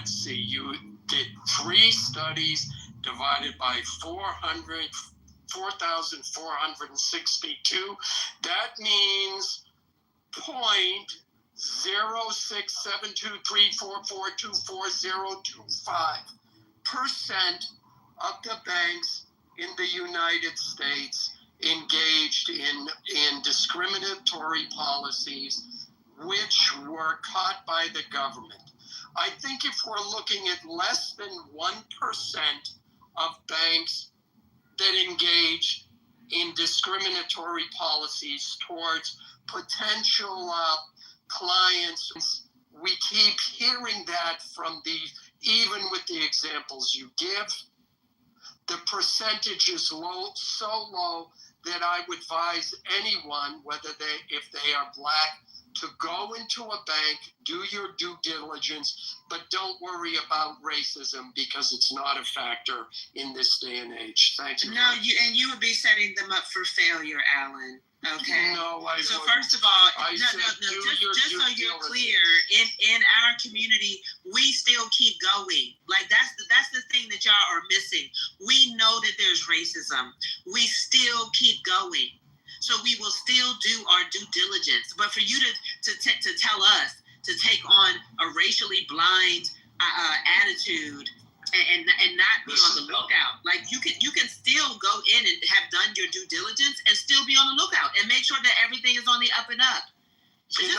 see, you did 3 studies divided by 4,462. That means 0.067234424025% of the banks in the United States engaged in discriminatory policies which were caught by the government. I think if we're looking at less than 1% of banks that engage in discriminatory policies towards potential clients, we keep hearing that from even with the examples you give. The percentage is low, so low that I would advise anyone, if they are black, to go into a bank, do your due diligence, but don't worry about racism because it's not a factor in this day and age. Thank you. No, you would be setting them up for failure, Alan. Okay. No, I So wouldn't. first of all, Just so you're clear, in our community, we still keep going. Like that's the thing that y'all are missing. We know that there's racism. We still keep going. So we will still do our due diligence. But for you to tell us to take on a racially blind attitude and not be on the lookout, like you can still go in and have done your due diligence and still be on the lookout and make sure that everything is on the up and up. Just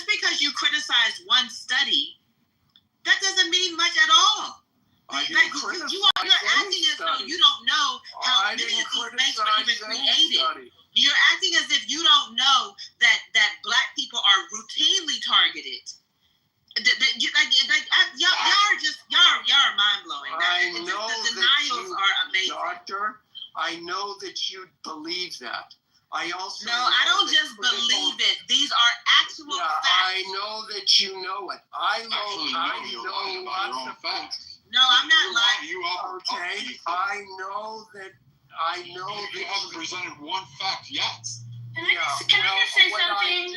because you criticize one study, that doesn't mean much at all. You're acting as though you don't know how many of these banks were even created. You're acting as if you don't know that black people are routinely targeted. Y'all are mind blowing. I know the denials are amazing. Doctor, I know that you believe that. I also I don't just believe it. These are actual facts. I know that you know it. I know lots of facts. No, I'm not lying. Okay, I know that. You haven't presented one fact yet. Can I just say something?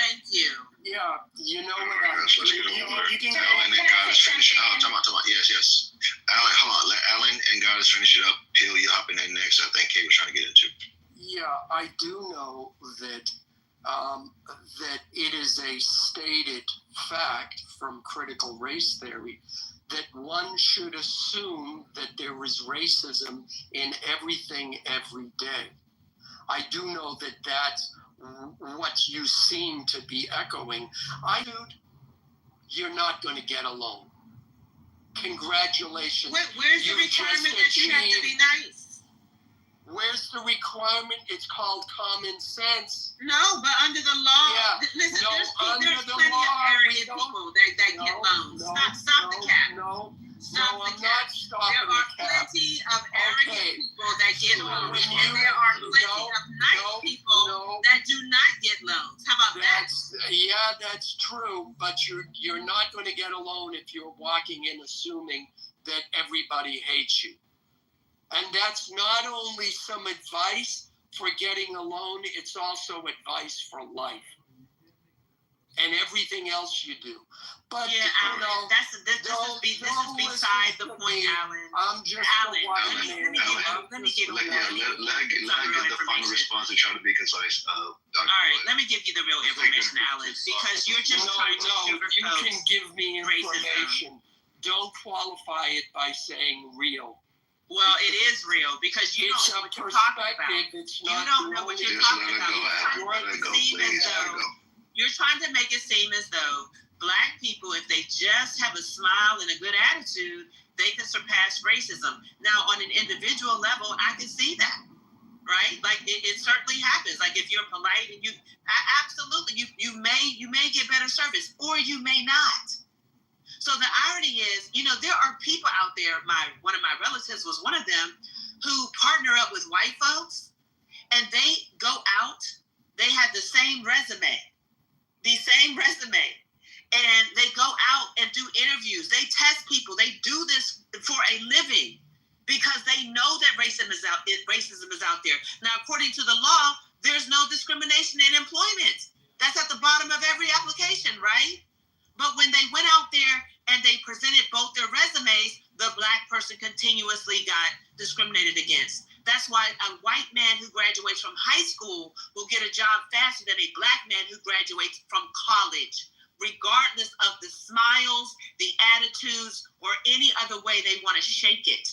Thank you. Yeah, you know what I do. You can Alan and Goddess finish it up. Yes. Alan, hold on. Let Alan and Goddess finish it up. Peel, you hop in that next. I think Kate was trying to get into. Yeah, I do know that that it is a stated fact from critical race theory that one should assume that there is racism in everything every day. I do know that that's what you seem to be echoing. You're not going to get along. Congratulations. Where's the requirement that you have to be nice? Where's the requirement? It's called common sense. No, but under the law, listen, there's plenty of arrogant people that get loans. Stop the cap. Stop the cap. There are plenty of arrogant people that get loans, and there are plenty of nice people that do not get loans. How about that? Yeah, that's true, but you're not going to get a loan if you're walking in assuming that everybody hates you. And that's not only some advice for getting a loan, it's also advice for life and everything else you do. But this is beside the point, Alan. I'm just Let me give you the final response and try to be concise. All right, let me give you the real information, Alan, because you're just trying to sugarcoat. You can give me information. Don't qualify it by saying real. Well, it is real because you don't know what you're talking about. You don't know what you're talking about. You're trying to make it seem as though Black people, if they just have a smile and a good attitude, they can surpass racism. Now, on an individual level, I can see that, right? Like it certainly happens. Like if you're polite and absolutely, you may get better service, or you may not. So the irony is, there are people out there. One of my relatives was one of them, who partner up with white folks, and they go out. They have the same resume, and they go out and do interviews. They test people. They do this for a living because they know that racism is out there. Now, according to the law, there's no discrimination in employment. That's at the bottom of every application, right? But when they went out there and they presented both their resumes, the Black person continuously got discriminated against. That's why a white man who graduates from high school will get a job faster than a Black man who graduates from college, regardless of the smiles, the attitudes, or any other way they want to shake it.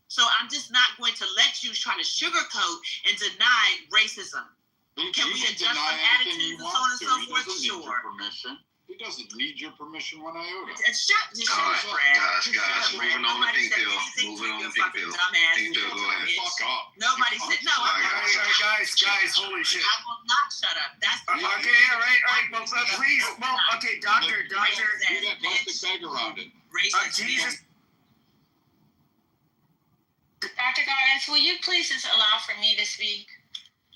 So I'm just not going to let you try to sugarcoat and deny racism. Can we adjust some attitudes and so on and so forth? Sure. He doesn't need your permission one iota. Shut up, Brad. Guys, moving on to Pink Pill. Pink Pill, go ahead. Fuck off. Nobody said no. Guys, holy shit. I will not shut up. That's the okay. All right. Well, please. Well, okay, doctor. Do that plastic bag around it. Jesus. Dr. Goddess, will you please just allow for me to speak?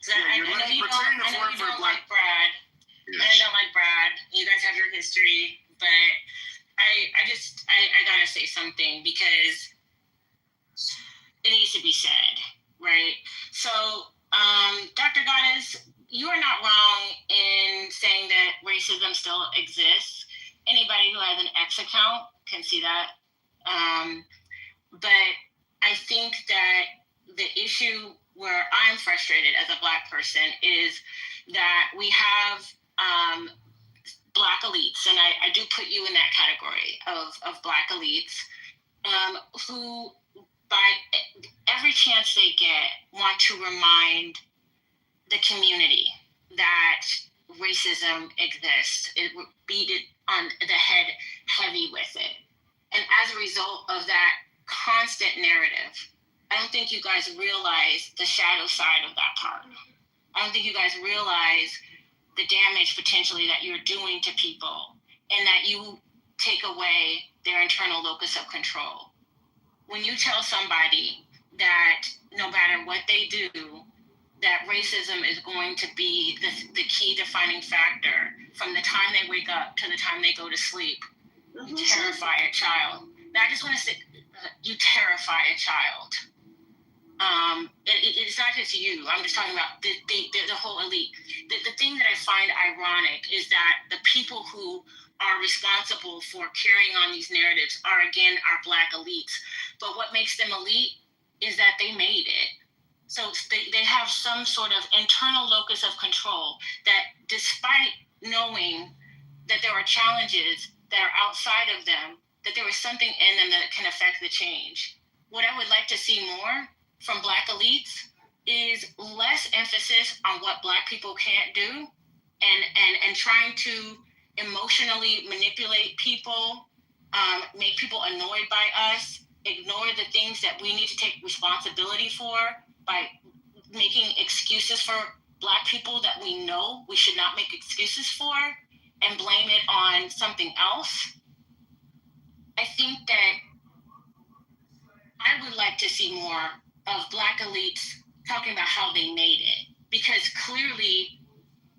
I know you don't like Brad. Yes. I don't like Brad. You guys have your history, but I gotta say something because it needs to be said, right? So, Dr. Goddess, you are not wrong in saying that racism still exists. Anybody who has an X account can see that. But I think that the issue where I'm frustrated as a Black person is that we have Black elites, and I do put you in that category of Black elites, who by every chance they get want to remind the community that racism exists. It would beat it on the head heavy with it. And as a result of that constant narrative, I don't think you guys realize the shadow side of that part. I don't think you guys realize the damage potentially that you're doing to people, and that you take away their internal locus of control. When you tell somebody that no matter what they do, that racism is going to be the key defining factor from the time they wake up to the time they go to sleep, you terrify a child. Now, I just want to say, you terrify a child. It's not just you. I'm just talking about the whole elite. The thing that I find ironic is that the people who are responsible for carrying on these narratives are, again, our Black elites. But what makes them elite is that they made it. So they have some sort of internal locus of control that, despite knowing that there are challenges that are outside of them, that there is something in them that can affect the change. What I would like to see more from Black elites is less emphasis on what Black people can't do and trying to emotionally manipulate people, make people annoyed by us, ignore the things that we need to take responsibility for by making excuses for Black people that we know we should not make excuses for and blame it on something else. I think that I would like to see more of Black elites talking about how they made it, because clearly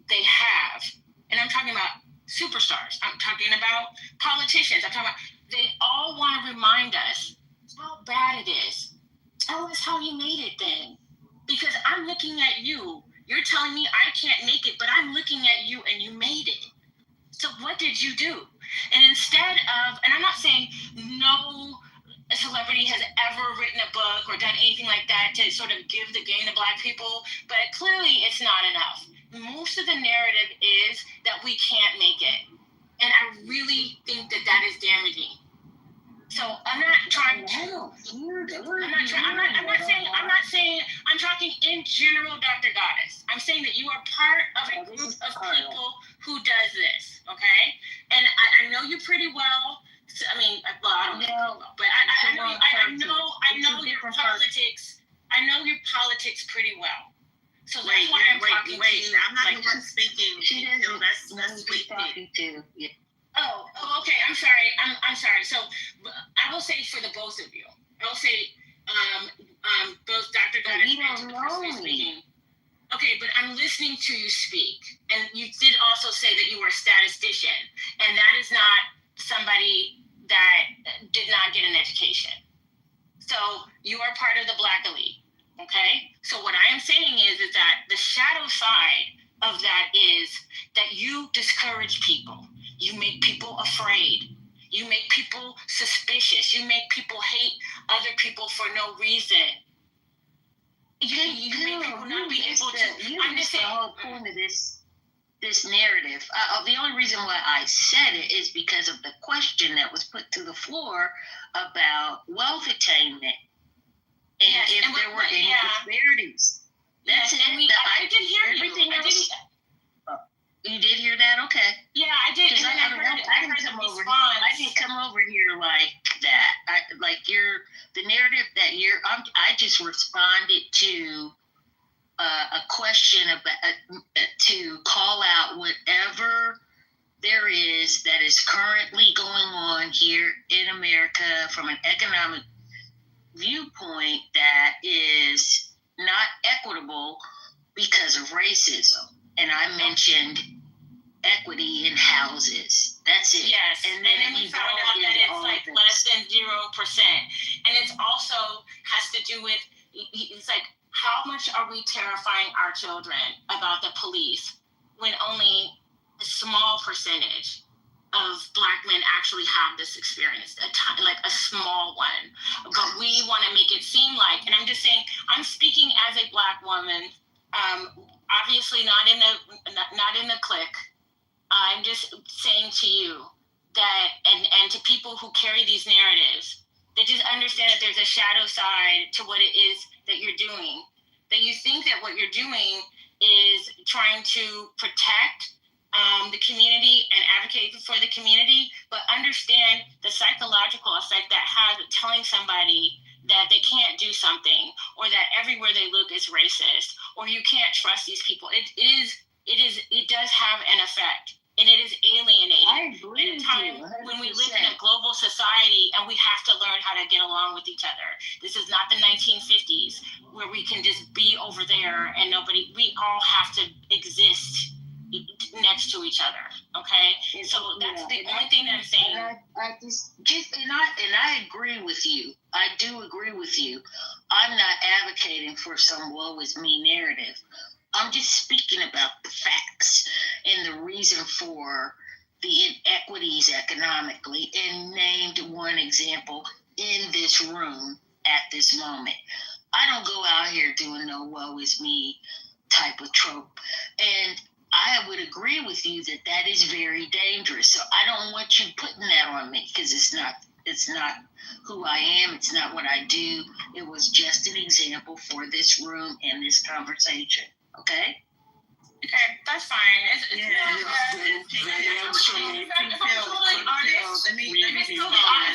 they have. And I'm talking about superstars. I'm talking about politicians. I'm talking about, they all want to remind us how bad it is. Tell us how you made it then. Because I'm looking at you. You're telling me I can't make it, but I'm looking at you and you made it. So what did you do? And instead of, and I'm not saying no celebrity has ever written a book or done anything like that to sort of give the game to Black people, but clearly it's not enough. Most of the narrative is that we can't make it. And I really think that that is damaging. So I'm not trying to. I'm not saying. I'm talking in general, Dr. Goddess. I'm saying that you are part of a group of people who does this. Okay, and I know you pretty well. So, I mean, well, I don't know, but I know your politics. I know your politics pretty well. So that's why I'm talking to you. I'm not like the one speaking. She doesn't. That's what talking to. Yeah. Oh, okay. I'm sorry. I'm sorry. So I will say for the both of you. I will say both Dr. Goddess and Congressman speaking. Okay, but I'm listening to you speak, and you did also say that you were a statistician, and that is not somebody that did not get an education. So you are part of the Black elite. Okay. So what I am saying is that the shadow side of that is that you discourage people. You make people afraid. You make people suspicious. You make people hate other people for no reason. You make people not be able to. You missed the whole point of this narrative. The only reason why I said it is because of the question that was put to the floor about wealth attainment and if there were any disparities. That's it. I did hear everything you. Else. You did hear that? Okay. Yeah, I did. And I didn't come over here like that. The narrative that I just responded to a question about to call out whatever there is that is currently going on here in America from an economic viewpoint that is not equitable because of racism. And I mentioned equity in houses. That's it. Yes, and then we found out that it's like less than 0%. And it's also has to do with, it's like, how much are we terrifying our children about the police when only a small percentage of Black men actually have this experience, like a small one. But we want to make it seem like, and I'm just saying, I'm speaking as a Black woman, obviously not in the clique. I'm just saying to you that, and to people who carry these narratives, that just understand that there's a shadow side to what it is that you're doing. That you think that what you're doing is trying to protect the community and advocate for the community, but understand the psychological effect that has telling somebody that they can't do something, or that everywhere they look is racist, or you can't trust these people. It does have an effect, and it is alienating. I agree at a time when we live in a global society and we have to learn how to get along with each other. This is not the 1950s where we can just be over there and we all have to exist next to each other. Okay, so that's the only thing that I'm saying. And I agree with you. I do agree with you. I'm not advocating for some woe is me narrative. I'm just speaking about the facts and the reason for the inequities economically, and named one example in this room at this moment. I don't go out here doing no woe is me type of trope. And I would agree with you that that is very dangerous. So I don't want you putting that on me, because it's not who I am. It's not what I do. It was just an example for this room and this conversation. Okay? Okay, that's fine. If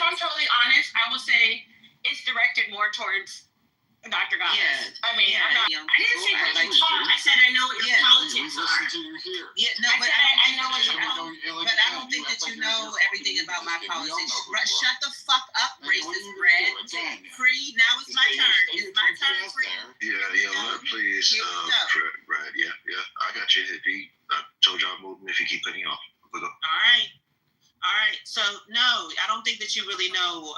I'm totally honest, I will say it's directed more towards Dr. Goddess. Yeah. I mean, I didn't say what you taught. I said I know what your politics are. Yeah, no, but I know what you know. But I don't think that you know everything about my politics. Shut the fuck up, racist Brad. Free, now it's my turn. It's my turn, Free. Yeah, please, Brad. Yeah, I got you. I told y'all moving if you keep cutting off. All right. So no, I don't think that you really know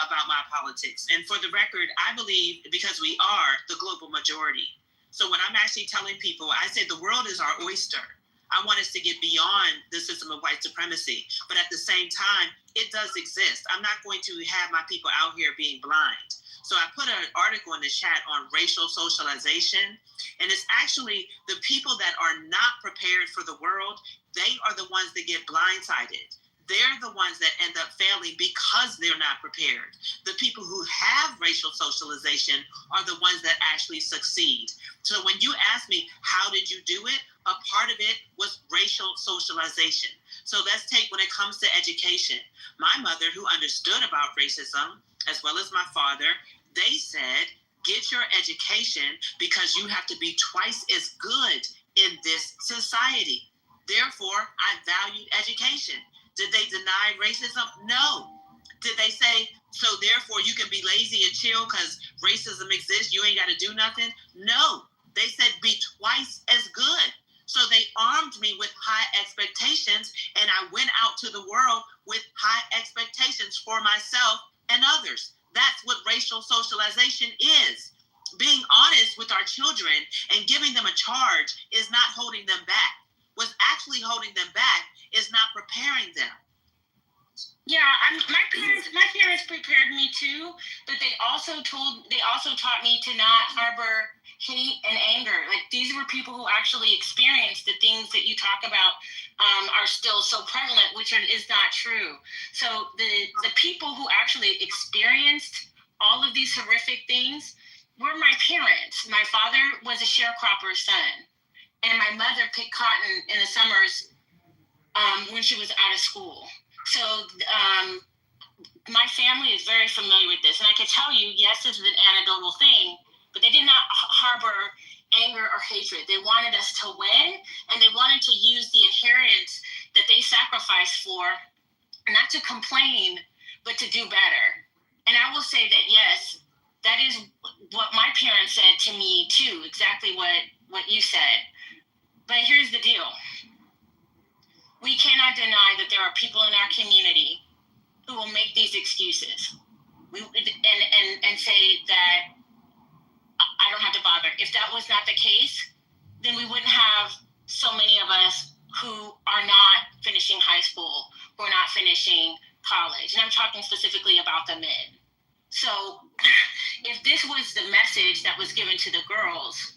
about my politics. And for the record, I believe, because we are the global majority. So when I'm actually telling people, I say the world is our oyster. I want us to get beyond the system of white supremacy. But at the same time, it does exist. I'm not going to have my people out here being blind. So I put an article in the chat on racial socialization. And it's actually the people that are not prepared for the world. They are the ones that get blindsided. they're the ones that end up failing because they're not prepared. The people who have racial socialization are the ones that actually succeed. So when you ask me, how did you do it? A part of it was racial socialization. So let's take when it comes to education. My mother, who understood about racism, as well as my father, they said, get your education because you have to be twice as good in this society. Therefore, I valued education. Did they deny racism? No. Did they say, so therefore you can be lazy and chill because racism exists, you ain't got to do nothing? No. They said be twice as good. So they armed me with high expectations, and I went out to the world with high expectations for myself and others. That's what racial socialization is. Being honest with our children and giving them a charge is not holding them back. What's actually holding them back is not preparing them. Yeah, my parents prepared me too, but they also taught me to not harbor hate and anger. Like, these were people who actually experienced the things that you talk about are still so prevalent, which is not true. So the people who actually experienced all of these horrific things were my parents. My father was a sharecropper's son, and my mother picked cotton in the summers when she was out of school. So my family is very familiar with this. And I can tell you, yes, this is an anecdotal thing, but they did not harbor anger or hatred. They wanted us to win, and they wanted to use the inheritance that they sacrificed for, not to complain, but to do better. And I will say that, yes, that is what my parents said to me too, exactly what you said. But here's the deal. We cannot deny that there are people in our community who will make these excuses and say that I don't have to bother. If that was not the case, then we wouldn't have so many of us who are not finishing high school, who are not finishing college. And I'm talking specifically about the men. So if this was the message that was given to the girls,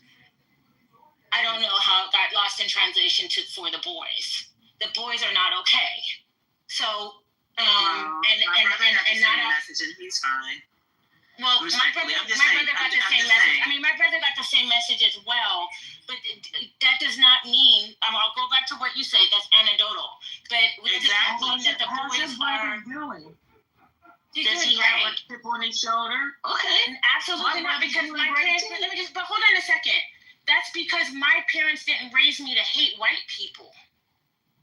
I don't know how it got lost in translation for the boys. The boys are not okay. So, my brother got the same message, and he's fine. Well, my brother got the same message. I mean, my brother got the same message as well, but that does not mean, I'll go back to what you say, that's anecdotal. But it does not mean that the boys are... Does he have a chip on his shoulder? Okay. Absolutely not, because my parents... But hold on a second. That's because my parents didn't raise me to hate white people.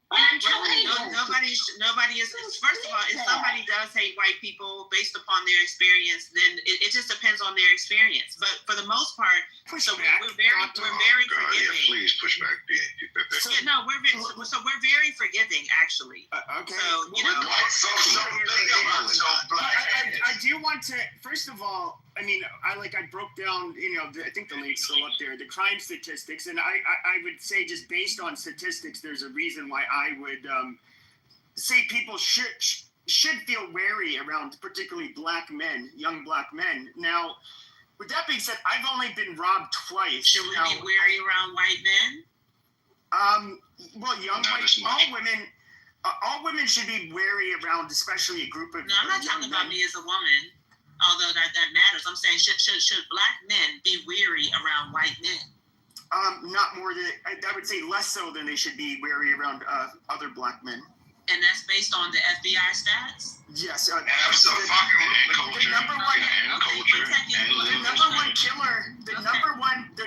And I'm telling you, nobody is. First of all, if somebody does hate white people based upon their experience, then it just depends on their experience. But for the most part, we're very forgiving. Yeah, please push back. We're very forgiving, actually. Okay. So I do want to. First of all, I mean, I broke down, I think the link's still up there, the crime statistics, and I would say, just based on statistics, there's a reason why I would say people should feel wary around particularly black men, young black men. Now, with that being said, I've only been robbed twice. Should we be wary around white men? Well, all women should be wary around, especially a group of. No, I'm not talking about me as a woman. Although that matters, I'm saying should black men be wary around white men? Not more than I would say less so than they should be wary around other black men. And that's based on the FBI stats? Yes. The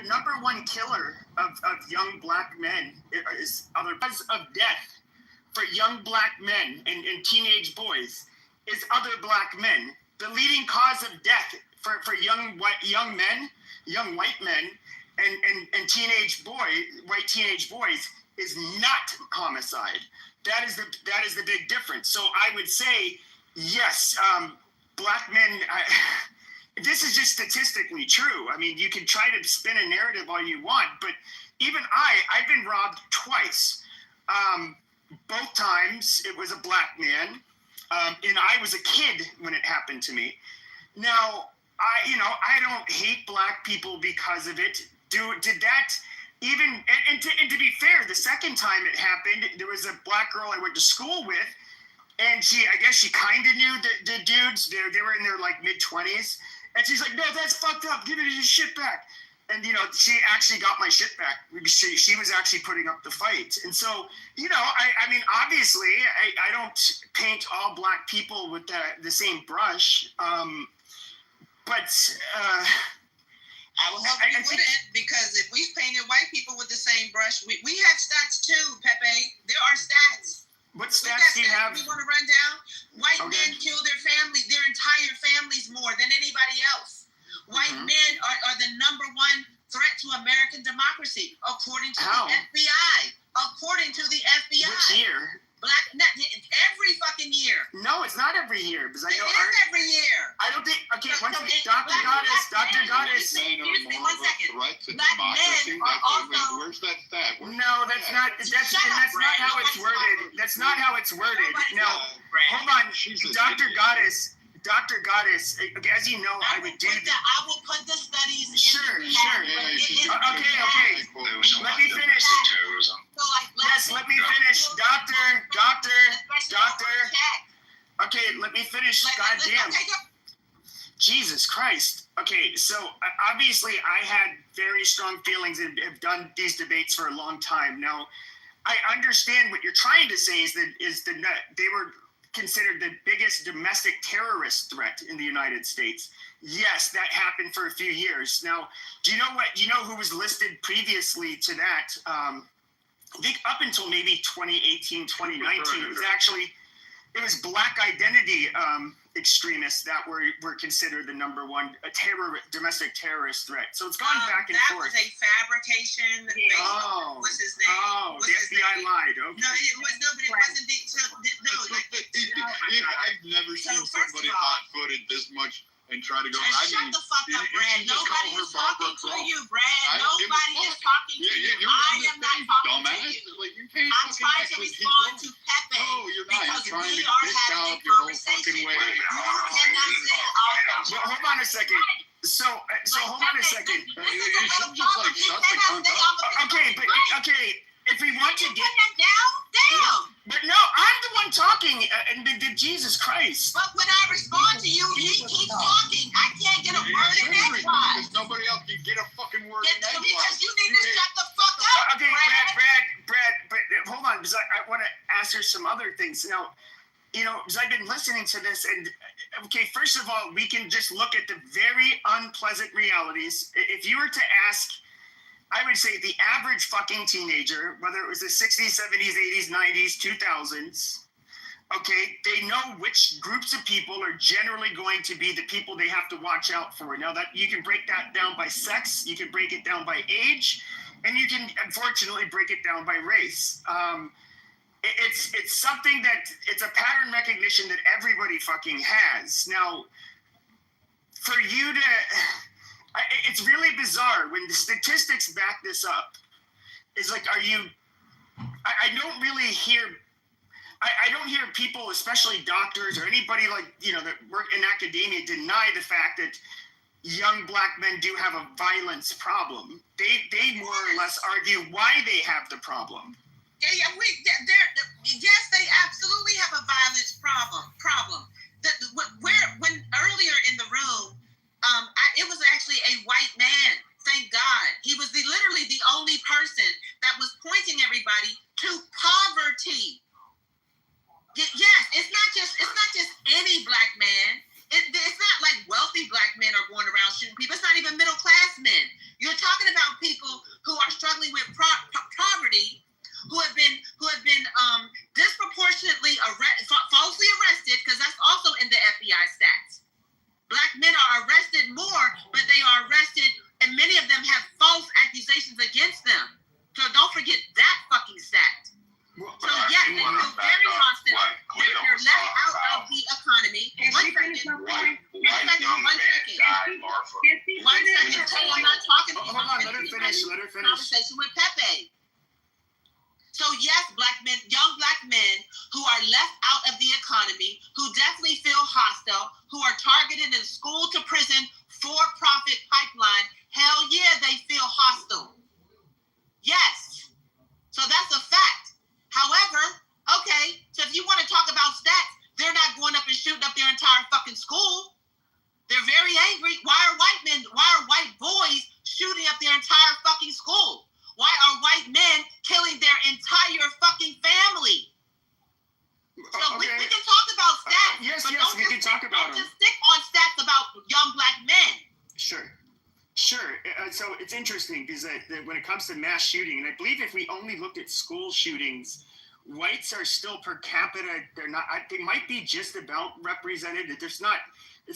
number one killer of young black men is other cause of death for young black men and teenage boys is other black men. The leading cause of death for young white men and white teenage boys is not homicide. That is the big difference. So I would say, yes, black men. This is just statistically true. I mean, you can try to spin a narrative all you want, but even I've been robbed twice. Both times it was a black man. And I was a kid when it happened to me. Now, I don't hate black people because of it. Did that even, and to be fair, the second time it happened, there was a black girl I went to school with, And I guess she kind of knew the dudes. They were in their like mid-20s. And she's like, no, that's fucked up. Give me your shit back. And, she actually got my shit back. She was actually putting up the fight. And so, I mean, obviously, I don't paint all black people with the same brush. But I would hope you wouldn't, because if we painted white people with the same brush, we have stats too, Pepe. There are stats. What stats do you have? We want to run down. White men kill their entire families more than anybody else. White men are the number one threat to American democracy, according to the FBI. According to the FBI. Which year? Every fucking year. No, it's not every year. Because I know it is every year. I don't think. Okay, Dr. Goddess. Excuse me, 1 second. Black men are also. Where's that stat? No, that's not. That's not how it's worded. That's not how it's worded. No, hold on, Dr. Goddess. Dr. Goddess, as you know, I would do that. I will put the studies. Sure. Okay. Let me finish. Yes, let me finish, Doctor. Okay, let me finish. Goddamn. Jesus Christ. Okay, so obviously I had very strong feelings and have done these debates for a long time. Now, I understand what you're trying to say is that they were considered the biggest domestic terrorist threat in the United States. Yes, that happened for a few years. Now, do you know what? You know who was listed previously to that? I think up until maybe 2018, 2019, it was black identity extremists that were considered the number one domestic terrorist threat. So it's gone back and forth. That was a fabrication. What's his name? Oh, the FBI lied. Okay. No, but it wasn't. I've never seen somebody hot-footed this much and try to go. Shut the fuck up, Brad. Nobody is talking to you, Brad. Nobody is talking to you. I am not talking to you. I'm trying to respond to Pepe. No, you're not. You're trying to bitch out your whole fucking way. Hold on a second. So hold on a second. You should just like shut the cunt up. Okay. If we want to get him down, damn. But no, I'm the one talking. And Jesus Christ. But when I respond to you, he keeps talking. I can't get a word in edgewise. Because nobody else can get a fucking word in edgewise. Because you need to shut the fuck up. Okay, Brad, but hold on, because I want to ask her some other things. Now, because I've been listening to this, and okay, first of all, we can just look at the very unpleasant realities. If you were to ask, I would say the average fucking teenager, whether it was the 60s, 70s, 80s, 90s, 2000s, okay, they know which groups of people are generally going to be the people they have to watch out for. Now, that you can break that down by sex, you can break it down by age, and you can unfortunately break it down by race. It's something that it's a pattern recognition that everybody fucking has. Now, for you to... it's really bizarre when the statistics back this up. It's like, I don't really hear, I don't hear people, especially doctors or anybody like, that work in academia, deny the fact that young black men do have a violence problem. They more or less argue why they have the problem. Yes, they absolutely have a violence problem. When earlier in the room, it was actually a white man. Thank God, he was literally the only person that was pointing everybody to poverty. Yes, it's not just any black man. It's not like wealthy black men are going around shooting people. It's not even middle class men. You're talking about people who are struggling with poverty, who have been disproportionately falsely arrested, because that's also in the FBI stats. Black men are arrested more, but they are arrested, and many of them have false accusations against them. So don't forget that fucking stat. So yes, they feel very hostile. They're left out of the economy. One second. I'm not talking to you. Hold on, let her finish. Conversation with Pepe. So yes, young black men who are left out of the economy, who definitely feel hostile, who are targeted in school to prison, for-profit pipeline, hell yeah, they feel hostile. Yes. So that's a fact. However, okay, so if you want to talk about stats, school? Why are white men killing their entire fucking family? So we can talk about stats. Yes, but we can talk about don't them. just stick on stats about young black men. Sure. So it's interesting because that when it comes to mass shooting, and I believe if we only looked at school shootings, whites are still per capita. They're not. They might be just about represented. It's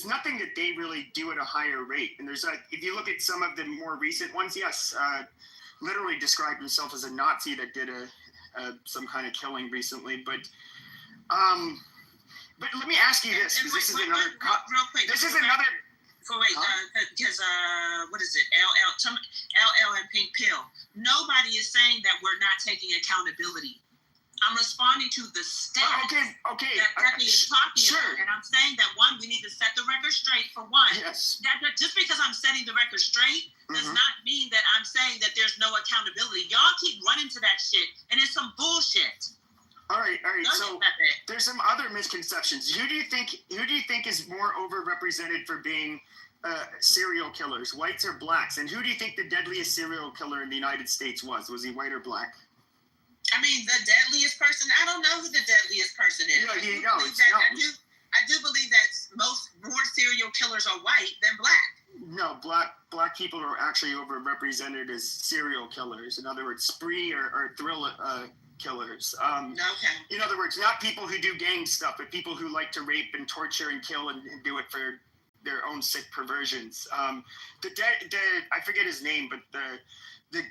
nothing that they really do at a higher rate. And if you look at some of the more recent ones, yes, literally described himself as a Nazi that did some kind of killing recently. But let me ask you this, because this is another. Real quick. This is another. Because what is it? LL and Pink Pill. Nobody is saying that we're not taking accountability. I'm responding to the stats that Becky is talking about, and I'm saying that one, we need to set the record straight for one. Yes. That just because I'm setting the record straight does not mean that I'm saying that there's no accountability. Y'all keep running to that shit, and it's some bullshit. All right. So there's some other misconceptions. Who do you think is more overrepresented for being serial killers, whites or blacks? And who do you think the deadliest serial killer in the United States was? Was he white or black? I mean, the deadliest person. I don't know who the deadliest person is. Yeah, I do believe that more serial killers are white than black. No, black people are actually overrepresented as serial killers. In other words, spree or thrill killers. In other words, not people who do gang stuff, but people who like to rape and torture and kill and do it for their own sick perversions. I forget his name, but the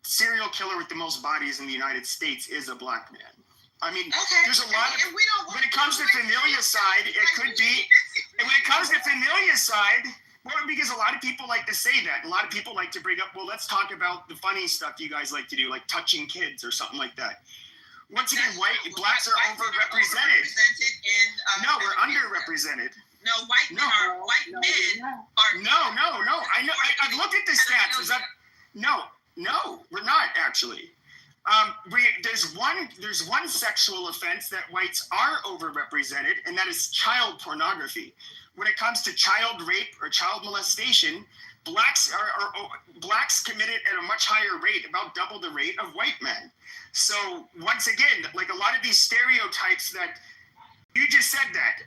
serial killer with the most bodies in the United States is a black man. I mean, there's a lot of, when it comes to familicide, it could be, and when it comes to familicide, well, because a lot of people like to say that. A lot of people like to bring up, well, let's talk about the funny stuff you guys like to do, like touching kids or something like that. Once again, blacks are overrepresented. No, we're underrepresented. No, white men are. No. I know. I've looked at the stats. No, we're not actually. There's one sexual offense that whites are overrepresented, and that is child pornography. When it comes to child rape or child molestation, blacks commit it at a much higher rate, about double the rate of white men. So once again, like a lot of these stereotypes that you just said that.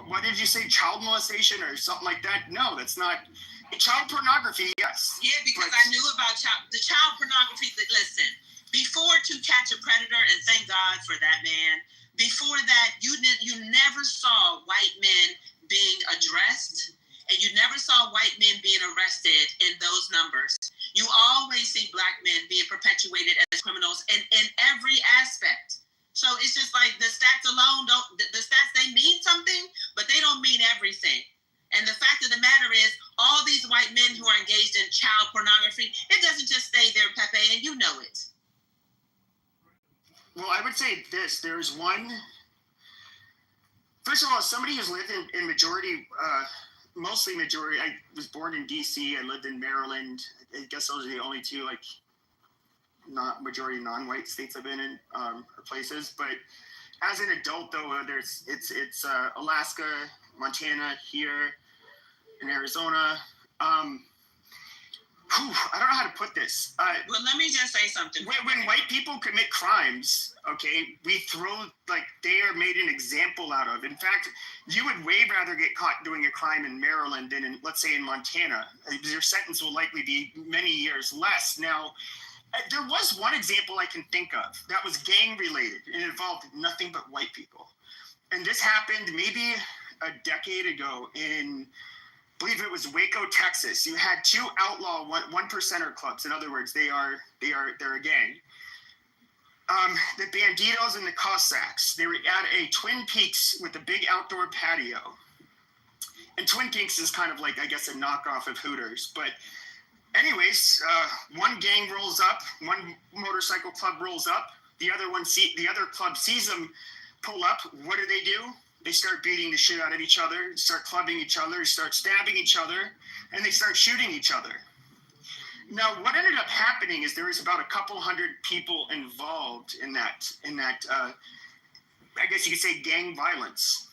What did you say? Child molestation or something like that? No, that's not. Child pornography, yes. Yeah, because I knew about the child pornography. Listen, before To Catch a Predator, and thank God for that, man. Before that, you never saw white men being addressed, and you never saw white men being arrested in those numbers. You always see black men being perpetuated as criminals in every aspect. So it's just like the stats alone the stats, they mean something, but they don't mean everything. And the fact of the matter is, all these white men who are engaged in child pornography, it doesn't just stay there, Pepe, and you know it. Well, I would say this. There's one. First of all, somebody who's lived in majority, mostly majority. I was born in D.C. I lived in Maryland. I guess those are the only two, like, not majority non-white states I've been in, or places. But as an adult, though, it's Alaska, Montana, here, in Arizona. I don't know how to put this. Well, let me just say something. When white people commit crimes, we throw, they are made an example out of. In fact, you would way rather get caught doing a crime in Maryland than let's say in Montana. Your sentence will likely be many years less. Now, there was one example I can think of that was gang related and it involved nothing but white people. And this happened maybe a decade ago in, I believe it was Waco, Texas. You had two outlaw one percenter clubs. In other words, they're a gang. The Banditos and the Cossacks. They were at a Twin Peaks with a big outdoor patio. And Twin Peaks is kind of like, I guess, a knockoff of Hooters. But anyways, one gang rolls up, one motorcycle club rolls up. The other club sees them pull up. What do? They start beating the shit out of each other, start clubbing each other, start stabbing each other, and they start shooting each other. Now, what ended up happening is there was about a couple hundred people involved in that. I guess you could say gang violence.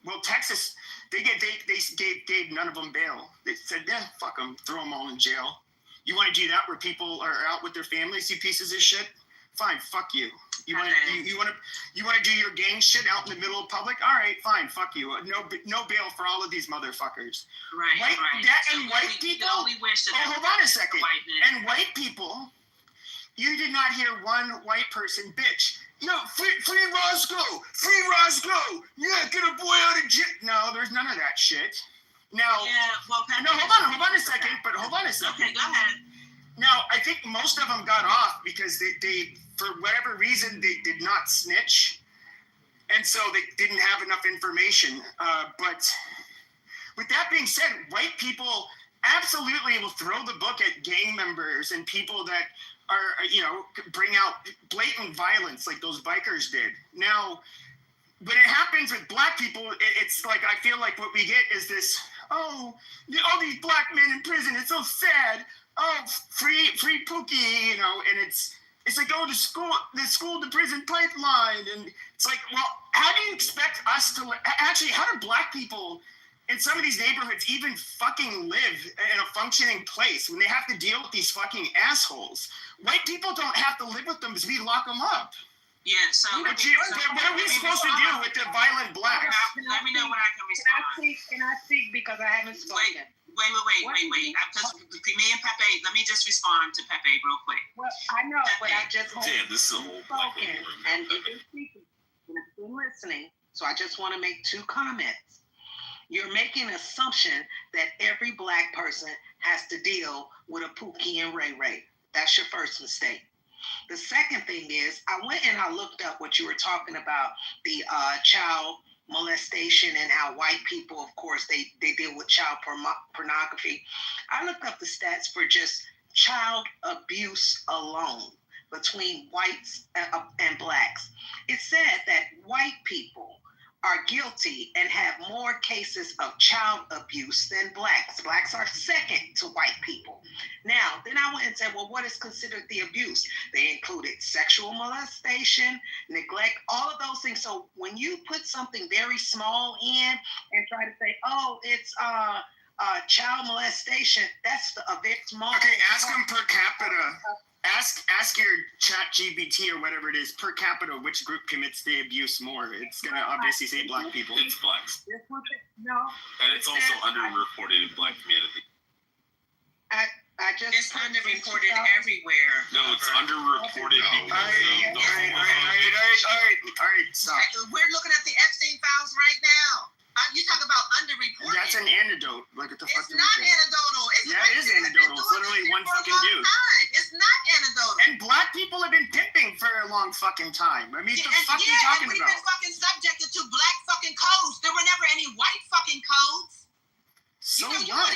Well, Texas, they gave none of them bail. They said, yeah, fuck them, throw them all in jail. You want to do that where people are out with their families, you pieces of shit? Fine, fuck you. You want to do your gang shit out in the middle of public? All right, fine, fuck you. No bail for all of these motherfuckers. Right. White people. Hold on a second. And white people, you did not hear one white person bitch. No, free Roscoe, yeah, get a boy out of jail. No, there's none of that shit. Now, hold on a second. Okay, go ahead. Now, I think most of them got off because they for whatever reason, they did not snitch. And so they didn't have enough information. But with that being said, white people absolutely will throw the book at gang members and people that are, bring out blatant violence like those bikers did. Now, when it happens with black people, it's like, I feel like what we get is this, all these black men in prison, it's so sad. Oh, free Pookie, and it's like, the school to prison pipeline. And it's like, well, how do you expect us to, actually, how do black people in some of these neighborhoods even fucking live in a functioning place when they have to deal with these fucking assholes? White people don't have to live with them because we lock them up. Yeah, so what are we supposed to do with the violent blacks? Let me know when I can respond. Can I speak because I haven't spoken? Wait. Because me and Pepe, let me just respond to Pepe real quick. Well, I know, but I just this is a whole spoken and you've been speaking and I've been listening. So I just want to make two comments. You're making an assumption that every black person has to deal with a Pookie and Ray Ray. That's your first mistake. The second thing is, I went and I looked up what you were talking about, the child molestation and how white people, of course, they deal with child pornography. I looked up the stats for just child abuse alone between whites and blacks. It said that white people are guilty and have more cases of child abuse than blacks. Blacks are second to white people. Now, then I went and said, well, what is considered the abuse? They included sexual molestation, neglect, all of those things. So when you put something very small in and try to say, oh, it's child molestation, that's a very small. Okay, ask them per capita. Ask your chat GBT or whatever it is, per capita, which group commits the abuse more. It's going to obviously say black people. It's blacks. No. And it's also underreported in black community. It's underreported everywhere. No, it's underreported because all right, stop. We're looking at the Epstein files right now. You talk about underreported. That's an antidote. Like, what the fuck? It's not anecdotal. It is anecdotal. It's literally one fucking dude. It's not anecdotal. And black people have been pimping for a long fucking time. I mean, what the fuck are you talking about? We've been fucking subjected to black fucking codes. There were never any white fucking codes. So you what?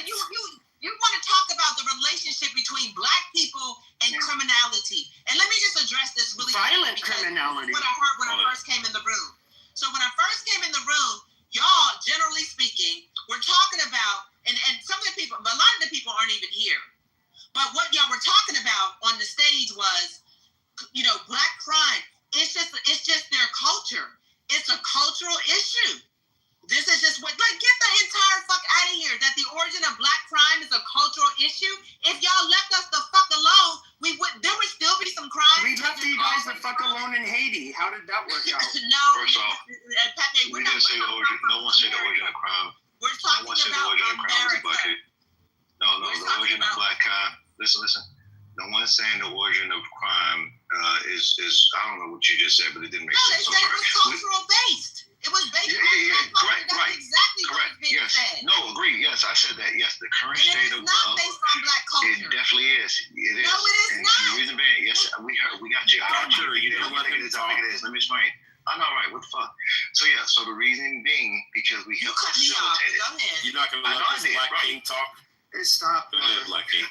You want to talk about the relationship between black people and criminality. And let me just address this really violent criminality. What I heard when I first came in the room. So when I first came in the room, y'all, generally speaking, we're talking about, and some of the people, a lot of the people aren't even here. But what y'all were talking about on the stage was, black crime. It's just their culture. It's a cultural issue. This is just get the entire fuck out of here. That the origin of black crime is a cultural issue. If y'all left us the fuck alone, there would still be some crime. We left you guys the fuck alone in Haiti. How did that work out? No. First off, Pepe, we didn't say the origin. No one said the origin of crime. We're talking about America. No, the origin of black crime. Listen. No one's saying the origin of crime is I don't know what you just said, but it didn't make sense. No, they said it was cultural based. It was based on Correct. That's exactly what was being said. No, agree. Yes, I said that. Yes, the current state of not based on black culture. It definitely is. It is. No, it is and not. The reason being, yes, we got you. Doctor, you didn't let him talk. Let me explain. I'm all right. What the fuck? So the reason being because we help facilitate it. You're not gonna let this black king talk? Stop. Go ahead, black king.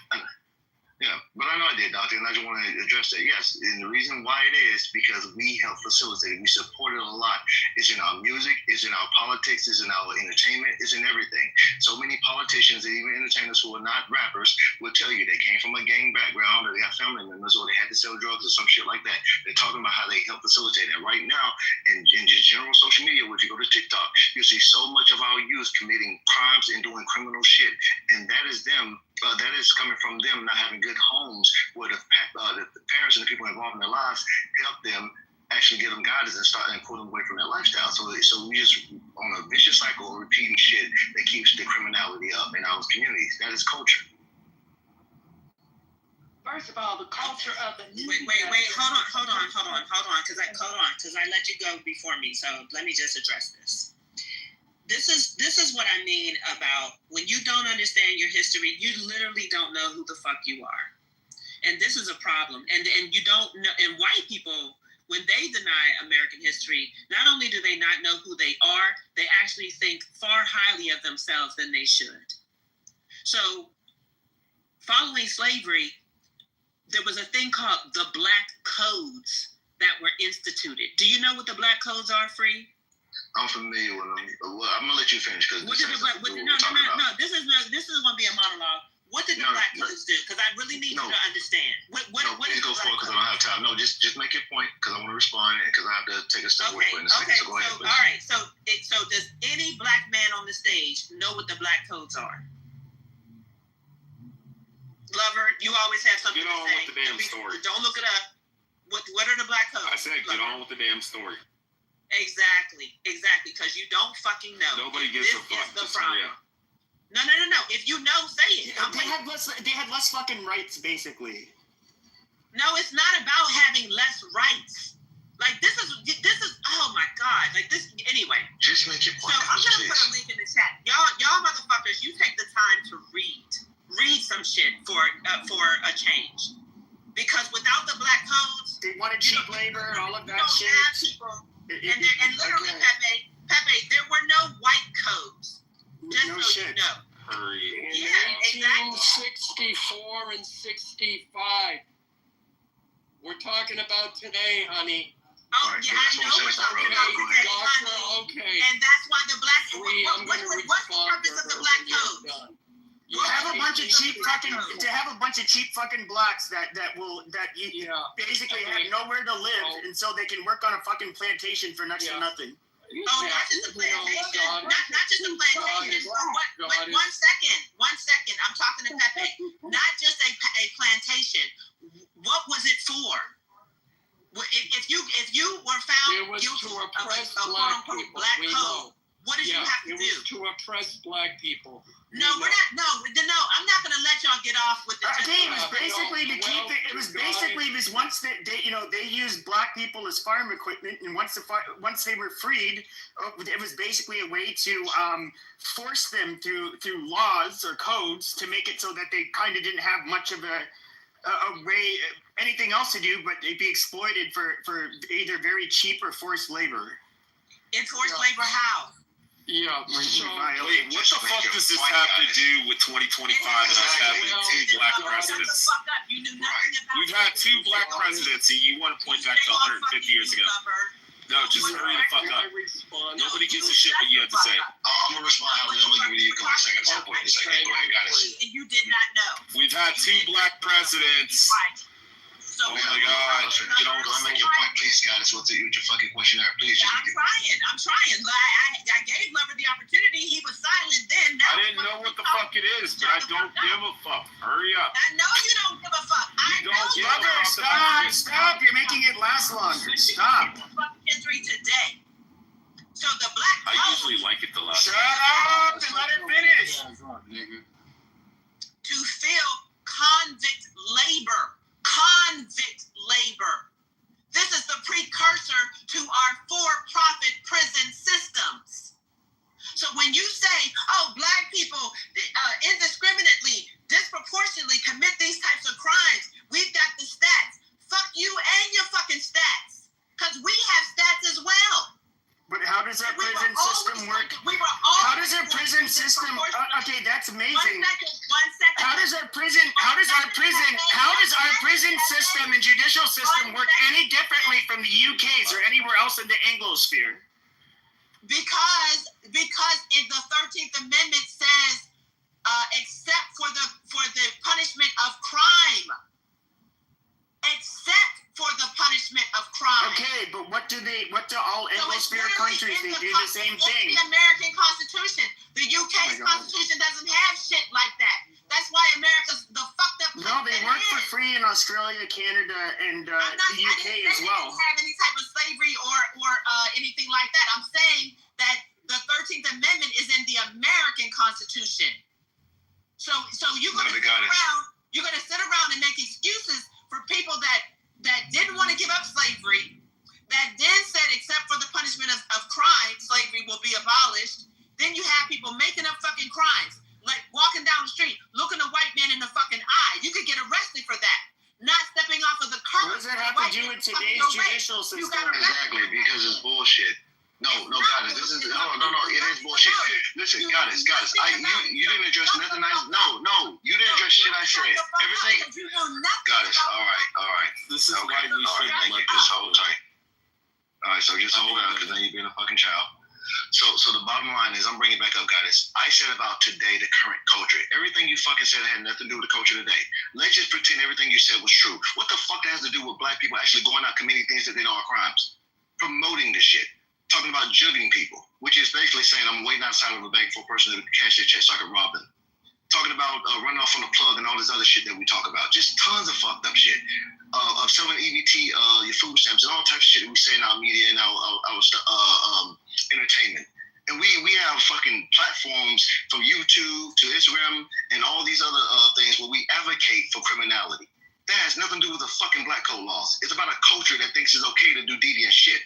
Yeah, but I know I did, Doctor, and I just want to address that. Yes, and the reason why it is because we help facilitate it. We support it a lot. It's in our music, it's in our politics, it's in our entertainment, it's in everything. So many politicians and even entertainers who are not rappers will tell you they came from a gang background or they got family members or they had to sell drugs or some shit like that. They're talking about how they help facilitate it. Right now, in just general social media, if you go to TikTok, you see so much of our youth committing crimes and doing criminal shit, and that is them. That is coming from them not having good homes where the parents and the people involved in their lives help them actually give them guidance and pull them away from that lifestyle. So we just on a vicious cycle of repeating shit that keeps the criminality up in our communities. That is culture. First of all, the culture of the wait, hold on, because I let you go before me. So let me just address this. This is what I mean about when you don't understand your history, you literally don't know who the fuck you are, and this is a problem. And you don't know. And white people, when they deny American history, not only do they not know who they are, they actually think far highly of themselves than they should. So, following slavery, there was a thing called the Black Codes that were instituted. Do you know what the Black Codes are, Free? I'm familiar with them. Well, I'm gonna let you finish because This is going to be a monologue. What did the Black Codes do? Because I really need you to understand. What please go for it because I don't have time. No, just make your point because I want to respond because I have to take a step away for it in a second. So go ahead, please. All right. So does any black man on the stage know what the Black Codes are? Lover, you always have something to say. Get on with the damn story. Don't look it up. What are the Black Codes? I said get on with the damn story. Exactly. Because you don't fucking know. Nobody gives a fuck. This is the problem. No. If you know, say it. They had less fucking rights, basically. No, it's not about having less rights. Like this is oh my god. Like this anyway. Just make your point. So I'm gonna put a link in the chat. Y'all motherfuckers, you take the time to read some shit for a change. Because without the Black Codes, they wanted cheap labor and all of that shit. People, and literally, Pepe, there were no white codes. Just no so shit. You know. In Yeah, 1964 and 65. We're talking about today, honey. Oh, yeah, I know we're talking about today, honey. Okay. And that's why the Black Code. What's the purpose of the Black Code? To have a bunch of cheap fucking blacks that basically have nowhere to live, and so they can work on a fucking plantation for next to nothing. Oh, not just a plantation. Not just a plantation. One second. I'm talking to Pepe. Not just a plantation. What was it for? If you were found guilty of a quote unquote black code, what did you have to do? It was to oppress black people. No, we're not. No, I'm not going to let y'all get off with the. It was basically to keep it. It was basically this once they used black people as farm equipment, and once they were freed, it was basically a way to force them through laws or codes to make it so that they kind of didn't have much of a way anything else to do, but they'd be exploited for either very cheap or forced labor. Enforced labor how? Yeah. So, wait, what the fuck does this have to do with 2025 and us having two black presidents? We've had two black presidents, and you want to point back to 150 years ago. No, just hurry the fuck up. Nobody gives a shit what you have to say. I'm going to respond. I'm going to give you a second. Go ahead, guys. And you did not know. We've had two black presidents. Oh my God! Get on, go and make your point, please, guys. What's your fucking questionnaire, please? I'm trying. I gave Lover the opportunity. He was silent then. I didn't know what the fuck it is, but I don't give a fuck. Hurry up. I know you don't give a fuck. Lover, stop! You're making it last longer. Stop. History today. So the black. I usually like it the last. Shut up and let it finish. To fill convict labor. Convict labor. This is the precursor to our for-profit prison systems. So when you say, oh, black people indiscriminately, disproportionately commit these types of crimes, we've got the stats. Fuck you and your fucking stats. Because we have stats as well. But how does our prison system work? How does our prison system? Okay, that's amazing. 1 second. How does our prison system and judicial system work any differently from the UK's or anywhere else in the Anglosphere? Because if the 13th Amendment says, except for the punishment of crime. Except for the punishment of crime. Okay, but what do all Anglosphere countries do the same thing? It's the American Constitution. The UK's Constitution doesn't have shit like that. That's why America's the fucked up. No, they weren't is in the American Constitution. So you're gonna sit around and make excuses for people that didn't want to give up slavery, that then said except for the punishment of crime, slavery will be abolished. Then you have people making up fucking crimes, like walking down the street, looking a white man in the fucking eye. You could get arrested for that. Not stepping off of the curb. What does that have to do with today's judicial system? Exactly, because it's bullshit. No, Goddess, this is no. It is bullshit. Listen, Goddess, you didn't address nothing. No, you didn't address shit I said. Everything. Goddess, all right. This is why we should let this hold tight. All right, so just hold on, because then you're being a fucking child. So the bottom line is, I'm bringing it back up, Goddess. I said about today, the current culture. Everything you fucking said had nothing to do with the culture today. Let's just pretend everything you said was true. What the fuck that has to do with black people actually going out committing things that they know are crimes? Promoting this shit. Talking about jugging people, which is basically saying I'm waiting outside of a bank for a person to cash their check so I can rob them. Talking about running off on the plug and all this other shit that we talk about. Just tons of fucked up shit. Of selling EBT, your food stamps, and all types of shit that we say in our media and our entertainment. And we have fucking platforms from YouTube to Instagram and all these other things where we advocate for criminality. That has nothing to do with the fucking black code laws. It's about a culture that thinks it's okay to do deviant shit.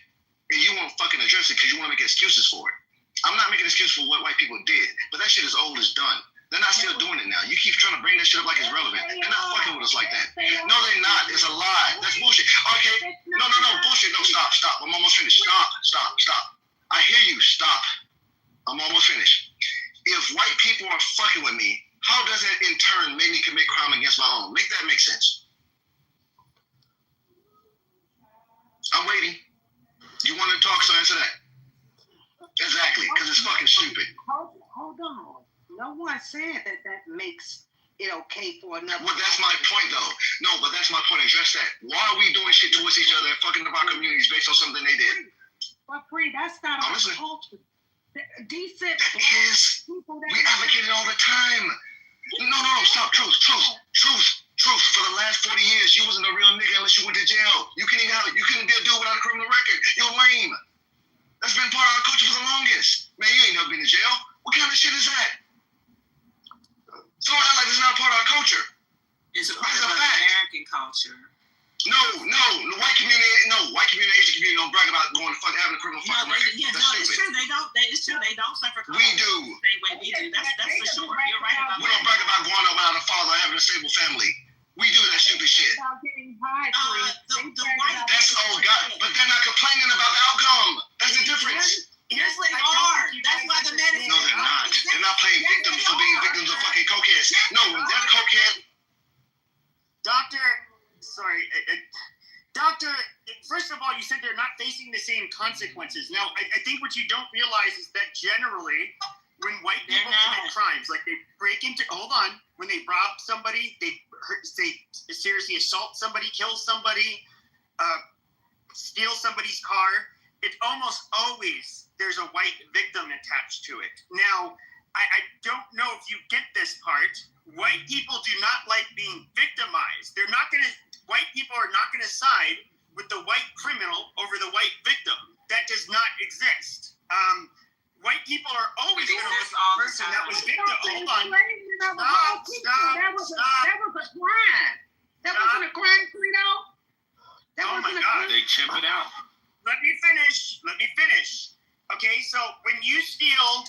And you won't fucking address it because you want to make excuses for it. I'm not making excuses for what white people did, but that shit is old as done. They're not still doing it now. You keep trying to bring that shit up like it's relevant. They're not fucking with us like that. No, they're not. It's a lie. That's bullshit. Okay. No, bullshit. No, stop. I'm almost finished. Stop. I hear you. Stop. I'm almost finished. If white people are fucking with me, how does that in turn make me commit crime against my own? Make that make sense. I'm waiting. You want to talk, so answer that. Exactly, because it's fucking stupid. Hold on. No one said that makes it okay for another. Well, that's my point, though. No, but that's my point. Address that. Why are we doing shit towards each other and fucking up our communities based on something they did? But Free, that's not our culture. Decent. That is. We advocate it all the time. No. Stop. Truth. For the last 40 years, you wasn't a real nigga unless you went to jail. You couldn't be a dude without a criminal record. You're lame. That's been part of our culture for the longest. Man, you ain't never been to jail. What kind of shit is that? So I like it's not part of our culture. It's a part of American culture. No, the white community, Asian community don't brag about going to having a criminal fucking record. It's true. They don't. It's true. They don't suffer. We do. The same way we do. That's for sure. You're right about that. We don't brag about going out without a father or having a stable family. We do that stupid shit. That's all God. But they're not complaining about the outcome. That's the difference. Yes, they are. That's why the man is. No, they're not. They're not playing victims for being victims of fucking cokeheads. No, they're cokehead. Doctor, first of all, you said they're not facing the same consequences. Now, I think what you don't realize is that generally, when white people commit crimes, like they break into, when they rob somebody, they seriously assault somebody, kill somebody, steal somebody's car, it almost always there's a white victim attached to it. Now, I don't know if you get this part. White people do not like being victimized. White people are not going to side with the white criminal over the white victim. That does not exist. White people are always going to look at the person that was victim. Hold on. Stop. That was a crime. That wasn't a crime, Frito. Oh my God. They chip it out. Let me finish. Okay, so when you steal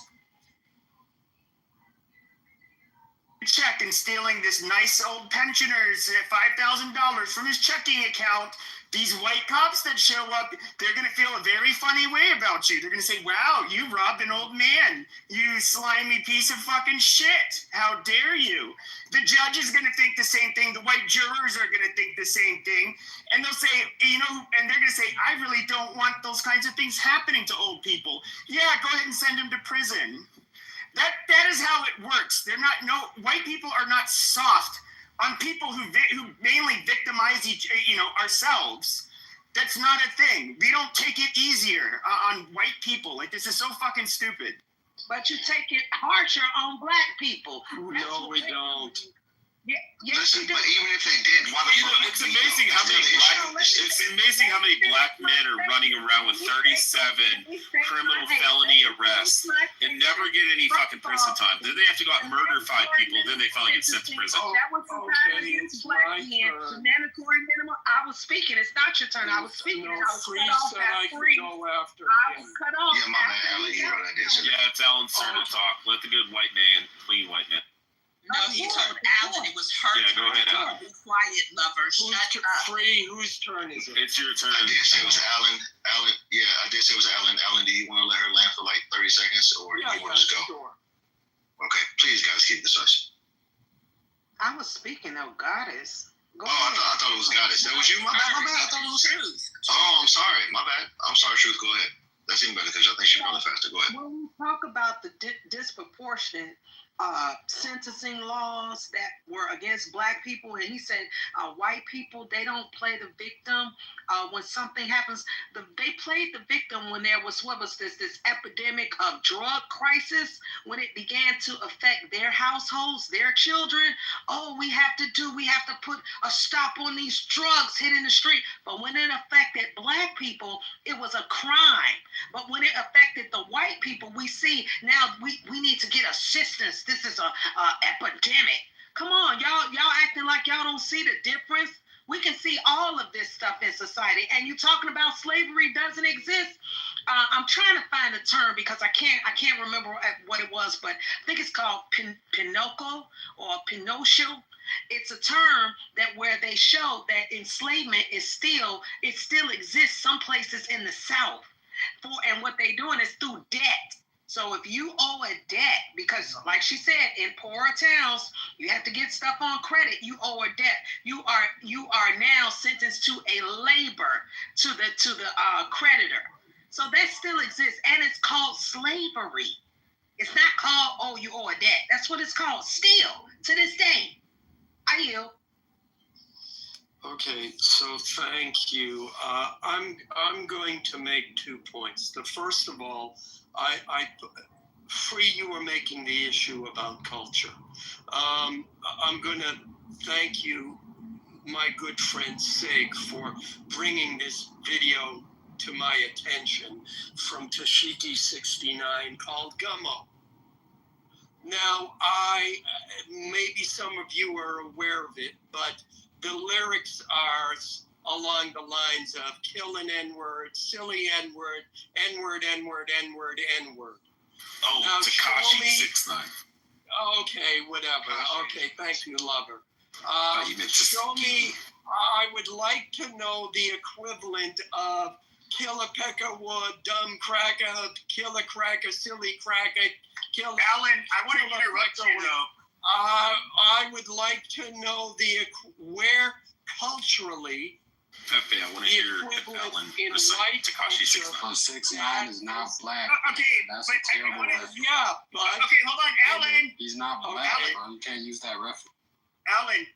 check and stealing this nice old pensioner's $5,000 from his checking account, these white cops that show up, they're going to feel a very funny way about you. They're going to say, wow, you robbed an old man, you slimy piece of fucking shit. How dare you? The judge is going to think the same thing. The white jurors are going to think the same thing. And they'll say, and they're going to say, I really don't want those kinds of things happening to old people. Yeah, go ahead and send them to prison. That is how it works. White people are not soft on people who mainly victimize ourselves. That's not a thing. We don't take it easier on white people. Like, this is so fucking stupid. But you take it harsher on black people. No, we don't. Listen, but even if they did, why the You know, fuck? it's amazing how many black men are running around with 37 criminal felony arrests and never get any fucking prison time. Then they have to go out and murder 5 people. Then they finally get sent to prison. That was the time against black men. The mandatory minimum. I was speaking. It's not your turn. I was speaking. No, and I was Free cut off said at I could Free. go after I was him. cut off. Yeah, my man, Alan, you know that is. Yeah, it's Alan's turn to talk. Let the good white man, clean white man. No, he told Alan it was her Yeah, go ahead, turn. Alan. Be quiet, lover. Shut up. Free, whose turn is it? It's your turn. I did say it was Alan. Alan, yeah, I did say it was Alan. Alan, do you want to let her land for like 30 seconds, or do you want to just go? Sure. Okay, please, guys, keep this us. I was speaking, oh goddess. Go I thought it was Goddess. That was you? My bad. I thought it was Truth. Oh, I'm sorry. My bad. I'm sorry, Truth. Go ahead. That's even better because I think she's probably faster. Go ahead. When we talk about the disproportionate sentencing laws that were against black people, and he said white people, they don't play the victim when something happens. They played the victim when there was this epidemic of drug crisis, when it began to affect their households, their children. Oh, we have to put a stop on these drugs hitting the street. But when it affected black people, it was a crime. But when it affected the white people, we see now we need to get assistance. This is a epidemic. Come on, y'all acting like y'all don't see the difference. We can see all of this stuff in society. And you talking about slavery doesn't exist. I'm trying to find a term because I can't remember what it was, but I think it's called Pinocchio or Pinocchio. It's a term that where they show that enslavement it still exists some places in the South. And what they're doing is through debt. So if you owe a debt, because like she said, in poorer towns, you have to get stuff on credit. You owe a debt. You are now sentenced to a labor to the creditor. So that still exists, and it's called slavery. It's not called, oh, you owe a debt. That's what it's called still to this day. I yield. Okay, so thank you. I'm going to make 2 points. The first of all, Free, you were making the issue about culture. I'm going to thank you, my good friend Sig, for bringing this video to my attention from Tashiki69 called Gummo. Now, maybe some of you are aware of it, but the lyrics are along the lines of kill an N-word, silly N-word, N-word, N-word, N-word, N-word. Oh, now, Tekashi 6ix9ine. Okay, whatever. Okay, thank you, lover. Show me, I would like to know the equivalent of kill a peck of wood, dumb cracker, kill a cracker, silly cracker, kill Alan, I want to interrupt you though. I would like to know where culturally Pepe, I want to hear Alan recite Tekashi 6ix9ine. 6ix9ine is not black. Okay, That's but a terrible reference. Yeah, but okay, hold on, Alan. He's not black, bro. You can't use that reference. Alan,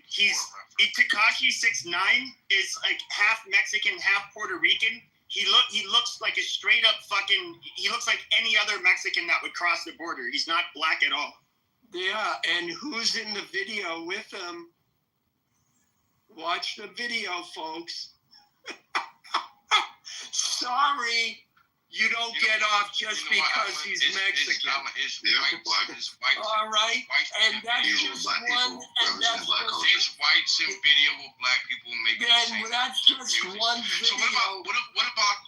Tekashi 6ix9ine is like half Mexican, half Puerto Rican. He looks like a straight up he looks like any other Mexican that would cross the border. He's not black at all. Yeah, and who's in the video with him? Watch the video, folks. Sorry, you don't get off just because he's Mexican. All right, and that's just one. And that's just whites in video with black people maybe. Then that's just one video. So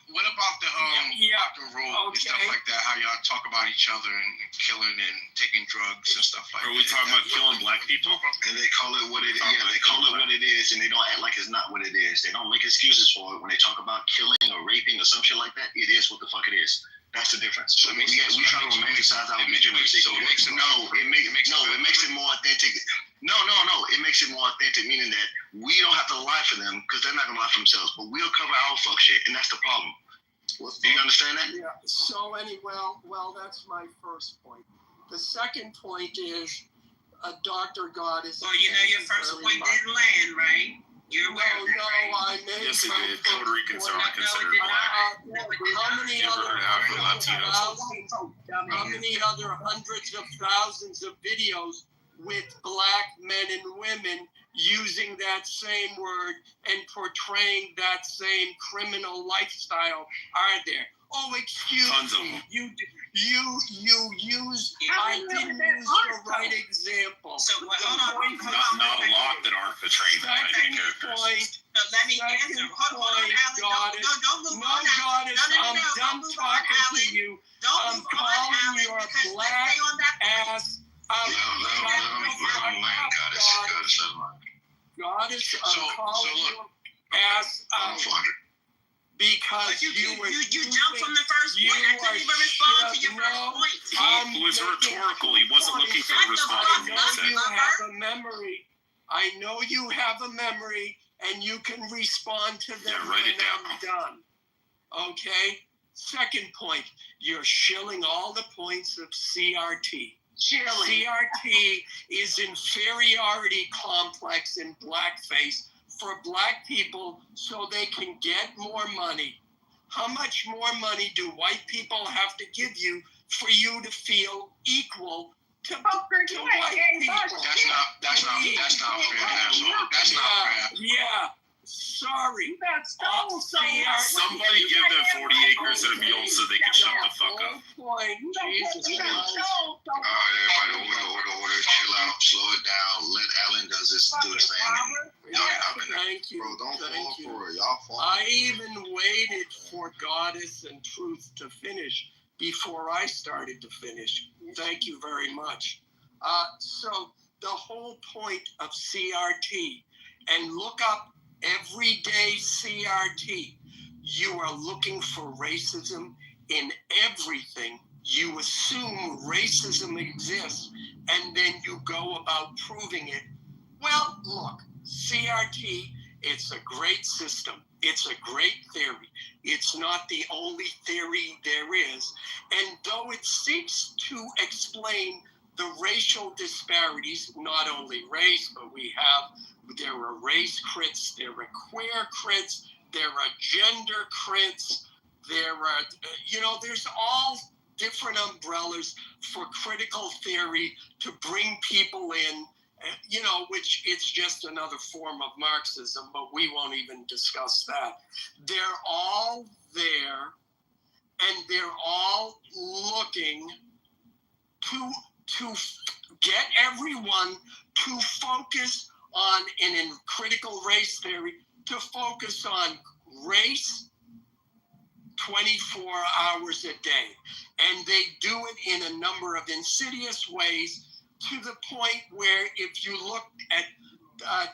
what about the rock and roll and stuff like that? How y'all talk about each other and killing and taking drugs and stuff like that? Are we talking about killing black people? And they call it what it is. Yeah, they call it what it is, and they don't act like it's not what it is. They don't make excuses for it when they talk about killing or raping or some shit like that. It is what the fuck it is. That's the difference. So we try to romanticize our legitimacy. So it makes it more authentic. No. It makes it more authentic, meaning that we don't have to lie for them because they're not gonna lie for themselves. But we'll cover our fuck shit, and that's the problem. Do you understand that? Yeah. So well, that's my first point. The second point is a Dr. Goddess. Well, you know your first point didn't land, right? You're aware of that, right? I made yes, it did. Puerto Ricans are not considered black. How many other hundreds of thousands of videos with black men and women using that same word and portraying that same criminal lifestyle are there? Oh, excuse me. You use. I didn't use the right example. So hold on. Not a lot that aren't portraying that type of characters. So let me answer. Hold on, Alan. Don't move on. Goddess, I'm done talking to you. I'm calling your black ass out. Goddess, I'm calling your ass out. Because you jumped from the first point. I couldn't even respond to your first point. It was rhetorical. He wasn't looking for a response. I know you have a memory, and you can respond to them when I'm done. Okay? Second point, you're shilling all the points of CRT. CRT is inferiority complex in blackface for black people so they can get more money. How much more money do white people have to give you for you to feel equal to white people? That's not fair, asshole. That's not fair. Yeah. Sorry. Somebody give them 40 acres and a mule so they can shut the fuck up. Jesus Christ. All right, everybody, order, chill out, slow it down. Let Alan do his thing. Thank you. Bro, don't fall Thank you. for it. Y'all fall. I even waited for Goddess and Truth to finish before I started to finish. Thank you very much. So the whole point of CRT, and look up everyday CRT, you are looking for racism in everything. You assume racism exists, and then you go about proving it. Well, look, CRT, it's a great system. It's a great theory. It's not the only theory there is. And though it seeks to explain the racial disparities, not only race, but there are race crits, there are queer crits, there are gender crits, there are, there's all different umbrellas for critical theory to bring people in, which it's just another form of Marxism, but we won't even discuss that. They're all there, and they're all looking to get everyone to focus on, in critical race theory, to focus on race 24 hours a day. And they do it in a number of insidious ways, to the point where if you look at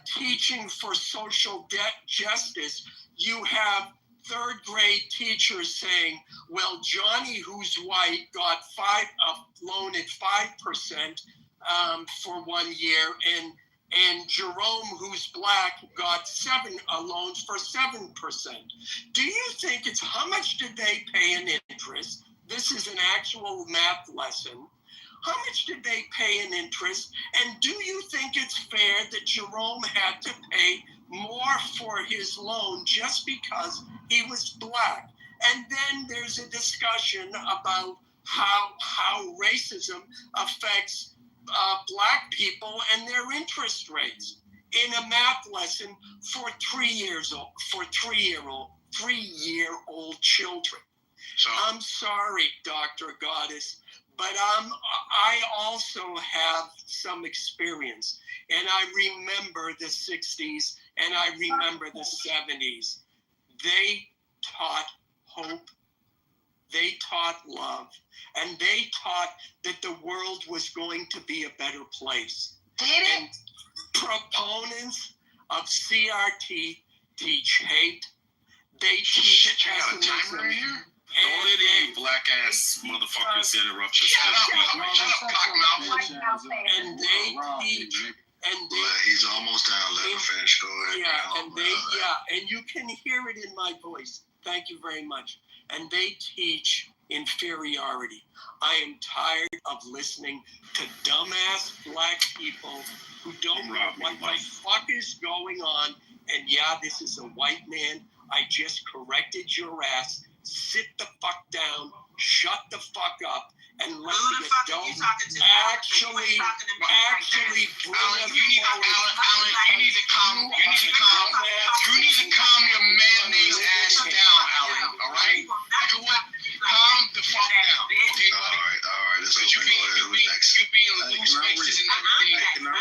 teaching for social justice, you have third grade teachers saying, well, Johnny, who's white, got a loan at 5% for 1 year, and Jerome, who's black, got a loan for 7%. Do you think how much did they pay in interest? This is an actual math lesson. How much did they pay in interest? And do you think it's fair that Jerome had to pay more for his loan just because he was black? And then there's a discussion about how racism affects black people and their interest rates in a math lesson for 3-year-old children. So, I'm sorry, Dr. Goddess, but I also have some experience, and I remember the 60s and I remember the 70s. They taught hope, they taught love, and they taught that the world was going to be a better place. Did it? And proponents of CRT teach hate, they teach pessimism. Don't let any black ass motherfuckers interrupt your speech. And they teach, he's almost down. Let him finish. Go ahead. And you can hear it in my voice. Thank you very much. And they teach inferiority. I am tired of listening to dumbass black people who don't know what the fuck is going on. And yeah, this is a white man. I just corrected your ass. Sit the fuck down, shut the fuck up, and let Who the the fuck are you adults talking to? actually bring Alan, us you need to calm. forward. You need to calm. You need to calm your mayonnaise ass down, Alan. All right? You know what? Calm the fuck down. Okay? All right. Let's Because you open. Who's next? be in loose spaces and everything. Can I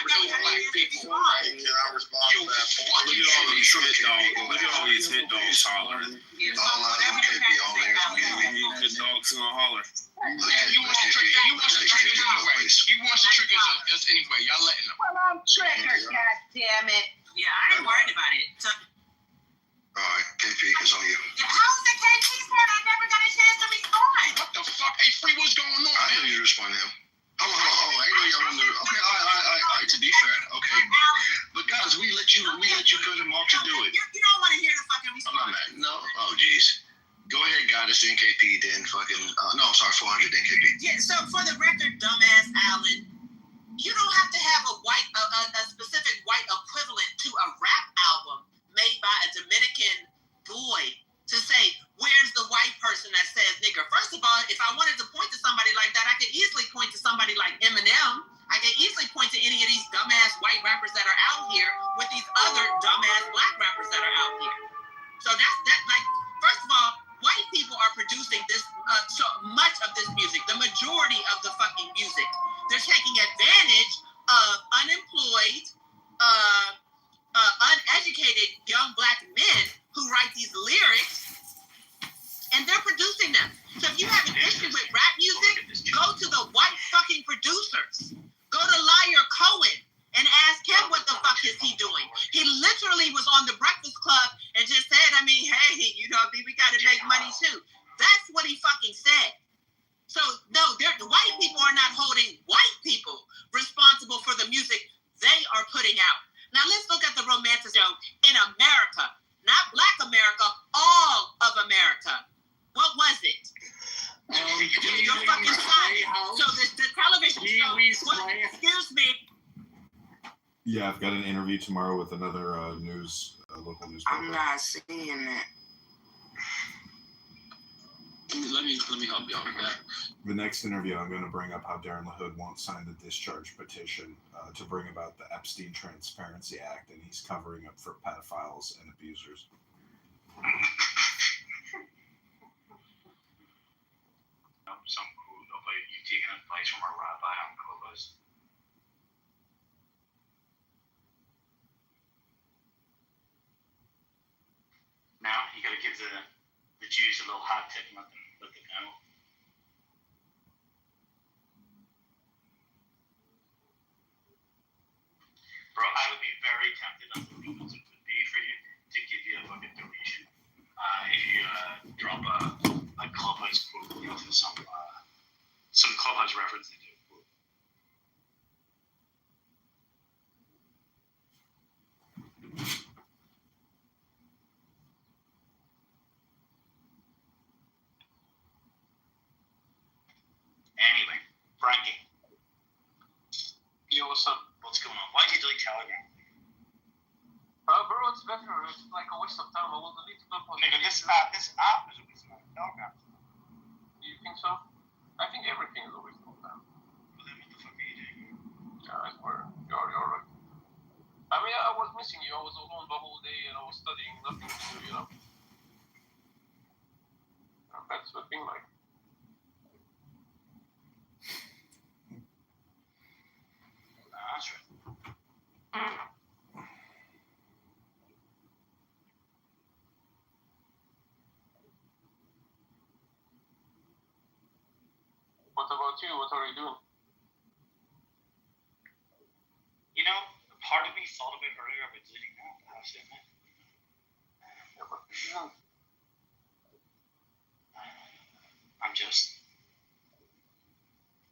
respond to that? You Look at all these hit dogs. Look at all these hit dogs hollering. All eyes on KP, all ears on you. Hit dogs gonna holler. Yeah, he wants to trigger. He wants to trigger us anyway. He wants to trigger us anyway. Y'all letting him. Well, I'm triggered, God damn it. Yeah, I ain't worried about it. So, All right, KP, it's on you. how is it KP's part? I never got a chance to respond. What the fuck? Hey, Free, what's going on? I know you respond now. Hold on. I know y'all on the. Okay, all right. To be fair, okay. But guys, we let you cut him off to do it. You don't want to hear the fucking I'm response. not mad. No. Oh, jeez. Go ahead, Goddess, then KP, then fucking. No, I'm sorry, 400, then KP. Yeah, so for the record, dumbass Alan, you don't have to have a specific white equivalent to a rap album made by a Dominican boy to say, where's the white person that says nigger? First of all, if I wanted to point to somebody like that, I could easily point to somebody like Eminem. I could easily point to any of these dumbass white rappers that are out here with these other dumbass black rappers that are out here. So first of all, white people are producing this so much of this music, the majority of the fucking music. They're taking advantage of unemployed, uneducated young black men who write these lyrics, and they're producing them. So if you have an issue with rap music, go to the white fucking producers. Go to Liar Cohen and ask him what the fuck is he doing. He literally was on the Breakfast Club and just said, hey, we got to make money too. That's what he fucking said. So no, the white people are not holding white people responsible for the music they are putting out. Now let's look at the romantic show in America, not Black America, all of America. What was it? Your fucking son. So the television show was, excuse me. Yeah, I've got an interview tomorrow with another local newspaper. I'm not seeing that. Let me help you out with that. The next interview, I'm going to bring up how Darren LaHood won't sign the discharge petition to bring about the Epstein Transparency Act, and he's covering up for pedophiles and abusers. Some of you taking advice from our rabbi on Clubhouse. Now you gotta give the Jews a little hot tip and let them know. Bro, I would be very tempted on the legal it would be for you to give you a fucking donation. If you drop a Clubhouse quote, some Clubhouse reference into a quote. Anyway, Frankie. Yo, what's up? What's going on? Why'd you delete Telegram? Bro, it's better. It's like a waste of time. I will delete it. Nigga, this app is a waste of Telegram. Do you think so? I think everything is a waste of time. Well, then what the fuck are you doing? Yeah, I swear. You're right. I mean, I was missing you. I was alone the whole day and I was studying. Nothing to do, you know? That's the thing, like. That's right. What about you? What are you doing? You know, part of me thought a bit earlier about deleting that, I have to admit. Yeah, but you know.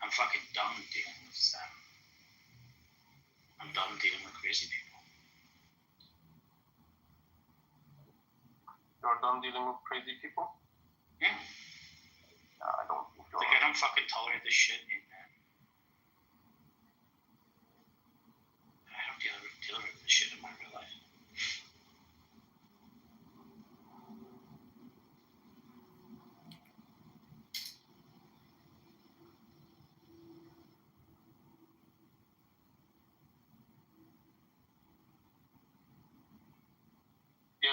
I'm fucking done dealing with them. I'm done dealing with crazy people. You're done dealing with crazy people? Yeah. I don't think you're. Like, I don't fucking tolerate this shit in I don't deal with this shit in my real life.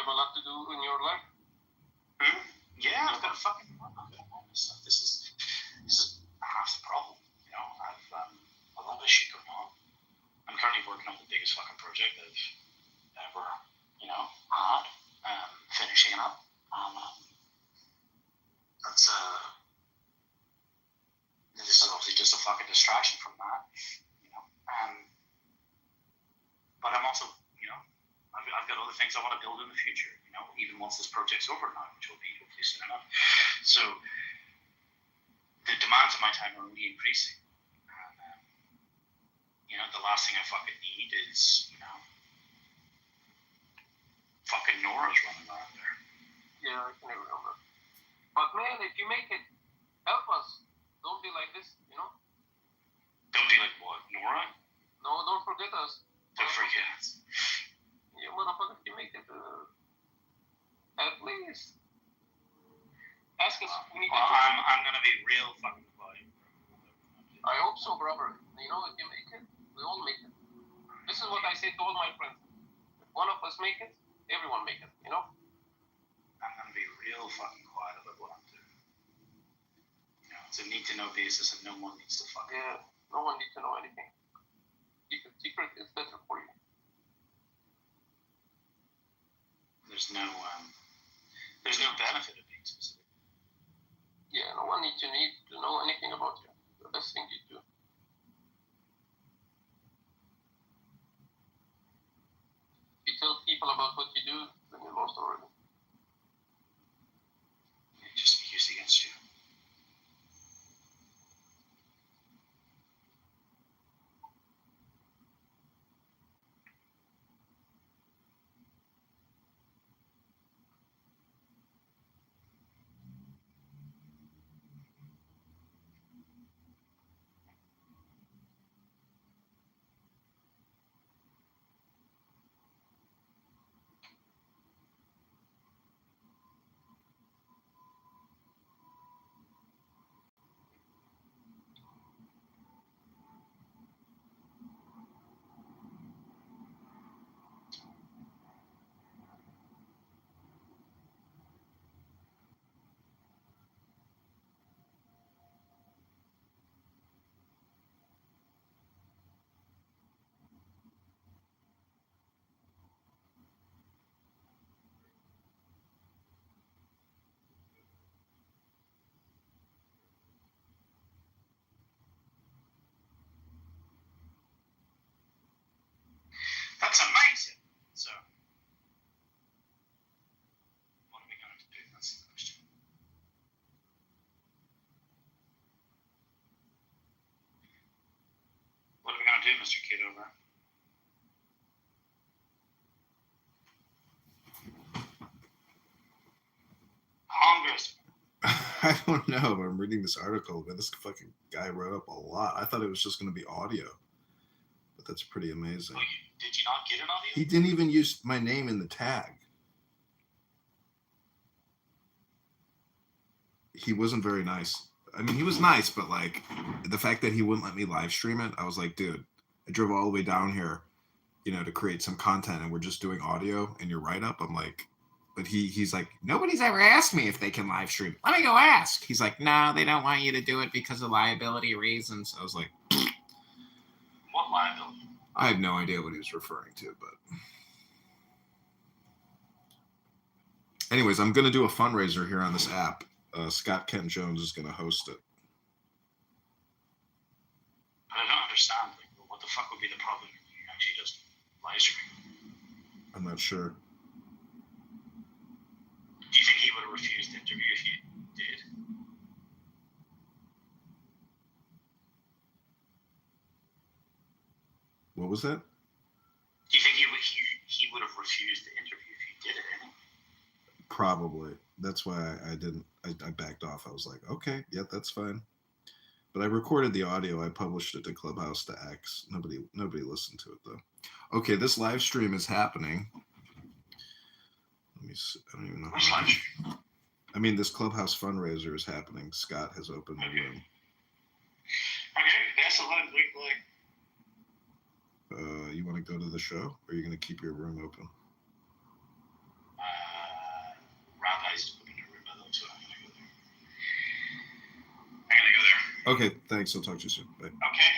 a lot to do in your life? Yeah, I've got a fucking lot of stuff. This is half the problem. You know, I've a lot of shit going on. I'm currently working on the biggest fucking project I've ever, had. Finishing it up. This is obviously just a fucking distraction from that, but I'm also, I've got other things I want to build in the future, even once this project's over now, which will be hopefully soon enough. So the demands of my time are only increasing. And, the last thing I fucking need is, fucking Nora's running around there. Yeah, I can remember. But man, if you make it, help us. Don't be like this, Don't be like what, Nora? No, don't forget us. Don't forget us. Yeah, motherfucker, if you make it, at least ask us if we need to. I'm gonna be real fucking quiet. I hope so, brother. If you make it, we all make it. This is what I say to all my friends. If one of us make it, everyone make it, I'm gonna be real fucking quiet about what I'm doing. It's a need-to-know basis, and no one needs to fucking. Yeah, no one needs to know anything. Keep it secret. It's better for you. There's no benefit of being specific. Yeah, no one needs to know anything about you. The best thing you do. You tell people about what you do, then you're lost already. It just be used against you. That's amazing. So, what are we going to do? That's the question. What are we going to do, Mr. Kitover? Congressman. I don't know. I'm reading this article, but this fucking guy wrote up a lot. I thought it was just going to be audio, but that's pretty amazing. Oh, did you not get an audio? He didn't even use my name in the tag. He wasn't very nice. I mean, he was nice, but like the fact that he wouldn't let me live stream it, I was like, dude, I drove all the way down here, to create some content, and we're just doing audio and your write up. I'm like, but he's like, nobody's ever asked me if they can live stream. Let me go ask. He's like, no, they don't want you to do it because of liability reasons. I was like, what liability? I had no idea what he was referring to, but anyways, I'm gonna do a fundraiser here on this app. Scott Kent Jones is gonna host it. I don't understand. Like, what the fuck would be the problem if you actually just live stream? I'm not sure. Do you think he would have refused the interview if you did? What was that? Do you think he would have refused the interview if you did it anyway? Probably. That's why I backed off. I was like, okay, yeah, that's fine. But I recorded the audio. I published it to Clubhouse to X. Nobody listened to it though. Okay, this live stream is happening. Let me see. I don't even know. I mean, this Clubhouse fundraiser is happening. Scott has opened the room. Okay, that's a lot of You want to go to the show, or are you going to keep your room open? Okay, thanks. I'll talk to you soon. Bye. Okay.